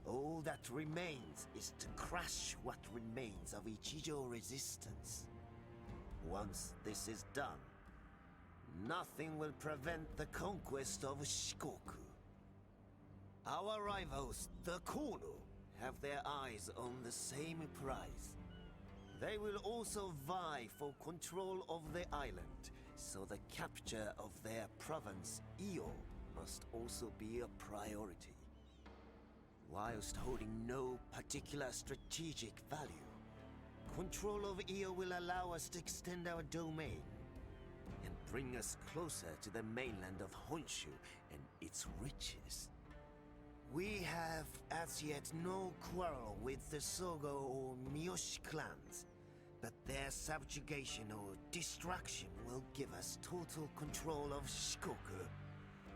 all that remains is to crush what remains of Ichijo resistance. Once this is done, nothing will prevent the conquest of Shikoku. Our rivals, the Kono, have their eyes on the same prize. They will also vie for control of the island, so the capture of their province, Iyo, must also be a priority. Whilst holding no particular strategic value, control of Iyo will allow us to extend our domain and bring us closer to the mainland of Honshu and its riches. We have as yet no quarrel with the Sogo or Miyoshi clans, but their subjugation or destruction will give us total control of Shikoku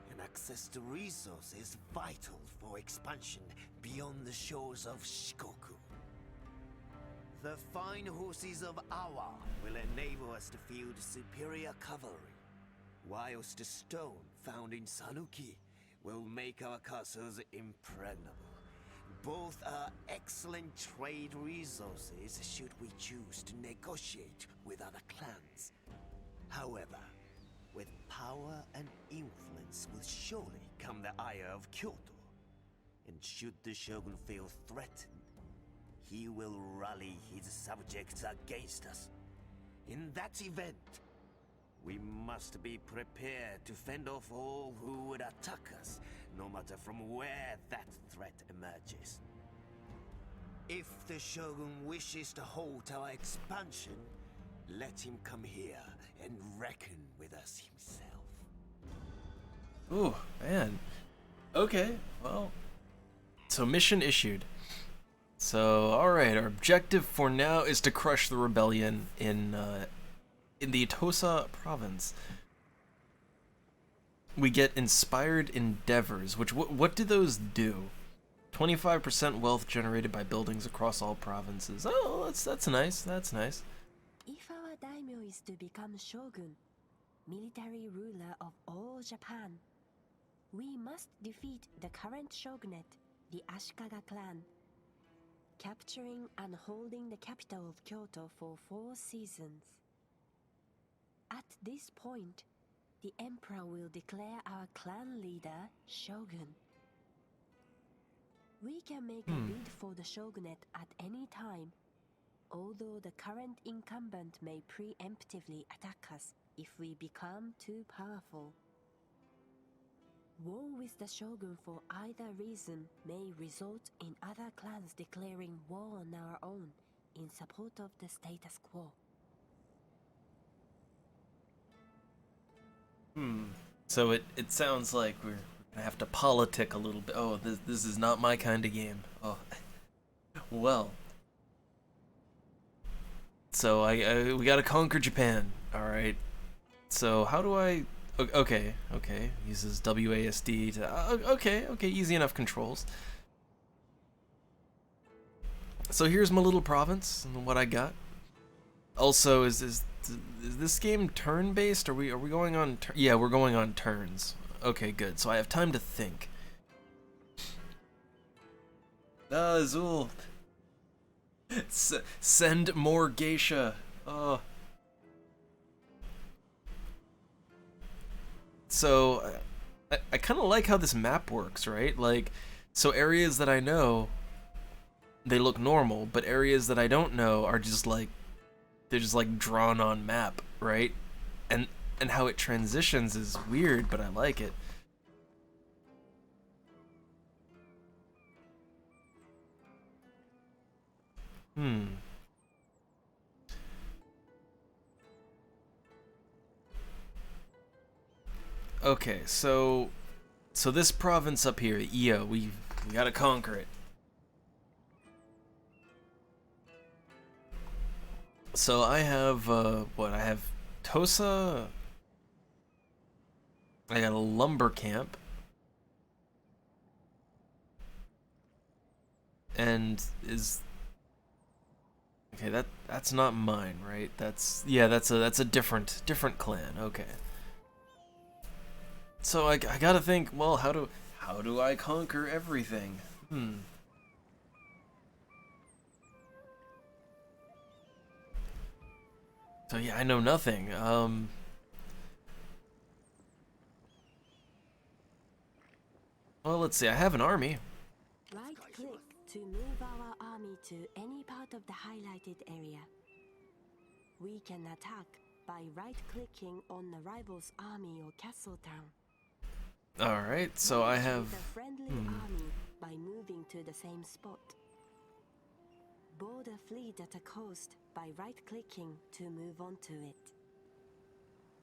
and access to resources vital for expansion beyond the shores of Shikoku. The fine horses of Awa will enable us to field superior cavalry, whilst the stone found in Sanuki will make our castles impregnable. Both are excellent trade resources should we choose to negotiate with other clans. However, with power and influence will surely come the ire of Kyoto. And should the Shogun feel threatened, he will rally his subjects against us. In that event, we must be prepared to fend off all who would attack us, no matter from where that threat emerges. If the Shogun wishes to halt our expansion, let him come here and reckon with us himself. ooh, man. Okay, well, so mission issued. So, all right, our objective for now is to crush the rebellion in the Tosa province. We get inspired endeavors, which what do those do? 25% wealth generated by buildings across all provinces. Oh, that's nice. That's nice. If our daimyo is to become shogun, military ruler of all Japan, we must defeat the current shogunate, the Ashikaga clan, capturing and holding the capital of Kyoto for 4 seasons. At this point, the emperor will declare our clan leader shogun. We can make a bid for the shogunate at any time, although the current incumbent may preemptively attack us if we become too powerful. War with the shogun for either reason may result in other clans declaring war on our own in support of the status quo. So it sounds like we're gonna have to politic a little bit. Oh, this is not my kind of game. Oh, well. So we gotta conquer Japan. All right. So how do I? Okay. Uses WASD to. Okay. Easy enough controls. So here's my little province and what I got. Also, is this game turn-based? Are we going on? Yeah, we're going on turns. Okay, good. So I have time to think. Azul. Send more geisha. Oh. So I kind of like how this map works, right? Like, so areas that I know, they look normal, but areas that I don't know are just like, they're just like drawn on map, right? And how it transitions is weird, but I like it. Hmm. Okay, so this province up here, Io, we gotta conquer it. So I have what? I have Tosa. I got a lumber camp. And is okay, that's not mine, right? That's a different clan. Okay. So I gotta think. Well, how do I conquer everything? So yeah, I know nothing. Well, let's see. I have an army. Right click to move our army to any part of the highlighted area. We can attack by right-clicking on the rival's army or castle town. Alright, so I have... The friendly army by moving to the same spot. Board a fleet at a coast by right-clicking to move on to it.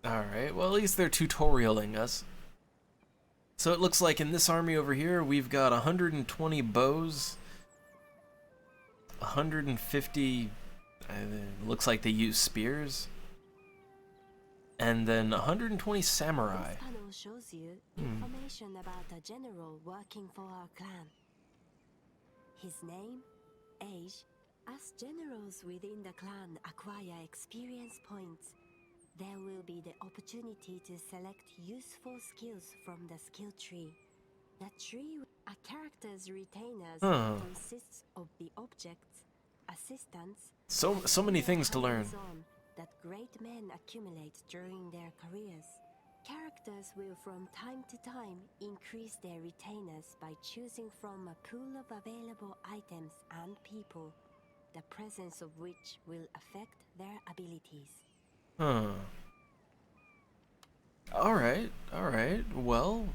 Alright, well at least they're tutorialing us. So it looks like in this army over here, we've got 120 bows, 150, looks like they use spears, and then 120 samurai. This panel shows you information about a general working for our clan. His name, age. As generals within the clan acquire experience points, there will be the opportunity to select useful skills from the skill tree. The tree, a character's retainers, consists of the objects, assistants, so many things to learn. That great men accumulate during their careers. Characters will from time to time increase their retainers by choosing from a pool of available items and people, the presence of which will affect their abilities. Alright, well,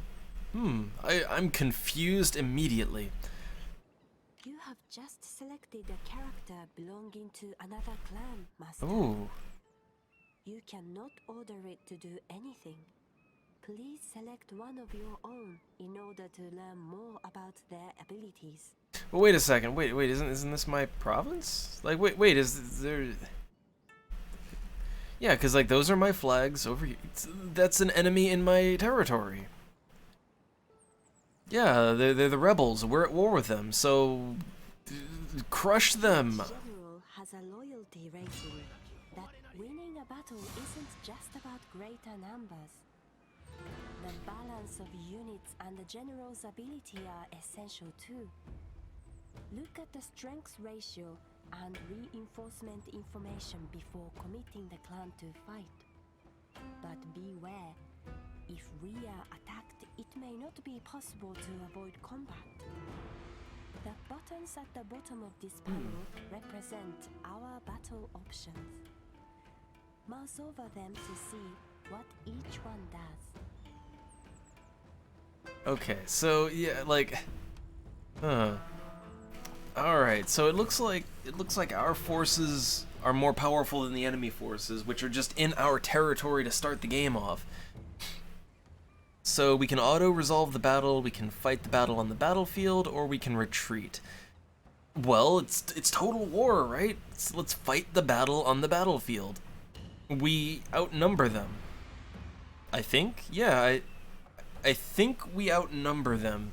I'm confused immediately. You have just selected a character belonging to another clan, Master. Ooh. You cannot order it to do anything. Please select one of your own in order to learn more about their abilities. Well, wait a second, wait, isn't this my province? Like, wait, is there... Yeah, because, like, those are my flags over here. That's an enemy in my territory. Yeah, they're the rebels. We're at war with them, so... crush them! Each general has a loyalty rating. That winning a battle isn't just about greater numbers. The balance of units and the general's ability are essential too. Look at the strength ratio and reinforcement information before committing the clan to fight. But beware, if we are attacked, it may not be possible to avoid combat. The buttons at the bottom of this panel represent our battle options. Mouse over them to see what each one does. Okay, so yeah, like, Alright, so it looks like our forces are more powerful than the enemy forces, which are just in our territory to start the game off. So we can auto-resolve the battle, we can fight the battle on the battlefield, or we can retreat. Well, it's total war, right? So let's fight the battle on the battlefield. We outnumber them. I think? Yeah, I think we outnumber them.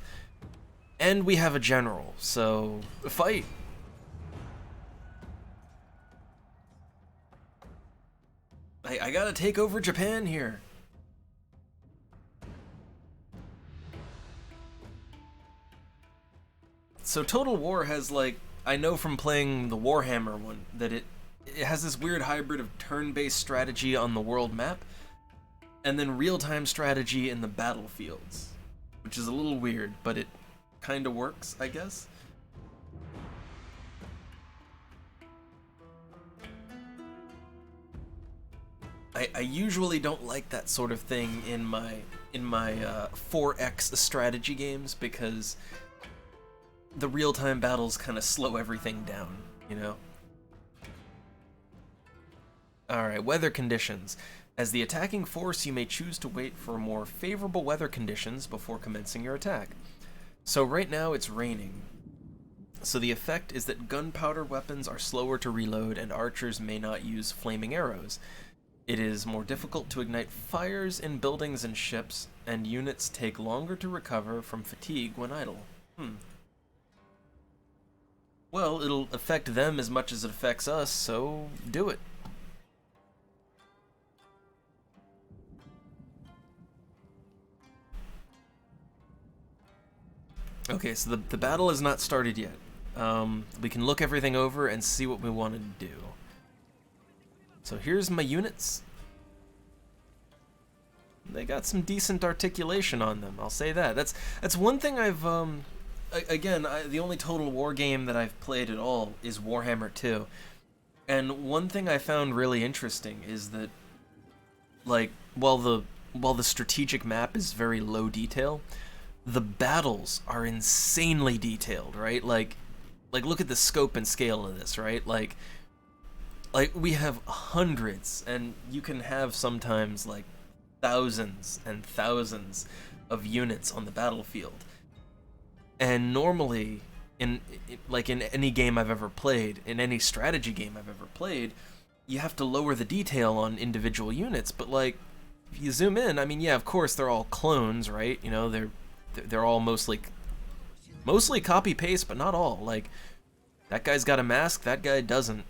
And we have a general, so fight. I gotta take over Japan here. So Total War has, like, I know from playing the Warhammer one that it has this weird hybrid of turn-based strategy on the world map and then real-time strategy in the battlefields, which is a little weird, but it kind of works, I guess. I usually don't like that sort of thing in my 4X strategy games because the real-time battles kind of slow everything down, you know? Alright, weather conditions. As the attacking force, you may choose to wait for more favorable weather conditions before commencing your attack. So right now it's raining. So the effect is that gunpowder weapons are slower to reload and archers may not use flaming arrows. It is more difficult to ignite fires in buildings and ships, and units take longer to recover from fatigue when idle. Well, it'll affect them as much as it affects us, so do it. Okay, so the battle has not started yet. We can look everything over and see what we want to do. So here's my units. They got some decent articulation on them, I'll say that. That's one thing I've, the only Total War game that I've played at all is Warhammer 2. And one thing I found really interesting is that, like, while the strategic map is very low detail, the battles are insanely detailed, right? Like look at the scope and scale of this, right? Like we have hundreds, and you can have sometimes like thousands and thousands of units on the battlefield. And normally, in any game I've ever played, in any strategy game I've ever played, you have to lower the detail on individual units. But like, if you zoom in, I mean, yeah, of course they're all clones, right? You know, they're all mostly copy paste, but not all. Like, that guy's got a mask, that guy doesn't.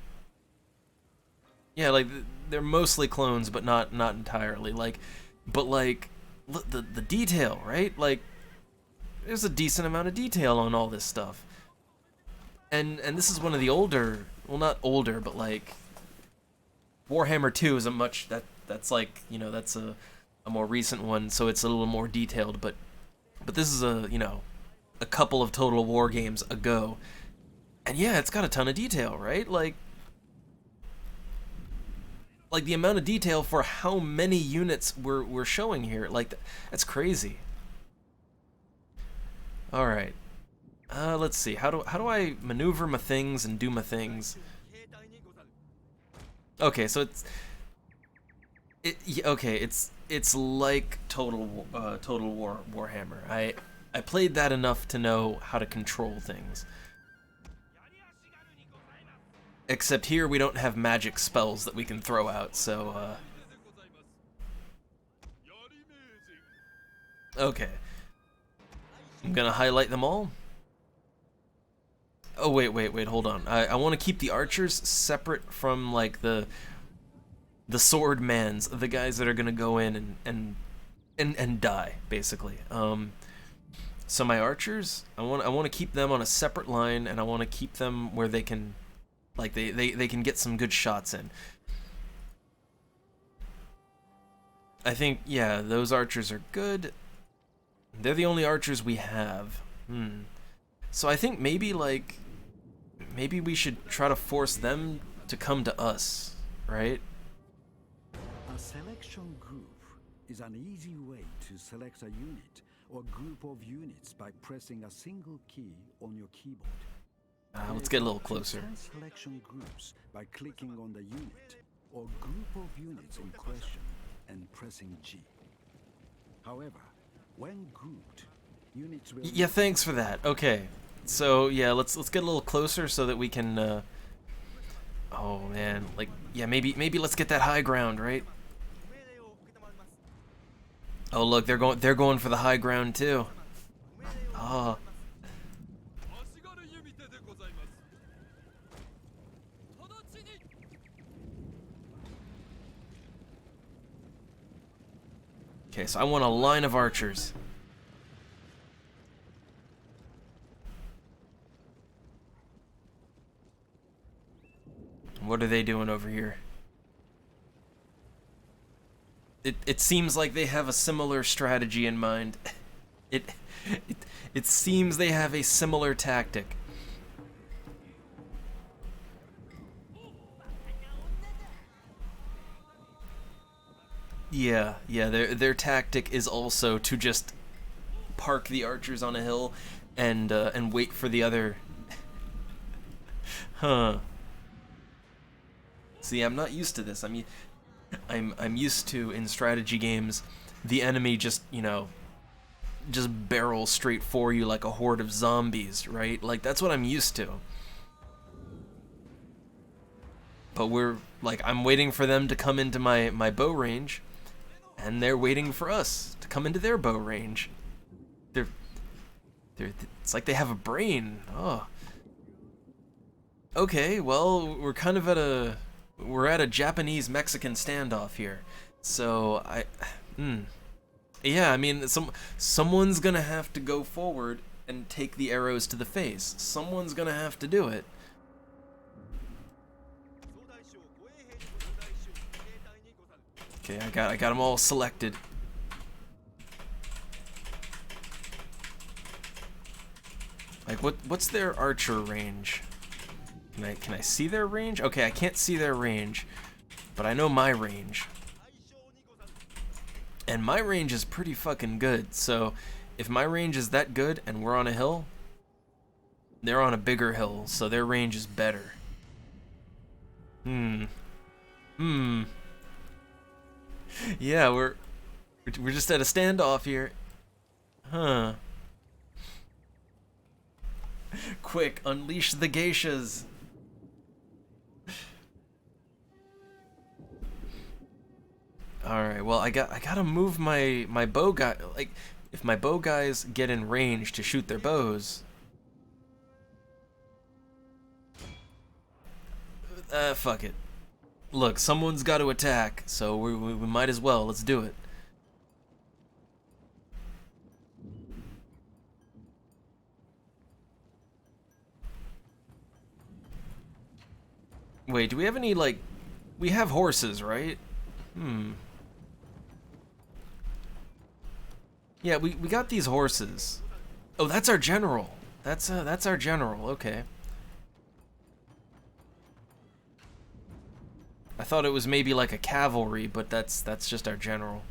Yeah, like they're mostly clones, but not entirely. Like, but like the detail, right? Like, there's a decent amount of detail on all this stuff. And this is one of the older, well, not older, but like Warhammer 2 is that's like, you know, that's a more recent one, so it's a little more detailed, but this is a couple of Total War games ago. And yeah, it's got a ton of detail, right? Like the amount of detail for how many units we're showing here, like, that's crazy. All right, let's see. How do I maneuver my things and do my things? Okay, so it's like Total War Warhammer. I played that enough to know how to control things. Except here we don't have magic spells that we can throw out, so okay. I'm gonna highlight them all. Oh wait, hold on. I want to keep the archers separate from like the swordmans, the guys that are gonna go in and die, basically. So my archers, I want to keep them on a separate line, and I want to keep them where they can, like, they can get some good shots in. I think, yeah, those archers are good. They're the only archers we have. So I think maybe we should try to force them to come to us, right? A selection group is an easy way to select a unit or group of units by pressing a single key on your keyboard. Let's get a little closer. Selection groups by clicking on the unit or group of units in question and pressing G. However, when grouped, units will... Yeah, thanks for that. Okay, so yeah, let's get a little closer so that we can. Oh man, like, yeah, maybe let's get that high ground, right? Oh look, they're going for the high ground too. Oh. Okay, so I want a line of archers. What are they doing over here? It seems like they have a similar strategy in mind. It seems they have a similar tactic. Yeah, their tactic is also to just park the archers on a hill and wait for the other. Huh. See, I'm not used to this. I'm used to, in strategy games, the enemy just, you know, just barrel straight for you like a horde of zombies, right? Like, that's what I'm used to. But I'm waiting for them to come into my bow range, and they're waiting for us to come into their bow range. It's like they have a brain. Oh. Okay, well, we're at a Japanese-Mexican standoff here. So, yeah, I mean, someone's gonna have to go forward and take the arrows to the face. Someone's gonna have to do it. Okay, I got them all selected. Like, what's their archer range? Can I see their range? Okay, I can't see their range, but I know my range. And my range is pretty fucking good, so if my range is that good and we're on a hill, they're on a bigger hill, so their range is better. Yeah, we're just at a standoff here. Huh. Quick, unleash the geishas. Alright, well, I gotta move my bow guy. Like, if my bow guys get in range to shoot their bows, fuck it. Look, someone's got to attack, so we might as well. Let's do it. Wait, do we have any, like... We have horses, right? Yeah, we got these horses. Oh, that's our general. That's our general, okay. I thought it was maybe like a cavalry, but that's just our general.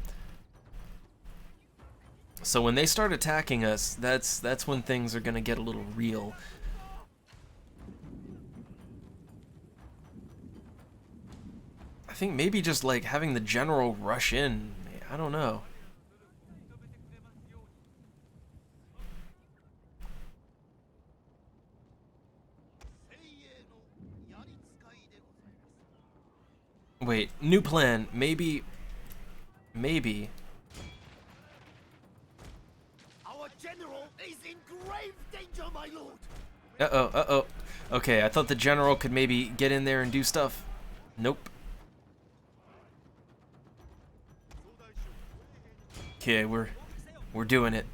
So when they start attacking us, that's when things are gonna get a little real. I think maybe just like having the general rush in. I don't know. Wait, new plan. Maybe. Our general is in grave danger, my lord. Uh-oh. Okay, I thought the general could maybe get in there and do stuff. Nope. Okay, we're doing it.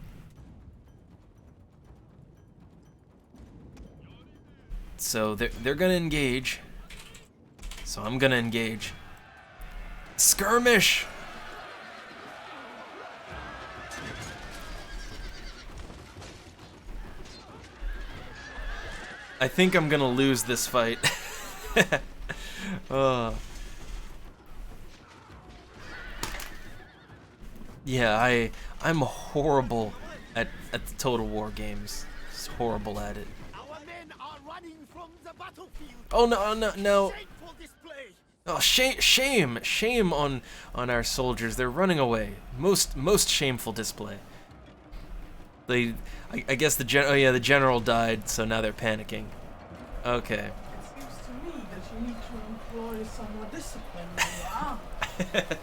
So they're gonna engage. So I'm gonna engage. Skirmish! I think I'm gonna lose this fight. Yeah, I'm horrible at the Total War games. Just horrible at it. Our men are running from the battlefield. Oh no. Shameful display. Oh, shame on our soldiers. They're running away. Most shameful display. I guess the general died, so now they're panicking. Okay. It seems to me that you need to employ some more discipline in your army.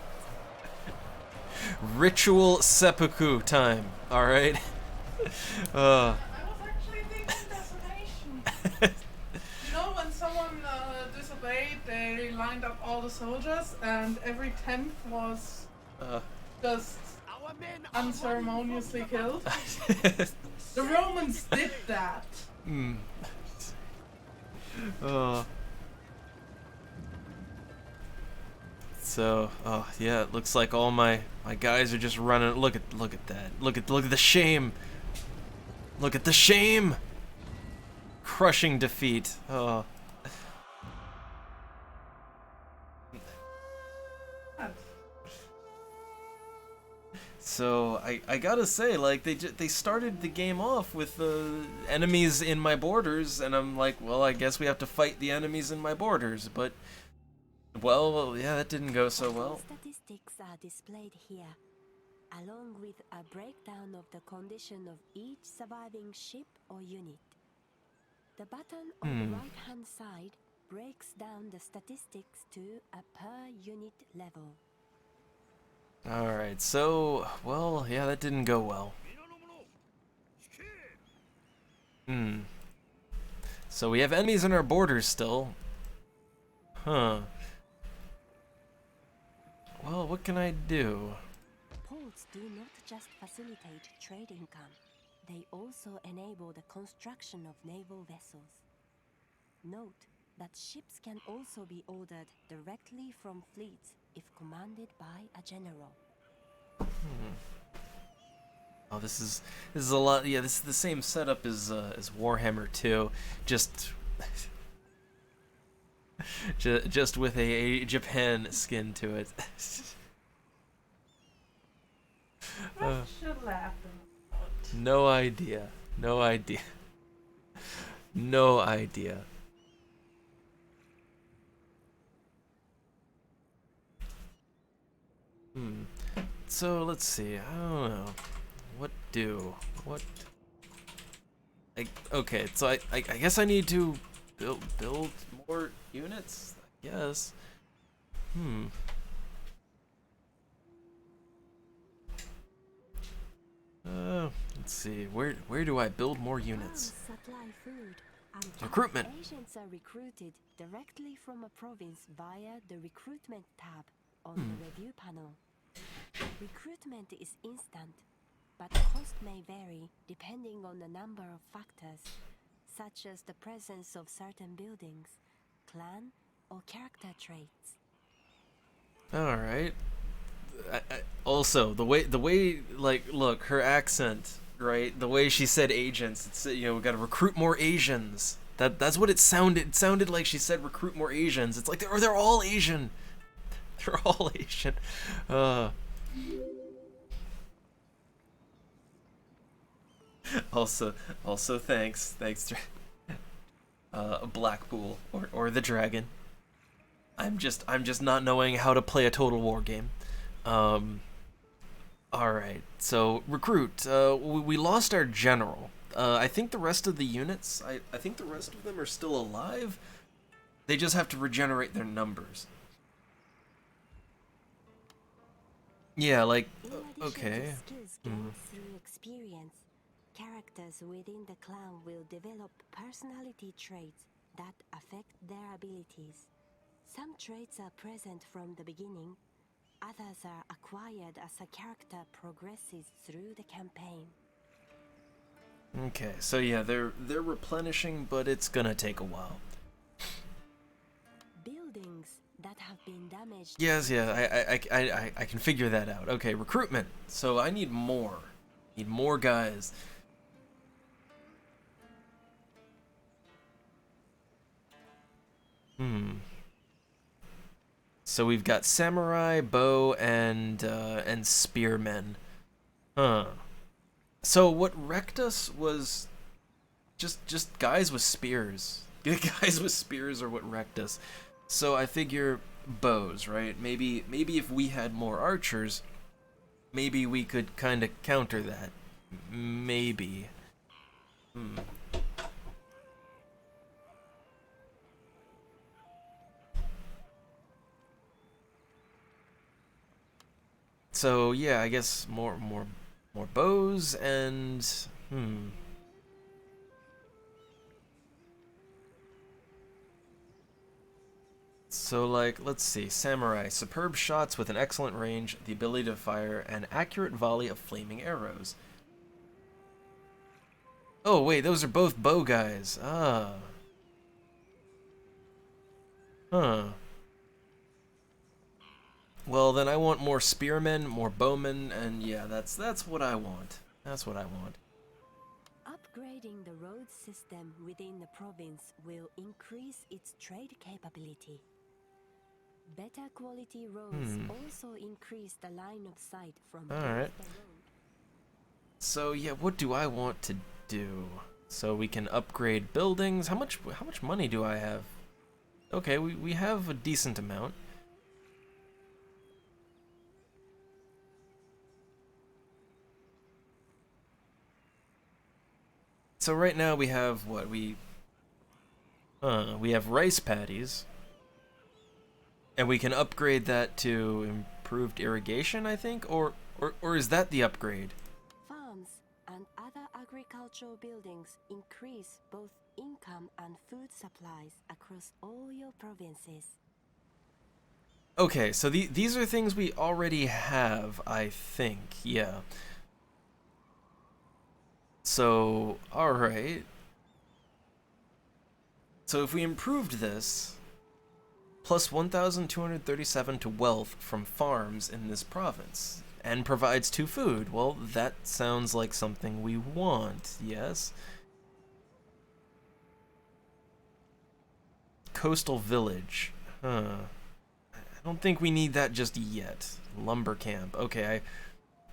Ritual seppuku time. All right. I was actually thinking decimation. You know, when someone disobeyed, they lined up all the soldiers, and every 10th was just Our men are unceremoniously running from the killed. The Romans did that. So, yeah, it looks like all my guys are just running. Look at that. Look at the shame. Look at the shame. Crushing defeat. Oh. So I gotta say, like, they started the game off with enemies in my borders, and I'm like, well, I guess we have to fight the enemies in my borders, but Well, yeah, that didn't go so All well. statistics are displayed here, along with a breakdown of the condition of each surviving ship or unit. The button on the right-hand side breaks down the statistics to a per-unit level. Alright, so, well, yeah, that didn't go well. So we have enemies on our borders still. Huh. Well, what can I do? Ports do not just facilitate trade income, they also enable the construction of naval vessels. Note that ships can also be ordered directly from fleets if commanded by a general. Oh, this is a lot. Yeah, this is the same setup as Warhammer 2, just just with a Japan skin to it. What should happen? No idea. No idea. No idea. So let's see. I don't know. What do? What? Okay. So I guess I need to build more units. I guess. Let's see. Where do I build more units? Supply food and Recruitment. Agents are recruited directly from a province via the recruitment tab on the review panel. Recruitment is instant, but cost may vary depending on the number of factors, such as the presence of certain buildings, clan, or character traits. All right. Also, the way, like, look, her accent, right? The way she said agents. It's, we got to recruit more Asians. That's what it sounded. It sounded like she said recruit more Asians. It's like they're all Asian. They're all Asian. Also, thanks, Blackpool or the Dragon. I'm just not knowing how to play a Total War game. All right, so recruit. We lost our general. I think the rest of the units. I think the rest of them are still alive. They just have to regenerate their numbers. Yeah, like In addition okay. to skills gained through experience, characters within the clan will develop personality traits that affect their abilities. Some traits are present from the beginning, others are acquired as a character progresses through the campaign. Okay, so yeah, they're replenishing, but it's gonna take a while. Buildings that have been damaged. Yes, yeah, I can figure that out. Okay, recruitment. So I need more. Need more guys. So we've got samurai, bow, and spearmen. Huh. So what wrecked us was just guys with spears. Guys with spears are what wrecked us. So I figure bows, right? Maybe if we had more archers, maybe we could kind of counter that. Maybe. So yeah, I guess more bows and So, like, let's see. Samurai. Superb shots with an excellent range, the ability to fire an accurate volley of flaming arrows. Oh, wait, those are both bow guys. Ah. Huh. Well, then I want more spearmen, more bowmen, and yeah, that's what I want. That's what I want. Upgrading the road system within the province will increase its trade capability. Better quality roads also increase the line of sight from All right. the road. So yeah, what do I want to do? So we can upgrade buildings. How much money do I have? Okay, we have a decent amount. So right now we have what we have rice paddies, and we can upgrade that to improved irrigation, I think, or is that the upgrade? Farms and other agricultural buildings increase both income and food supplies across all your provinces. Okay, so these are things we already have, I think. Yeah. So, all right. So if we improved this, plus 1,237 to wealth from farms in this province, and provides 2 food. Well, that sounds like something we want, yes? Coastal village. Huh. I don't think we need that just yet. Lumber camp. Okay,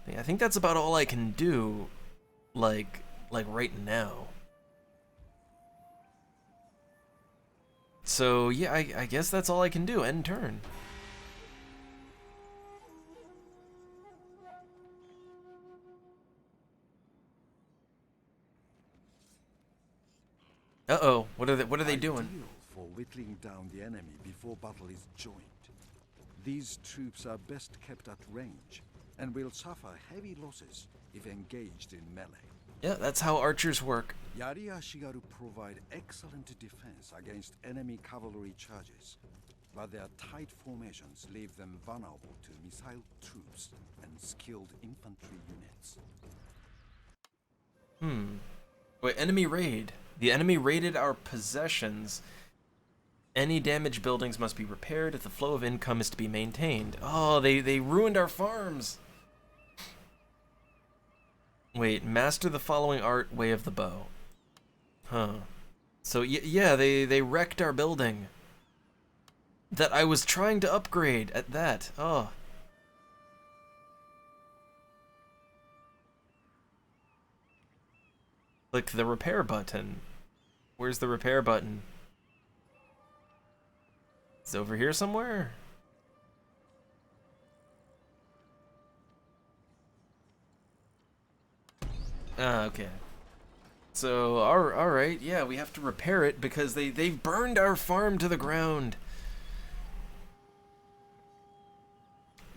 I think that's about all I can do, like right now. So yeah, I guess that's all I can do. End turn. Uh-oh, what are they doing? Ideal for whittling down the enemy before battle is joined. These troops are best kept at range and will suffer heavy losses if engaged in melee. Yeah, that's how archers work. Yari Ashigaru provide excellent defense against enemy cavalry charges, but their tight formations leave them vulnerable to missile troops and skilled infantry units. Wait, enemy raid. The enemy raided our possessions. Any damaged buildings must be repaired if the flow of income is to be maintained. Oh, they ruined our farms. Wait, master the following art, way of the bow. Huh. So yeah, they wrecked our building that I was trying to upgrade at that. Oh. Click the repair button. Where's the repair button? It's over here somewhere. Ah, okay. So, alright, yeah, we have to repair it because they've burned our farm to the ground.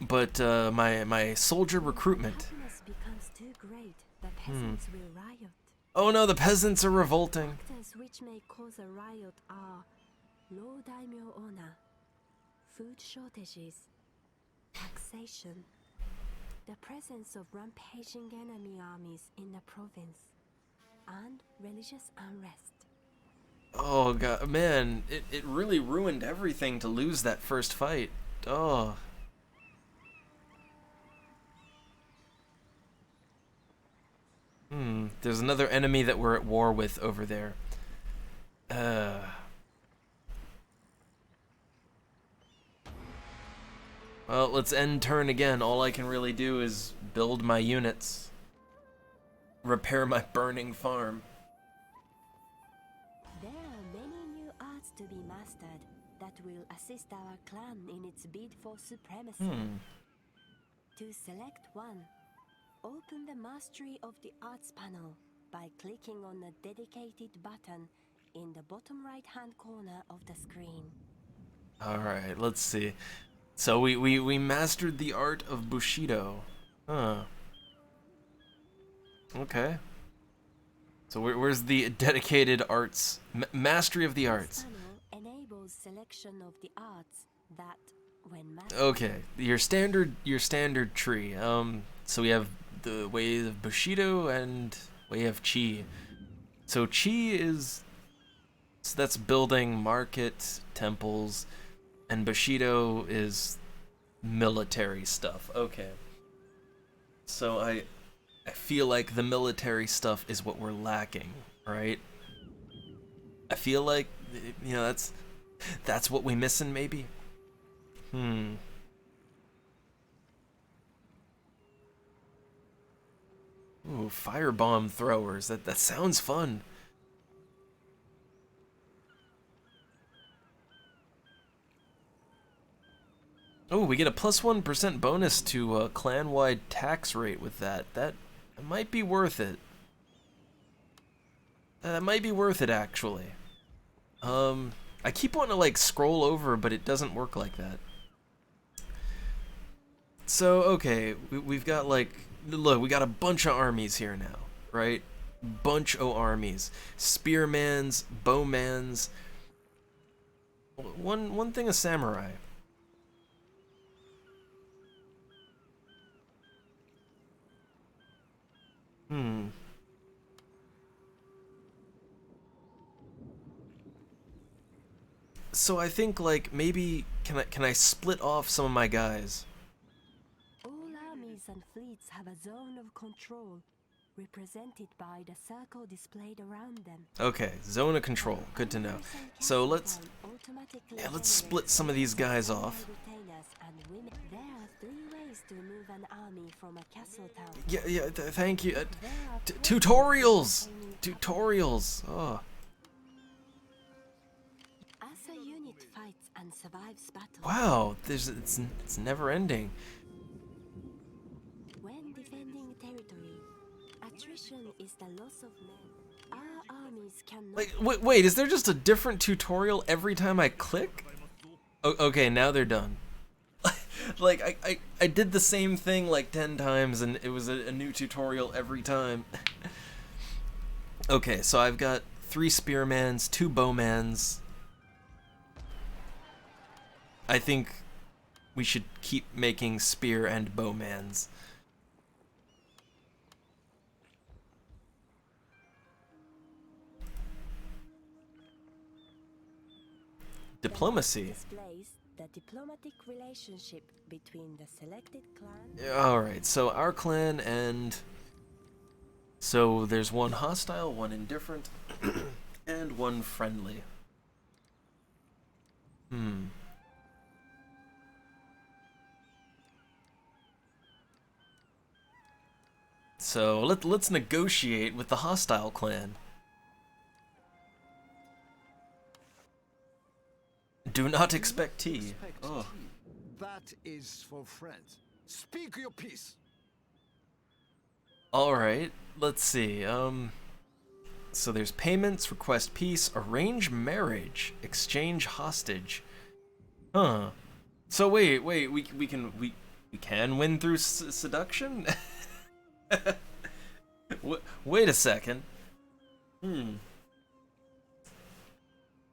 But, my soldier recruitment. Darkness becomes too great, the peasants will riot. Oh no, the peasants are revolting. Factors which may cause a riot are low daimyo honor, food shortages, taxation, the presence of rampaging enemy armies in the province, and religious unrest. Oh god, man, it really ruined everything to lose that first fight. Oh. There's another enemy that we're at war with over there. Well, let's end turn again. All I can really do is build my units. Repair my burning farm. There are many new arts to be mastered that will assist our clan in its bid for supremacy. To select one, open the Mastery of the Arts panel by clicking on the dedicated button in the bottom right-hand corner of the screen. Alright, let's see. So we mastered the art of Bushido. Huh. Okay. So where's the dedicated arts? Mastery of the arts. This panel enables selection of the arts that, when mastered... Okay, your standard tree. So we have the way of Bushido and way of Chi. So Chi is... So that's building market, temples, and Bushido is military stuff. Okay. So I feel like the military stuff is what we're lacking, right? I feel like, you know, that's what we missing maybe. Ooh, firebomb throwers. That sounds fun. Oh, we get a plus 1% bonus to clan-wide tax rate with that. That might be worth it. That might be worth it, actually. I keep wanting to, like, scroll over, but it doesn't work like that. So, okay, we've got, like, look, we got a bunch of armies here now, right? Bunch of armies. Spearmans, bowmans. One thing, a samurai. So I think, like, maybe can I split off some of my guys? All armies and fleets have a zone of control, represented by the circle displayed around them. Okay, zone of control. Good to know. So let's split some of these guys off. There are 3 ways to move an army from a castle town. Yeah, thank you. Tutorials! Tutorials! Oh. As a unit fights and survives battle. Wow, it's never ending. When defending territory, attrition is the loss of men. Our armies cannot. Like, wait, is there just a different tutorial every time I click? Okay, now they're done. Like, I did the same thing like 10 times and it was a new tutorial every time. Okay, so I've got 3 spearmans, 2 bowmans. I think we should keep making spear and bowmans. Diplomacy. Displays the diplomatic relationship between the selected clan. Alright, so our clan and... So there's one hostile, one indifferent, and one friendly. So let's negotiate with the hostile clan. Do not expect tea. Oh. That is for friends. Speak your piece. Alright, let's see. So there's payments, request peace, arrange marriage, exchange hostage. Huh. So wait, we can win through seduction? Wait a second.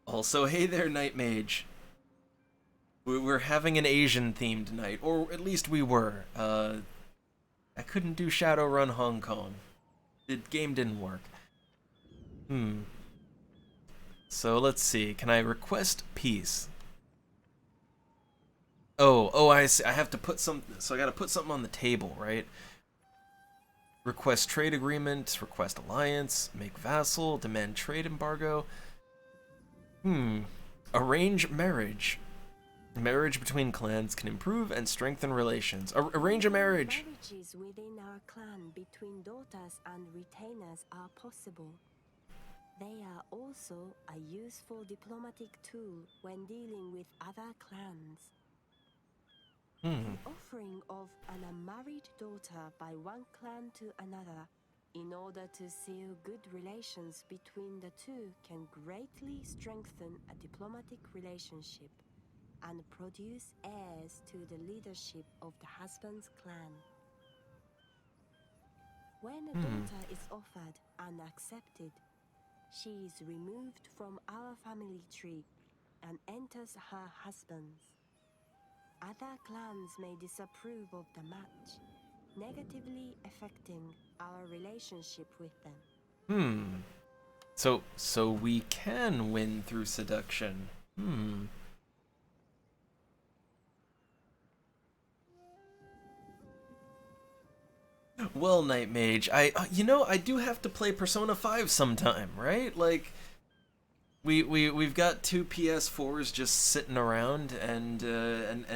Also, hey there, Night Mage. We're having an Asian-themed night, or at least we were. I couldn't do Shadowrun Hong Kong. The game didn't work. So let's see. Can I request peace? Oh, I see. I have to put some. So I got to put something on the table, right? Request trade agreement. Request alliance. Make vassal. Demand trade embargo. Arrange marriage. Marriage between clans can improve and strengthen relations. Arrange a marriage. Marriages within our clan between daughters and retainers are possible. They are also a useful diplomatic tool when dealing with other clans. The offering of an unmarried daughter by one clan to another in order to seal good relations between the two can greatly strengthen a diplomatic relationship and produce heirs to the leadership of the husband's clan. When a daughter is offered and accepted, she is removed from our family tree and enters her husband's. Other clans may disapprove of the match, negatively affecting our relationship with them. So we can win through seduction. Well, Night Mage, I do have to play Persona 5 sometime, right? Like, we've got 2 PS4s just sitting around, and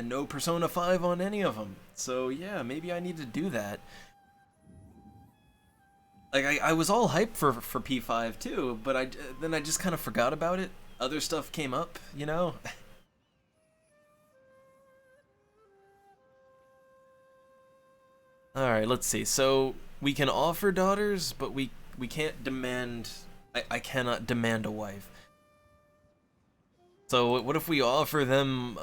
no Persona 5 on any of them. So yeah, maybe I need to do that. Like, I was all hyped for P5 too, but then I just kind of forgot about it. Other stuff came up, you know? Alright, let's see. So, we can offer daughters, but we can't demand I cannot demand a wife. So what if we offer them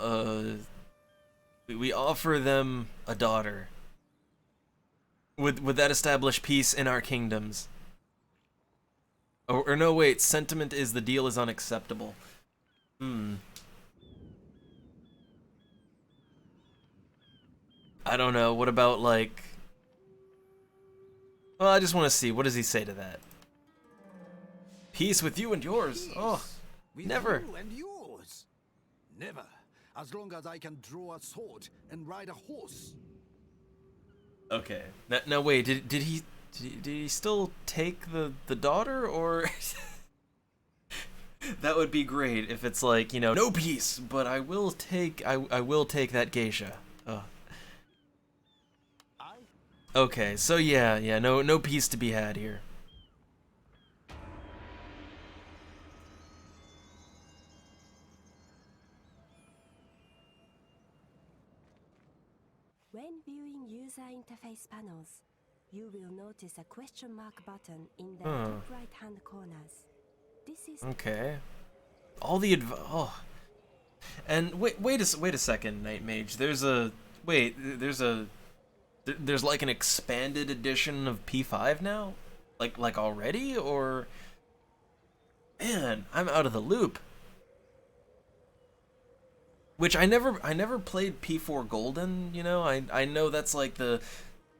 we offer them a daughter? Would that establish peace in our kingdoms? Or no, wait, sentiment is the deal is unacceptable. I don't know. What about, like... Well, I just want to see. What does he say to that? Peace with you and yours. Oh, With never. you and yours. Never. As long as I can draw a sword and ride a horse. Okay. Now wait, did he still take the daughter, or that would be great if it's like, you know, no peace, but I will take that geisha. Oh. Okay, so yeah, no peace to be had here. When viewing user interface panels, you will notice a question mark button in the top right-hand corners. This is Okay. All the and wait a second, Night Mage. There's like an expanded edition of P5 now? Like already, or man, I'm out of the loop. Which I never played P4 Golden, you know? I know that's like the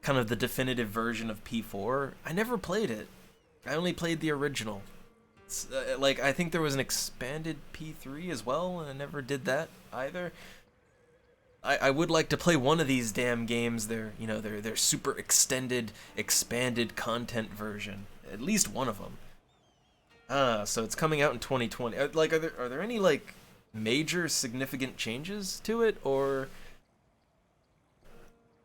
kind of the definitive version of P4. I never played it. I only played the original. Like, I think there was an expanded P3 as well, and I never did that either. I would like to play one of these damn games, their super extended, expanded content version. At least one of them. So it's coming out in 2020. Like, are there any, like, major significant changes to it, or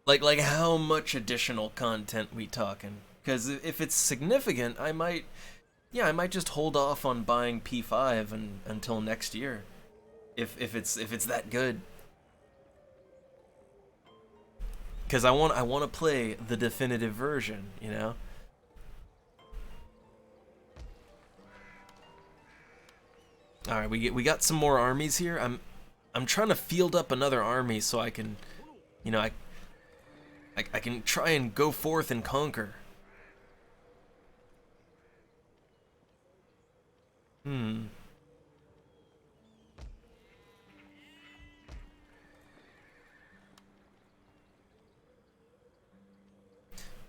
like how much additional content we talking? Because if it's significant, I might just hold off on buying P5 until next year, if it's that good. Because I want to play the definitive version, you know. All right, we got some more armies here. I'm trying to field up another army so I can, you know, I can try and go forth and conquer.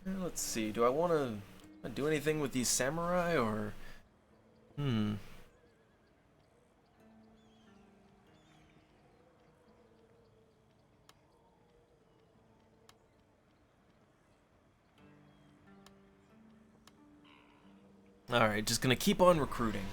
Let's see. Do I want to do anything with these samurai, or Alright, just gonna keep on recruiting.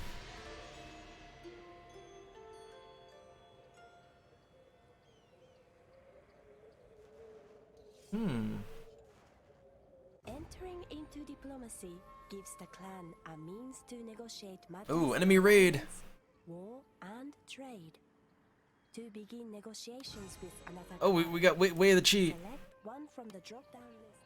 entering into diplomacy gives the clan a means to negotiate matters Ooh, of enemy raid. alliance, war, and trade. To begin negotiations with another Oh, clan, we got way of the cheat. select one from the drop-down list.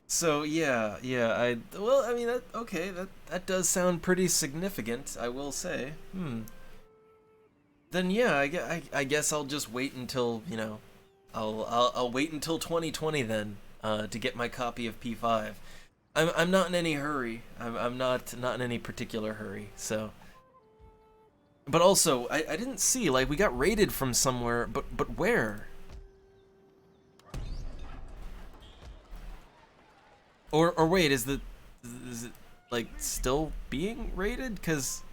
So yeah, well, I mean, that does sound pretty significant, I will say. Then yeah, I guess I'll just wait until, you know, I'll wait until 2020 then, to get my copy of P5. I'm not in any hurry. I'm not in any particular hurry. So, but also I didn't see, like, we got raided from somewhere, but where? Or wait, is it like still being raided? 'Cause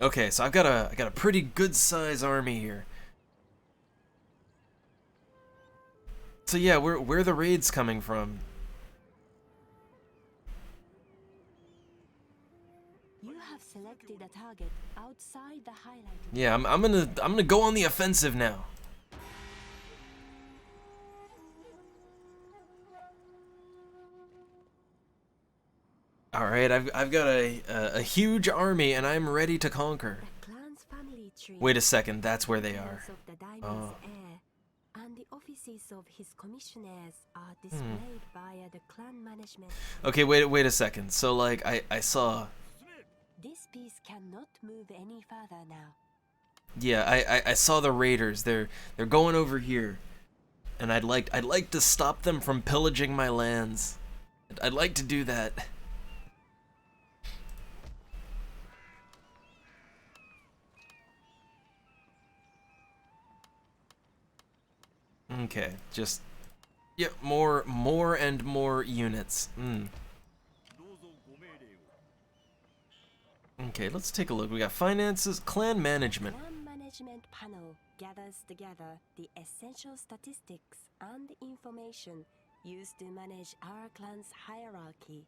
Okay, so I got a pretty good size army here. So yeah, where are the raids coming from? You have selected a target outside the highlighted. Yeah, I'm gonna go on the offensive now. All right, I've got a huge army, and I'm ready to conquer. The clan's family tree. Wait a second, that's where they are. Of the daimyo's Oh. heir, and the offices of his commissioners are displayed via the clan management. Okay, wait a second. So like I saw. This piece cannot move any further now. Yeah, I saw the raiders. They're going over here, and I'd like to stop them from pillaging my lands. I'd like to do that. Okay, just yeah, more and more units. Okay, let's take a look. We got finances, clan management. Clan management panel gathers together the essential statistics and information used to manage our clan's hierarchy.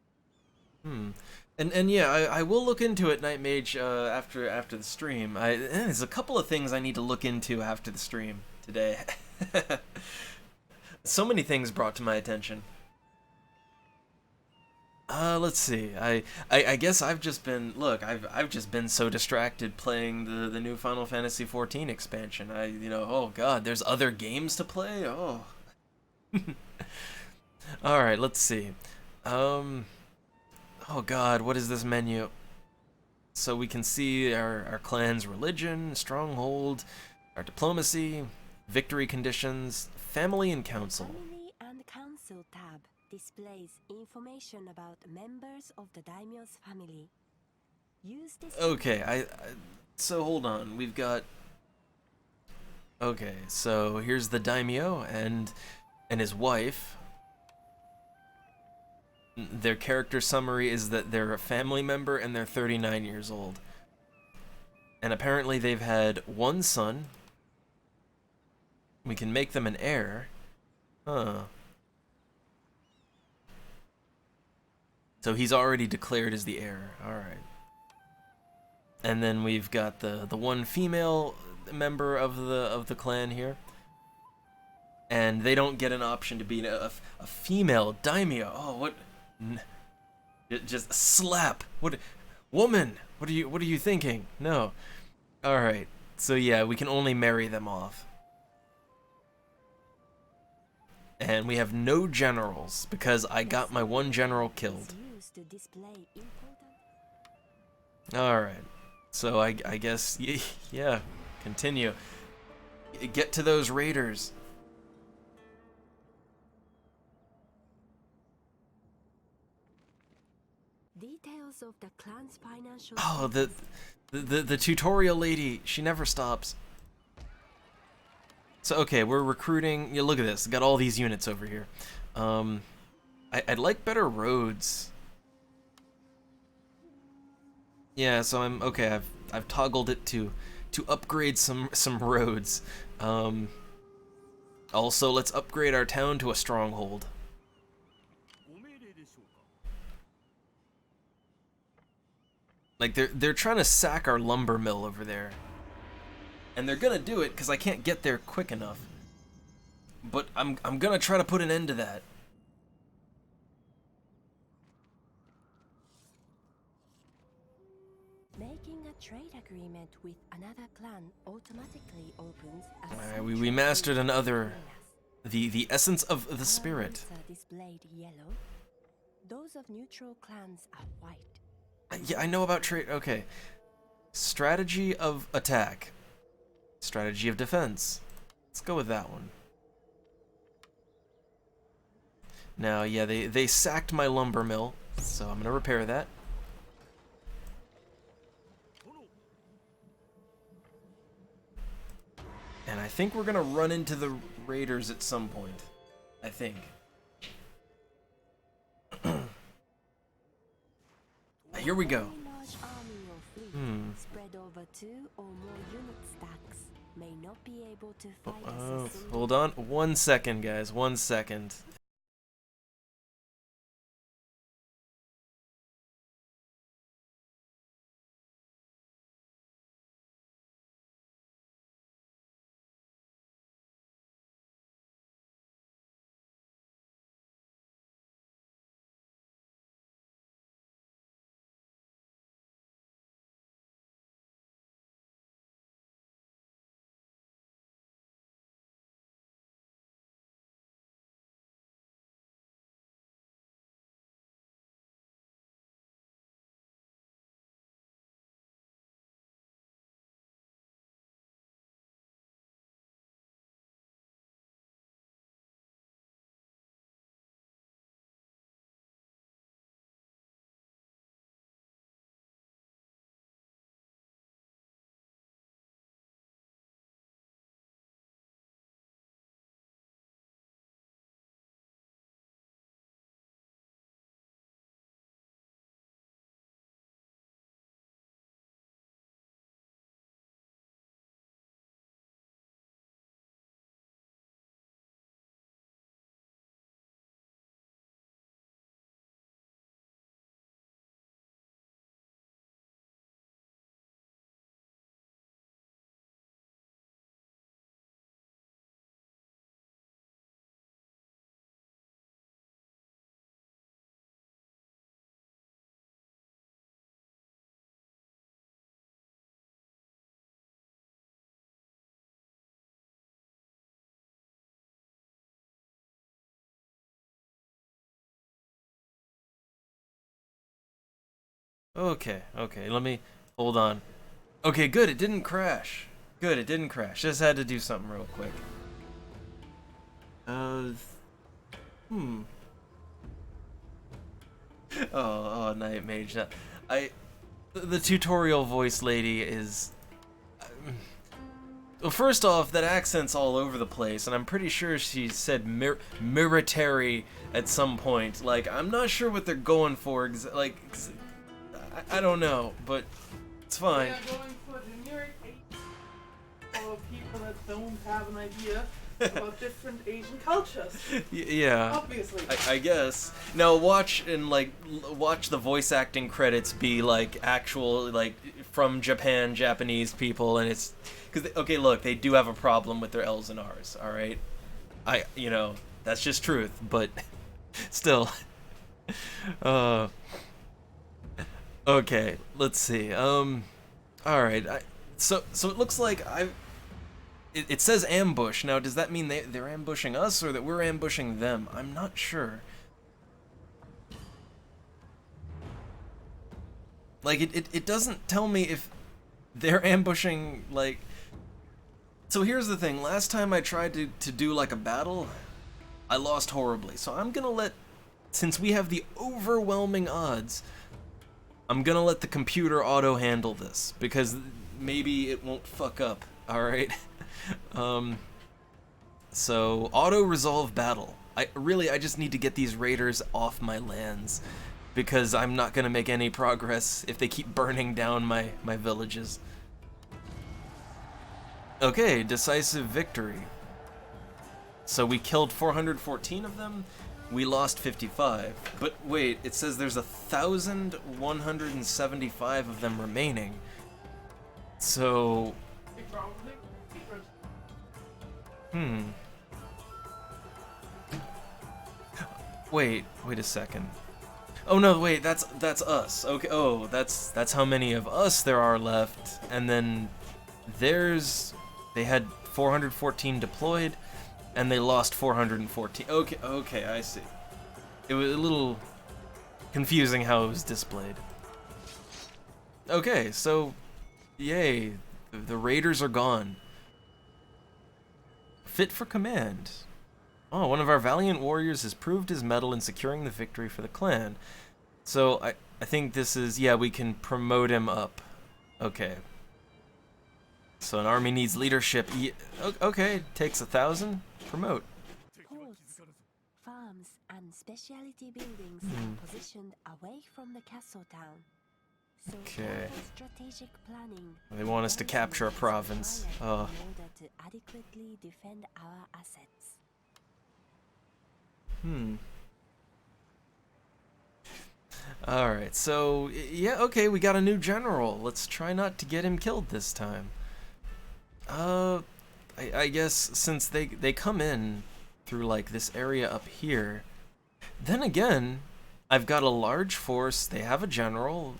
And yeah, I will look into it, Night Mage, after the stream. There's a couple of things I need to look into after the stream today. So many things brought to my attention. Let's see. I guess I've just been I've just been so distracted playing the new Final Fantasy XIV expansion. Oh god, there's other games to play. Oh. All right, let's see. Oh god, what is this menu? So we can see our clan's religion, stronghold, our diplomacy, victory conditions, family and council. Family and Council tab displays information about members of the daimyo's family. Use this. Okay, so hold on. We've got. Okay, so here's the daimyo and his wife. Their character summary is that they're a family member and they're 39 years old. And apparently they've had one son. We can make them an heir. Huh. So he's already declared as the heir. Alright. And then we've got the one female member of the clan here. And they don't get an option to be a female daimyo. Oh, what? Just slap. What? Woman! What are you thinking? No. Alright. So yeah, we can only marry them off. And we have no generals because I got my one general killed. Alright. So I guess, yeah, continue. Get to those raiders. Details of the clan's financial. Oh, the tutorial lady, she never stops. So okay, we're recruiting. Look at this. Got all these units over here. I'd like better roads. Yeah, so I'm okay. I've toggled it to upgrade some roads. Also, let's upgrade our town to a stronghold. Like they're trying to sack our lumber mill over there. And they're gonna do it because I can't get there quick enough. But I'm gonna try to put an end to that. Making a trade agreement with another clan automatically opens a. Alright, we mastered another. The essence of the spirit. Our lands are displayed yellow. Those of neutral clans are white. Yeah, I know about trade. Okay. Strategy of attack. Strategy of defense. Let's go with that one. Now, yeah, they sacked my lumber mill, so I'm gonna repair that. And I think we're gonna run into the raiders at some point. I think. Here we go. Large army or fleet spread over 2 or more unit stacks may not be able to fight as a single. Hold on 1 second, guys. 1 second. Okay, let me hold on. Okay, good, it didn't crash. Good, it didn't crash. Just had to do something real quick. Oh, Night Mage. The tutorial voice lady is... Well, first off, that accent's all over the place, and I'm pretty sure she said military at some point. Like, I'm not sure what they're going for, like, I don't know, but it's fine. They are going for generic Asian for people that don't have an idea about different Asian cultures. Yeah. Obviously. I guess. Now watch the voice acting credits be like actual like from Japan, Japanese people, and it's because okay, look, they do have a problem with their L's and R's. All right, that's just truth, but still. Okay, let's see. All right. So it looks like It says ambush. Now, does that mean they're ambushing us or that we're ambushing them? I'm not sure. Like, it doesn't tell me if they're ambushing, like... So here's the thing. Last time I tried to do, like, a battle, I lost horribly. So I'm gonna let... Since we have the overwhelming odds, I'm gonna let the computer auto-handle this. Because maybe it won't fuck up, alright? So auto-resolve battle. I just need to get these raiders off my lands. Because I'm not gonna make any progress if they keep burning down my villages. Okay, decisive victory. So we killed 414 of them, we lost 55. But wait, it says there's 1,175 of them remaining. So... Wait a second. Oh no, wait, that's us. Okay, oh, that's how many of us there are left. And then they had 414 deployed and they lost 414. Okay, I see. It was a little confusing how it was displayed. Okay, so yay, the raiders are gone. Fit for command. Oh, one of our valiant warriors has proved his mettle in securing the victory for the clan. So, I think this is... Yeah, we can promote him up. Okay. So an army needs leadership. Okay, takes 1,000. Promote. Ports, farms, and specialty buildings are positioned away from the castle town. So Okay. strategic planning. They want us to capture a province. In order to adequately defend our assets. Alright, so, yeah, okay, we got a new general. Let's try not to get him killed this time. I guess since they come in through, like, this area up here, then again, I've got a large force, they have a general.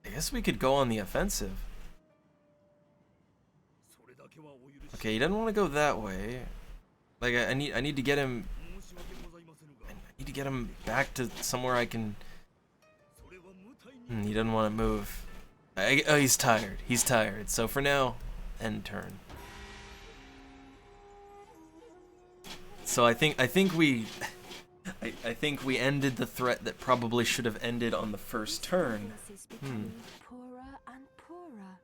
I guess we could go on the offensive. Okay, he doesn't want to go that way. Like, I need to get him... I need to get him back to somewhere I can... he doesn't want to move. Oh, he's tired. He's tired. So for now, end turn. So I think we... I think we ended the threat that probably should have ended on the first turn. Poorer and poorer.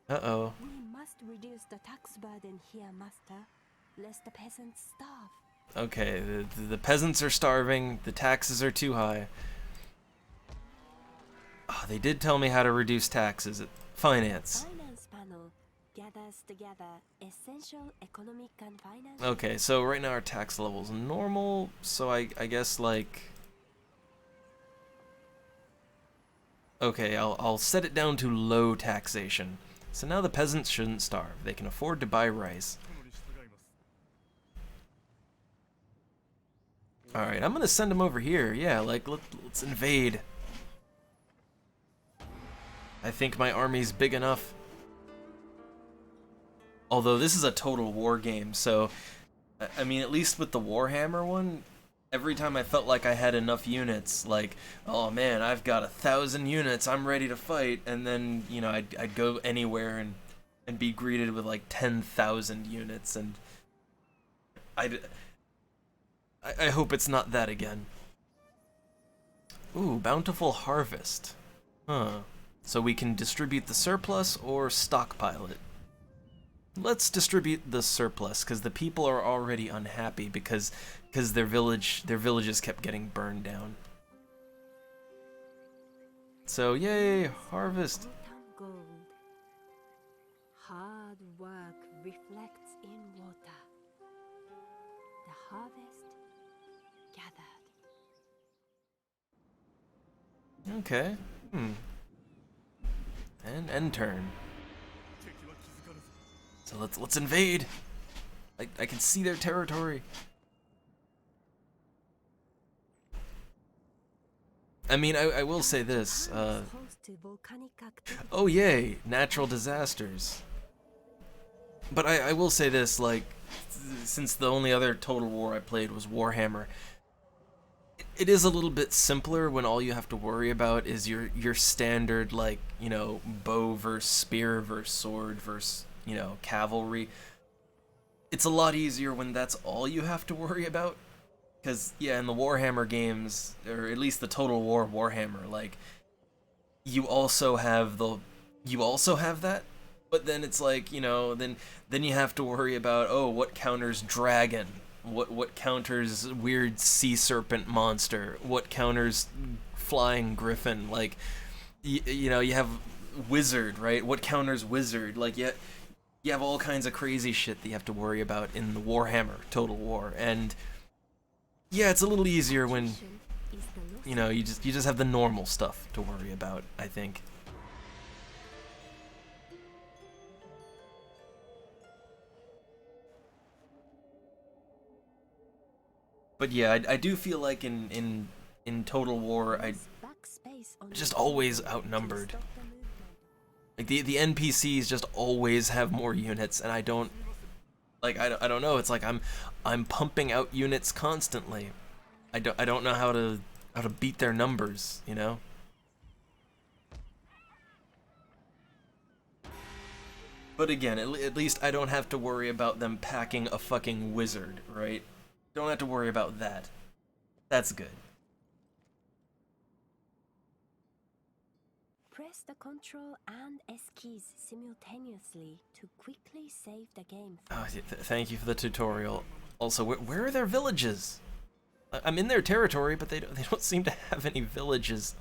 Uh-oh. We must reduce the tax burden here, master, lest the peasants starve. Okay, the peasants are starving, the taxes are too high. Oh, they did tell me how to reduce taxes. Finance. Finance panel gathers together essential economic and finance. Okay, so right now our tax level's normal, so I guess like... Okay, I'll set it down to low taxation. So now the peasants shouldn't starve. They can afford to buy rice. Alright, I'm gonna send them over here. Yeah, like, let's invade. I think my army's big enough. Although this is a total war game, so... I mean, at least with the Warhammer one, every time I felt like I had enough units, like, oh man, I've got 1,000 units, I'm ready to fight, and then, you know, I'd go anywhere and be greeted with like 10,000 units, and I hope it's not that again. Ooh, bountiful harvest. Huh. So we can distribute the surplus or stockpile it. Let's distribute the surplus, because the people are already unhappy because their villages kept getting burned down. So yay, harvest. Autumn gold. Hard work reflects in water. The harvest gathered. Okay. And end turn. So let's invade. I can see their territory. I mean, I will say this. Oh yay, natural disasters. But I will say this, like, since the only other Total War I played was Warhammer, it is a little bit simpler when all you have to worry about is your standard, like, you know, bow versus spear versus sword versus, you know, cavalry. It's a lot easier when that's all you have to worry about. Because, yeah, in the Warhammer games, or at least the Total War Warhammer, like, you also have that, but then it's like, you know, then you have to worry about, oh, what counters dragon? What counters weird sea serpent monster? What counters flying griffin? Like, you know, you have wizard, right? What counters wizard? Like, you have all kinds of crazy shit that you have to worry about in the Warhammer Total War, and yeah, it's a little easier when, you know, you just have the normal stuff to worry about, I think. But yeah, I do feel like in Total War, I just always outnumbered. Like the NPCs just always have more units, and I don't know. It's like I'm pumping out units constantly. I don't know how to beat their numbers, you know. But again, at least I don't have to worry about them packing a fucking wizard, right? Don't have to worry about that. That's good. Press the Control and S keys simultaneously to quickly save the game. Oh, thank you for the tutorial. Also, where are their villages? I'm in their territory, but they don't seem to have any villages.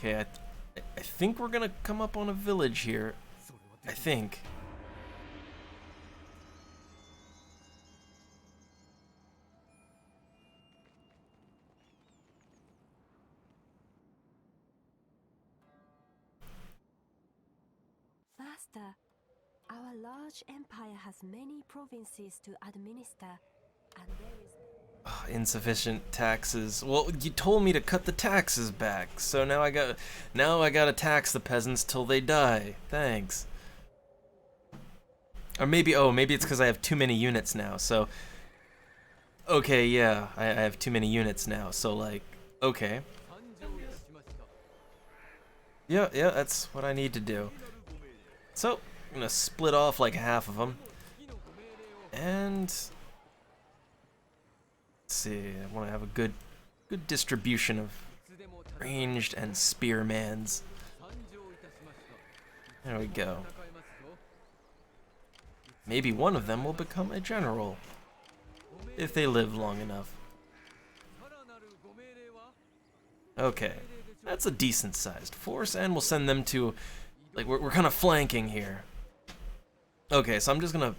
Okay, I think we're gonna come up on a village here. I think. Master, our large empire has many provinces to administer, and there is Insufficient taxes. Well, you told me to cut the taxes back, so now I gotta tax the peasants till they die. Thanks. Or maybe it's because I have too many units now. So, okay, yeah, I have too many units now. So, like, okay. Yeah, that's what I need to do. So, I'm gonna split off like half of them, and let's see, I want to have a good distribution of ranged and spearmans. There we go. Maybe one of them will become a general, if they live long enough. Okay, that's a decent sized force, and we'll send them to, like, we're kind of flanking here. Okay, so I'm just gonna,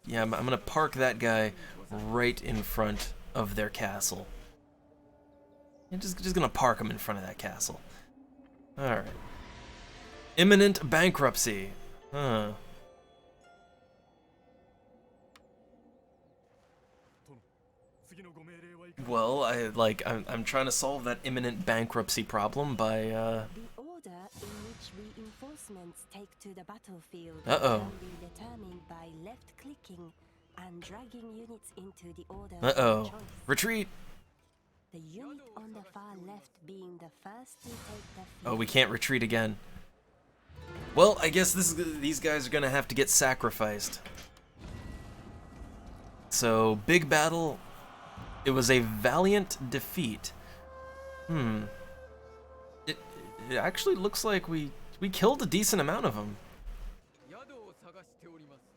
yeah, I'm gonna park that guy right in front of their castle. I'm just gonna park him in front of that castle. Alright. Imminent bankruptcy. Huh. Well, I'm trying to solve that imminent bankruptcy problem by The order in which reinforcements take to the battlefield Uh-oh. can be determined by left-clicking and dragging units into the order of Uh-oh. your choice. Retreat. The unit on the far left being the first to take the Oh, field. we can't retreat again. Well, I guess these guys are gonna have to get sacrificed. So, big battle. It was a valiant defeat. It actually looks like we killed a decent amount of them.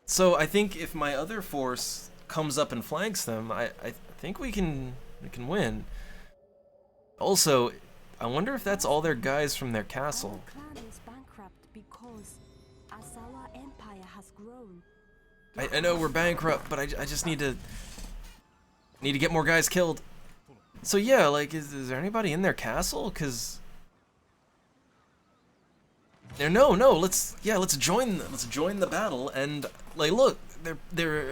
So I think if my other force comes up and flanks them, I think we can win. Also, I wonder if that's all their guys from their castle. Our clan is bankrupt because as our empire has grown, I know we're bankrupt, but I just need to get more guys killed. So yeah, like, is there anybody in their castle? Cause no, let's join the battle and like look, they're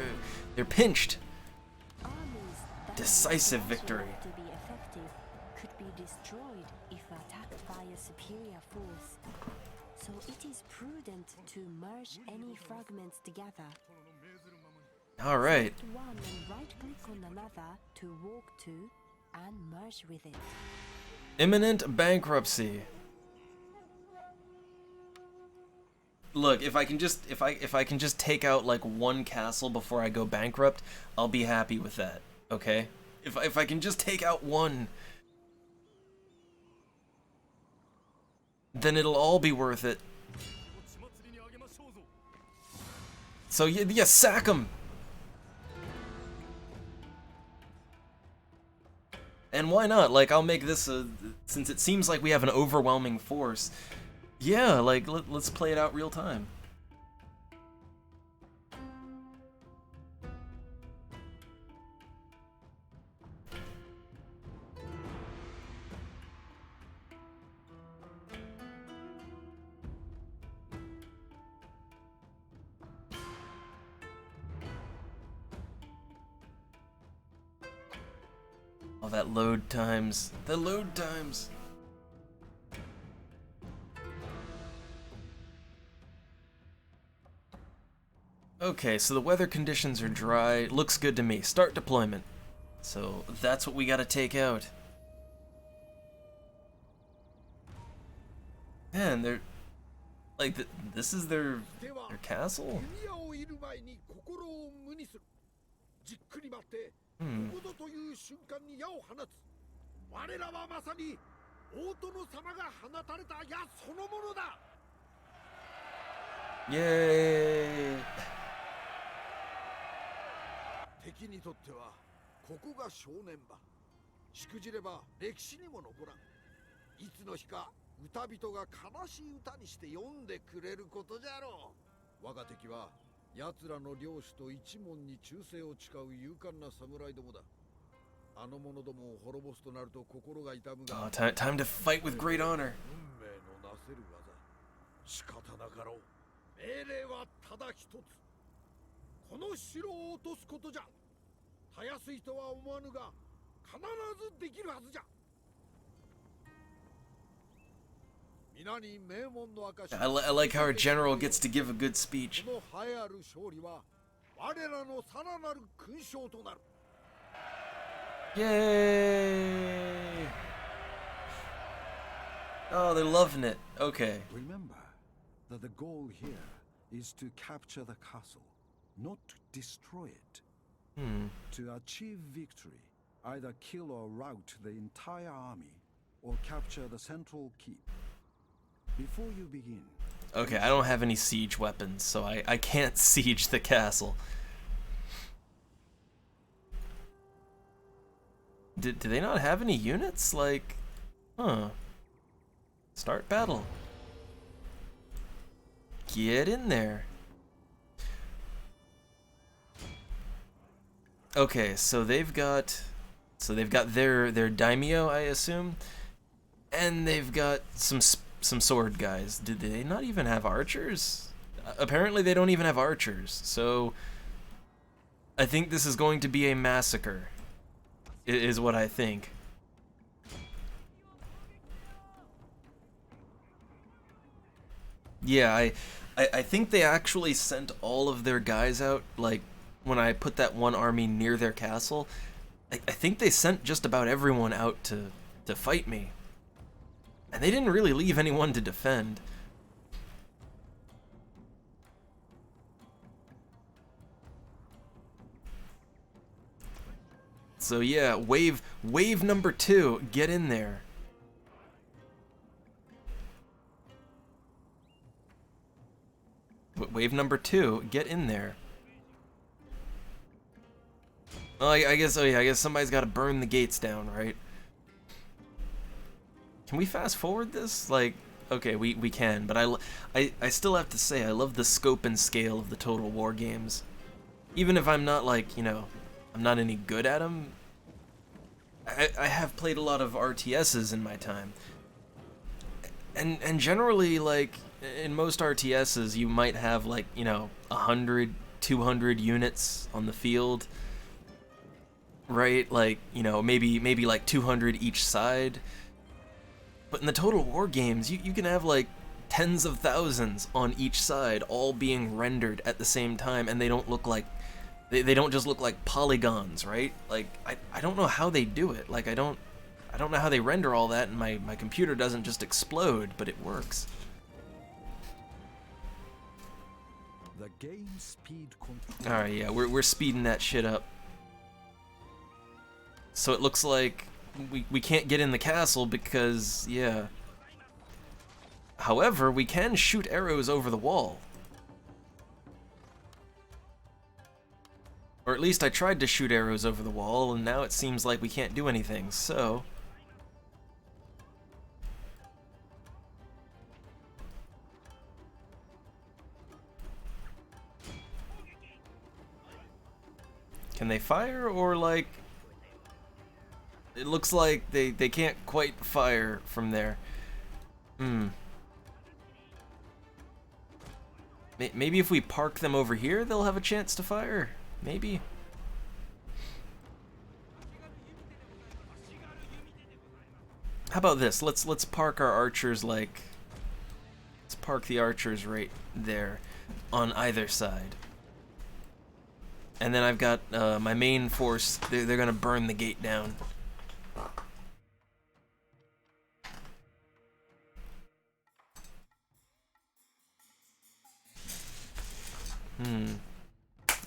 pinched. armies that Decisive are victory. to be effective could be destroyed if attacked by a superior force. So it is prudent to merge any fragments together. All right. Select one and right-click on another to walk to and merge with it. Imminent bankruptcy. Look, if I can just take out like one castle before I go bankrupt, I'll be happy with that. Okay? If I can just take out one, then it'll all be worth it. So yeah, sack 'em. And why not? Like, I'll make this since it seems like we have an overwhelming force. Yeah, like, let's play it out real time. Oh, that load times. The load times. Okay, so the weather conditions are dry. Looks good to me. Start deployment. So that's what we gotta take out. Man, they're like this is their castle. 弓矢を射る前に心を無にする。じっくり待って、Hmm. ここぞという瞬間に矢を放つ。我らはまさに大殿様が放たれた矢そのものだ。 Yay! 敵にとってはここが正念場。しくじれば歴史にも残らん。いつの日か歌人が悲しい歌にして読んでくれることじゃろう。我が敵は奴らの領主と一門に忠誠を誓う勇敢な侍どもだ。あの者どもを滅ぼすとなると心が痛むが。 Oh, time to fight with great honor. 運命のなせる技。仕方なかろう。命令はただ一つ。この城を落とすことじゃ。たやすいとは思わぬが、必ずできるはずじゃ。皆に名門の証。 I like how our general gets to give a good speech. この栄えある勝利は、我らのさらなる勲章となる。 Yay! Oh, they're loving it. Okay. Remember that the goal here is to capture the castle, not to destroy it. To achieve victory, either kill or rout the entire army, or capture the central keep. Before you begin, Okay, I don't have any siege weapons, so I can't siege the castle. Do they not have any units? Like, huh. Start battle. Get in there. Okay, so they've got their daimyo, I assume, and they've got some sword guys. Did they not even have archers? Apparently they don't even have archers. So I think this is going to be a massacre. is what I think. Yeah, I think they actually sent all of their guys out, like, when I put that one army near their castle. I think they sent just about everyone out to fight me. And they didn't really leave anyone to defend. So yeah, wave number 2, get in there. Wave number 2, get in there. Well, I guess, oh yeah, I guess somebody's got to burn the gates down, right? Can we fast forward this? Like, okay, we can, but I still have to say I love the scope and scale of the Total War games. Even if I'm not, like, you know, I'm not any good at them. I have played a lot of RTSs in my time. And generally, like, in most RTSs, you might have, like, you know, 100, 200 units on the field. Right? Like, you know, maybe like 200 each side. But in the Total War games, you can have, like, tens of thousands on each side, all being rendered at the same time, and they don't look like... They don't just look like polygons, right? Like, I don't know how they do it. Like, I don't know how they render all that, and my computer doesn't just explode, but it works. The game speed control. Alright, yeah, we're speeding that shit up. So it looks like we can't get in the castle because, yeah. However, we can shoot arrows over the wall. Or at least I tried to shoot arrows over the wall, and now it seems like we can't do anything, so... Can they fire, or like... It looks like they can't quite fire from there. Maybe if we park them over here, they'll have a chance to fire. Maybe. How about this? Let's park our archers like... Let's park the archers right there on either side. And then I've got my main force. They're gonna burn the gate down.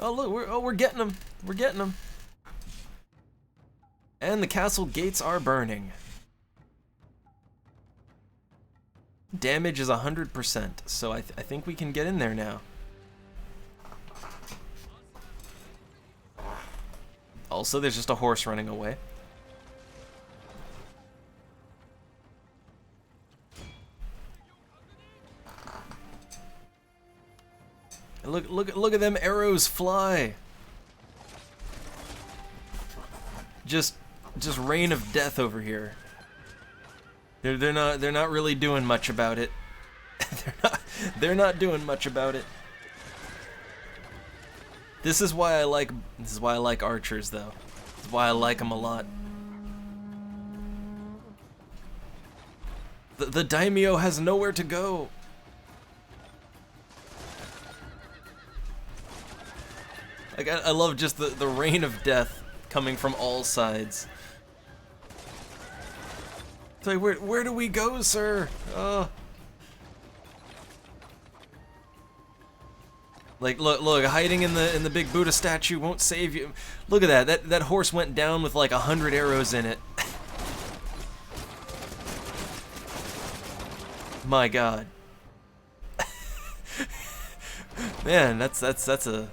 Oh look, we're getting them. We're getting them. And the castle gates are burning. Damage is 100%, so I think we can get in there now. Also, there's just a horse running away. Look at them arrows fly. Just rain of death over here. They're not really doing much about it. they're not doing much about it. This is why I like archers, though. This is why I like them a lot. The daimyo has nowhere to go. Like, I love just the rain of death coming from all sides. It's like, where do we go, sir? Like, look, hiding in the big Buddha statue won't save you. Look at that. That horse went down with like 100 arrows in it. My God. Man, that's a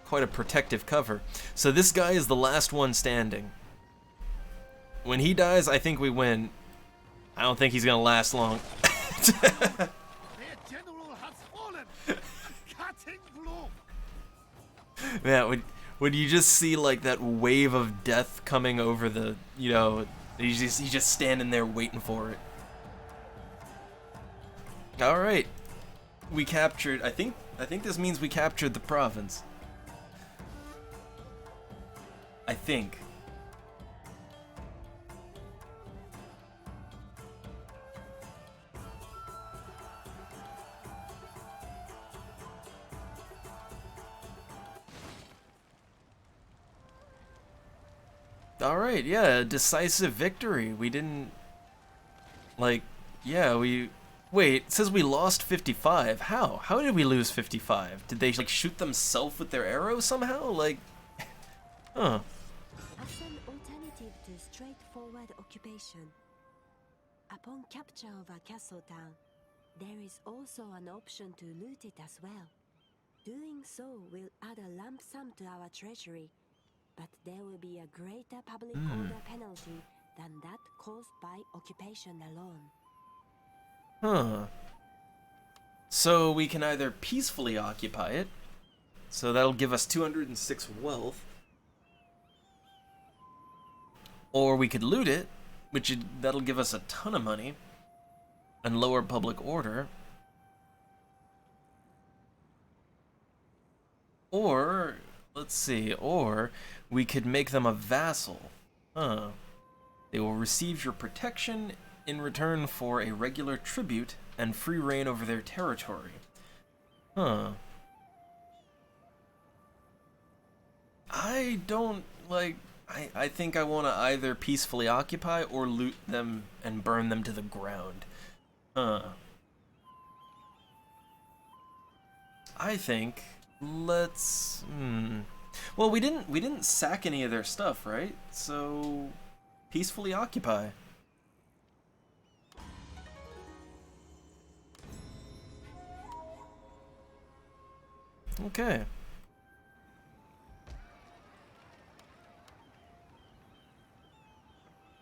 quite a protective cover. So this guy is the last one standing. When he dies, I think we win. I don't think he's gonna last long. Man, would you just see like that wave of death coming over the, you know, he's just standing there waiting for it. All right, we captured. I think this means we captured the province. I think. Alright, yeah, decisive victory. We didn't... Like, yeah, we... Wait, it says we lost 55. How? How did we lose 55? Did they, like, shoot themselves with their arrows somehow? Like... Huh. As an alternative to straightforward occupation, upon capture of a castle town, there is also an option to loot it as well. Doing so will add a lump sum to our treasury, but there will be a greater public order penalty than that caused by occupation alone. Huh. So we can either peacefully occupy it, so that'll give us 206 wealth, or we could loot it, that'll give us a ton of money, and lower public order. Or, let's see, or we could make them a vassal. Huh. They will receive your protection in return for a regular tribute and free reign over their territory. Huh. I don't, like, I think I want to either peacefully occupy or loot them and burn them to the ground. Huh. I think let's well, we didn't sack any of their stuff, right? So peacefully occupy. Okay.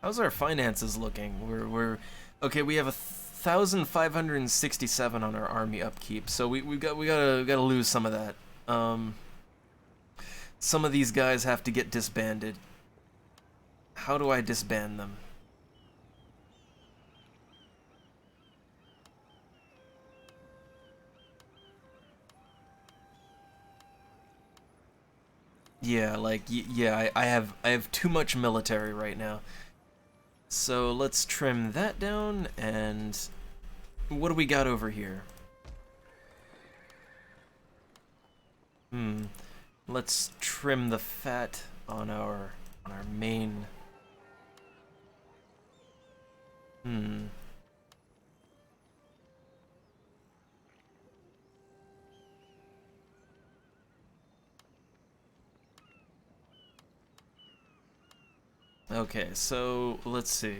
How's our finances looking? We're okay. We have 1,567 on our army upkeep, so we gotta lose some of that. Some of these guys have to get disbanded. How do I disband them? Yeah, like yeah, I have too much military right now. So let's trim that down, and what do we got over here? Let's trim the fat on our main. Okay, so let's see.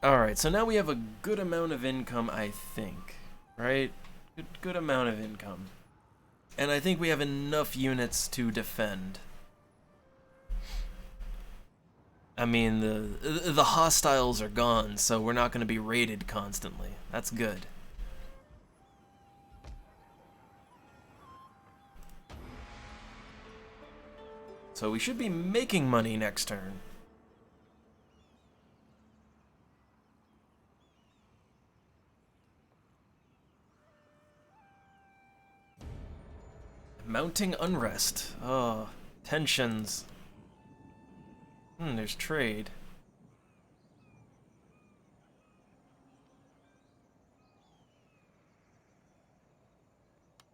Alright, so now we have a good amount of income, I think. Right? Good amount of income. And I think we have enough units to defend. I mean, the hostiles are gone, so we're not going to be raided constantly. That's good. So we should be making money next turn. Mounting unrest. Oh, tensions. There's trade.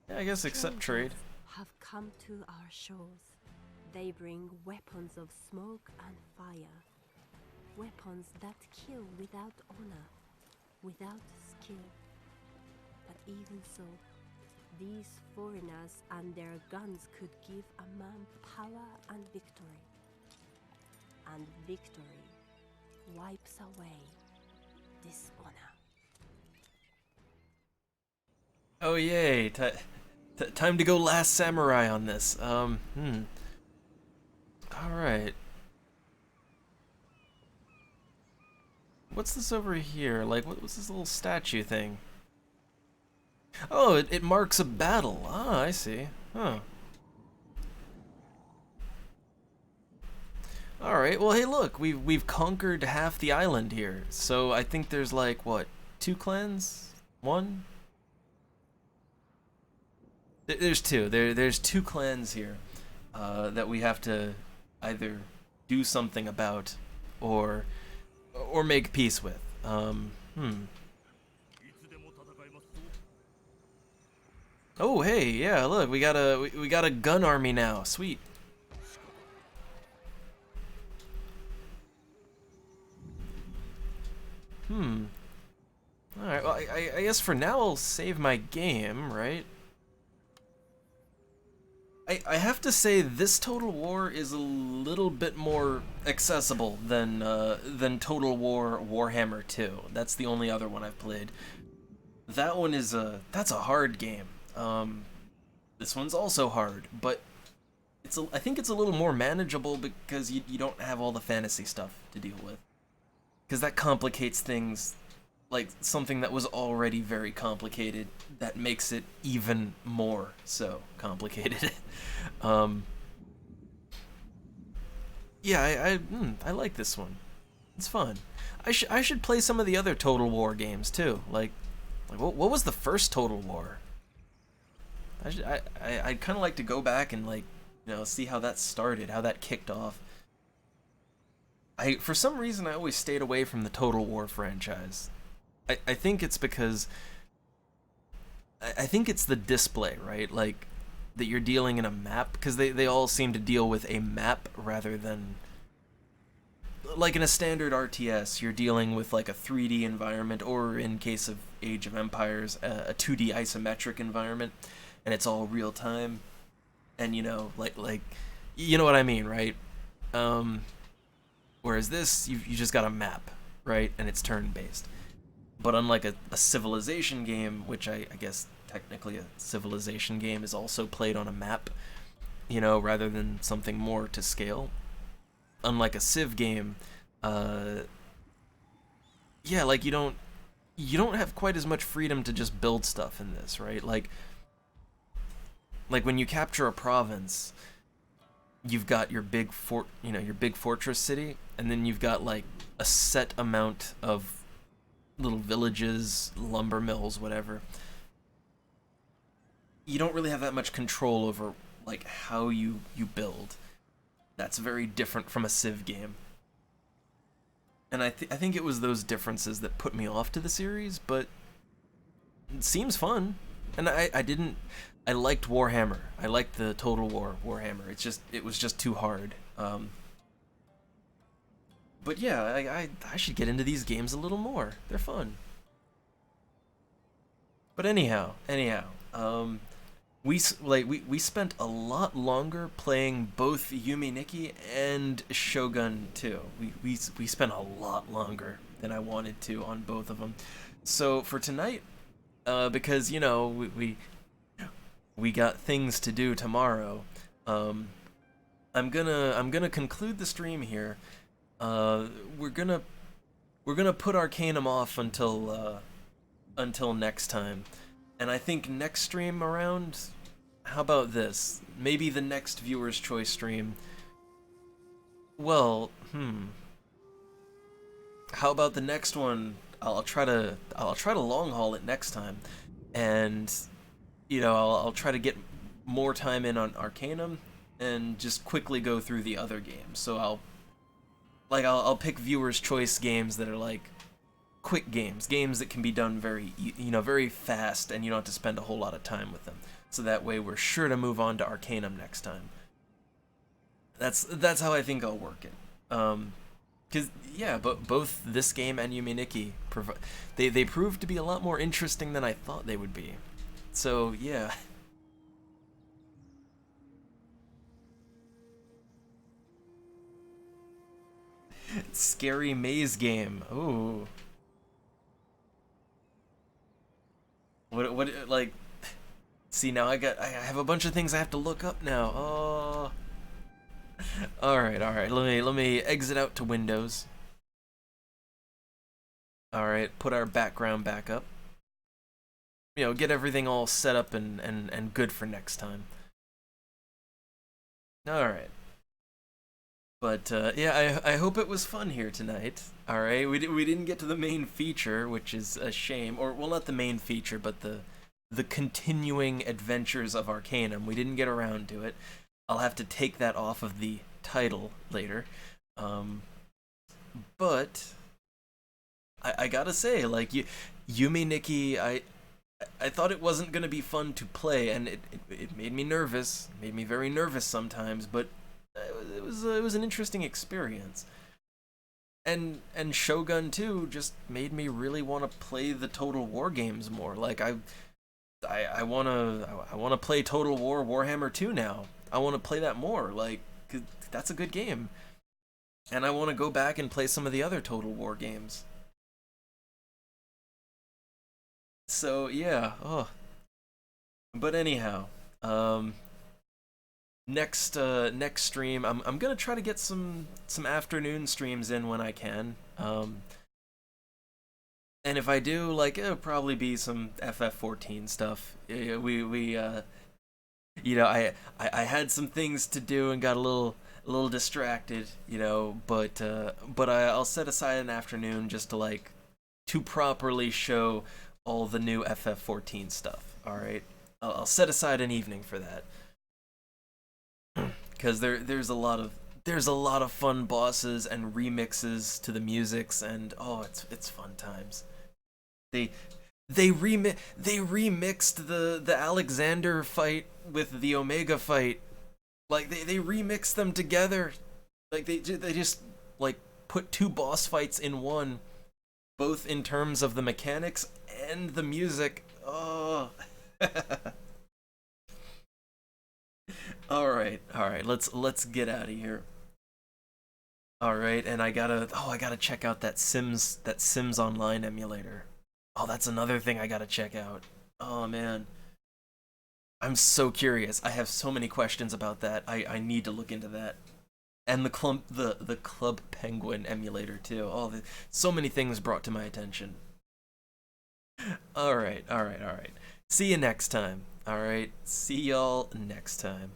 Yeah, I guess accept trade. Have come to our shores. They bring weapons of smoke and fire. Weapons that kill without honor, without skill. But even so, these foreigners and their guns could give a man power and victory. And victory wipes away dishonor. Oh yay! Time to go last samurai on this. Alright. What's this over here? Like, what's this little statue thing? Oh, it marks a battle. Ah, I see. Huh. Alright, well hey look, we've conquered half the island here. So I think there's like, what, 2 clans? 1? There's 2. There's 2 clans here that we have to either do something about or make peace with. Oh hey, yeah, look, we got a gun army now. Sweet. Alright, well, I guess for now I'll save my game, right? I have to say this Total War is a little bit more accessible than Total War Warhammer 2. That's the only other one I've played. That one is that's a hard game. This one's also hard, but I think it's a little more manageable because you don't have all the fantasy stuff to deal with. Because that complicates things, like something that was already very complicated, that makes it even more so complicated. Yeah, I like this one. It's fun. I should play some of the other Total War games too. Like what was the first Total War? I'd kind of like to go back and see how that started, how that kicked off. For some reason I always stayed away from the Total War franchise. I think it's because I think it's the display, right? Like that you're dealing in a map, because they all seem to deal with a map rather than like in a standard RTS you're dealing with like a 3D environment, or in case of Age of Empires a 2D isometric environment, and it's all real time, and like you know what I mean, right? Whereas this, you just got a map, right? And it's turn-based. But unlike a Civilization game, which I guess technically a Civilization game is also played on a map, rather than something more to scale. Unlike a Civ game, yeah, like you don't have quite as much freedom to just build stuff in this, right? Like when you capture a province, you've got your big your big fortress city, and then you've got like a set amount of little villages, lumber mills, whatever. You don't really have that much control over like how you build. That's very different from a Civ game. And I think it was those differences that put me off to the series, but it seems fun. And I liked Warhammer. I liked the Total War Warhammer. It was just too hard. But yeah, I should get into these games a little more. They're fun. But anyhow, we spent a lot longer playing both Yume Nikki and Shogun 2. We spent a lot longer than I wanted to on both of them. So for tonight, because we got things to do tomorrow, I'm gonna conclude the stream here. We're gonna put Arcanum off until next time, and I think next stream around, how about this? Maybe the next Viewer's Choice stream. Well, how about the next one? I'll try to long haul it next time, and I'll try to get more time in on Arcanum, and just quickly go through the other games. So I'll pick Viewer's Choice games that are like quick games that can be done very very fast, and you don't have to spend a whole lot of time with them. So that way we're sure to move on to Arcanum next time. That's how I think I'll work it. Cause yeah, but both this game and Yume Nikki they proved to be a lot more interesting than I thought they would be. So yeah. Scary maze game. Ooh. What like? See, now I have a bunch of things I have to look up now. Oh. All right. Let me exit out to Windows. All right, put our background back up. Get everything all set up and good for next time. All right. But yeah, I hope it was fun here tonight. All right, we didn't get to the main feature, which is a shame. Or well, not the main feature, but the continuing adventures of Arcanum. We didn't get around to it. I'll have to take that off of the title later. But I gotta say, like Yume Nikki, I thought it wasn't gonna be fun to play, and it made me nervous. It made me very nervous sometimes, but it was an interesting experience. and Shogun 2 just made me really want to play the Total War games more. Like I wanna play Total War Warhammer 2 now. I want to play that more. Like 'cause that's a good game, and I want to go back and play some of the other Total War games. So yeah. Oh. But anyhow, next stream, I'm gonna try to get some afternoon streams in when I can. And if I do, like, it'll probably be some FF14 stuff. I had some things to do and got a little distracted, but I'll set aside an afternoon just to properly show all the new FF14 stuff. All right, I'll set aside an evening for that. Because there's a lot of fun bosses and remixes to the musics, and oh, it's fun times. They remixed the Alexander fight with the Omega fight. Like they remixed them together. Like they just like put two boss fights in one, both in terms of the mechanics and the music. Oh. All right. Let's get out of here. All right, and I gotta check out that Sims Online emulator. Oh, that's another thing I gotta check out. Oh man, I'm so curious. I have so many questions about that. I need to look into that. And the Club Penguin emulator too. Oh, so many things brought to my attention. All right. See you next time. All right, see y'all next time.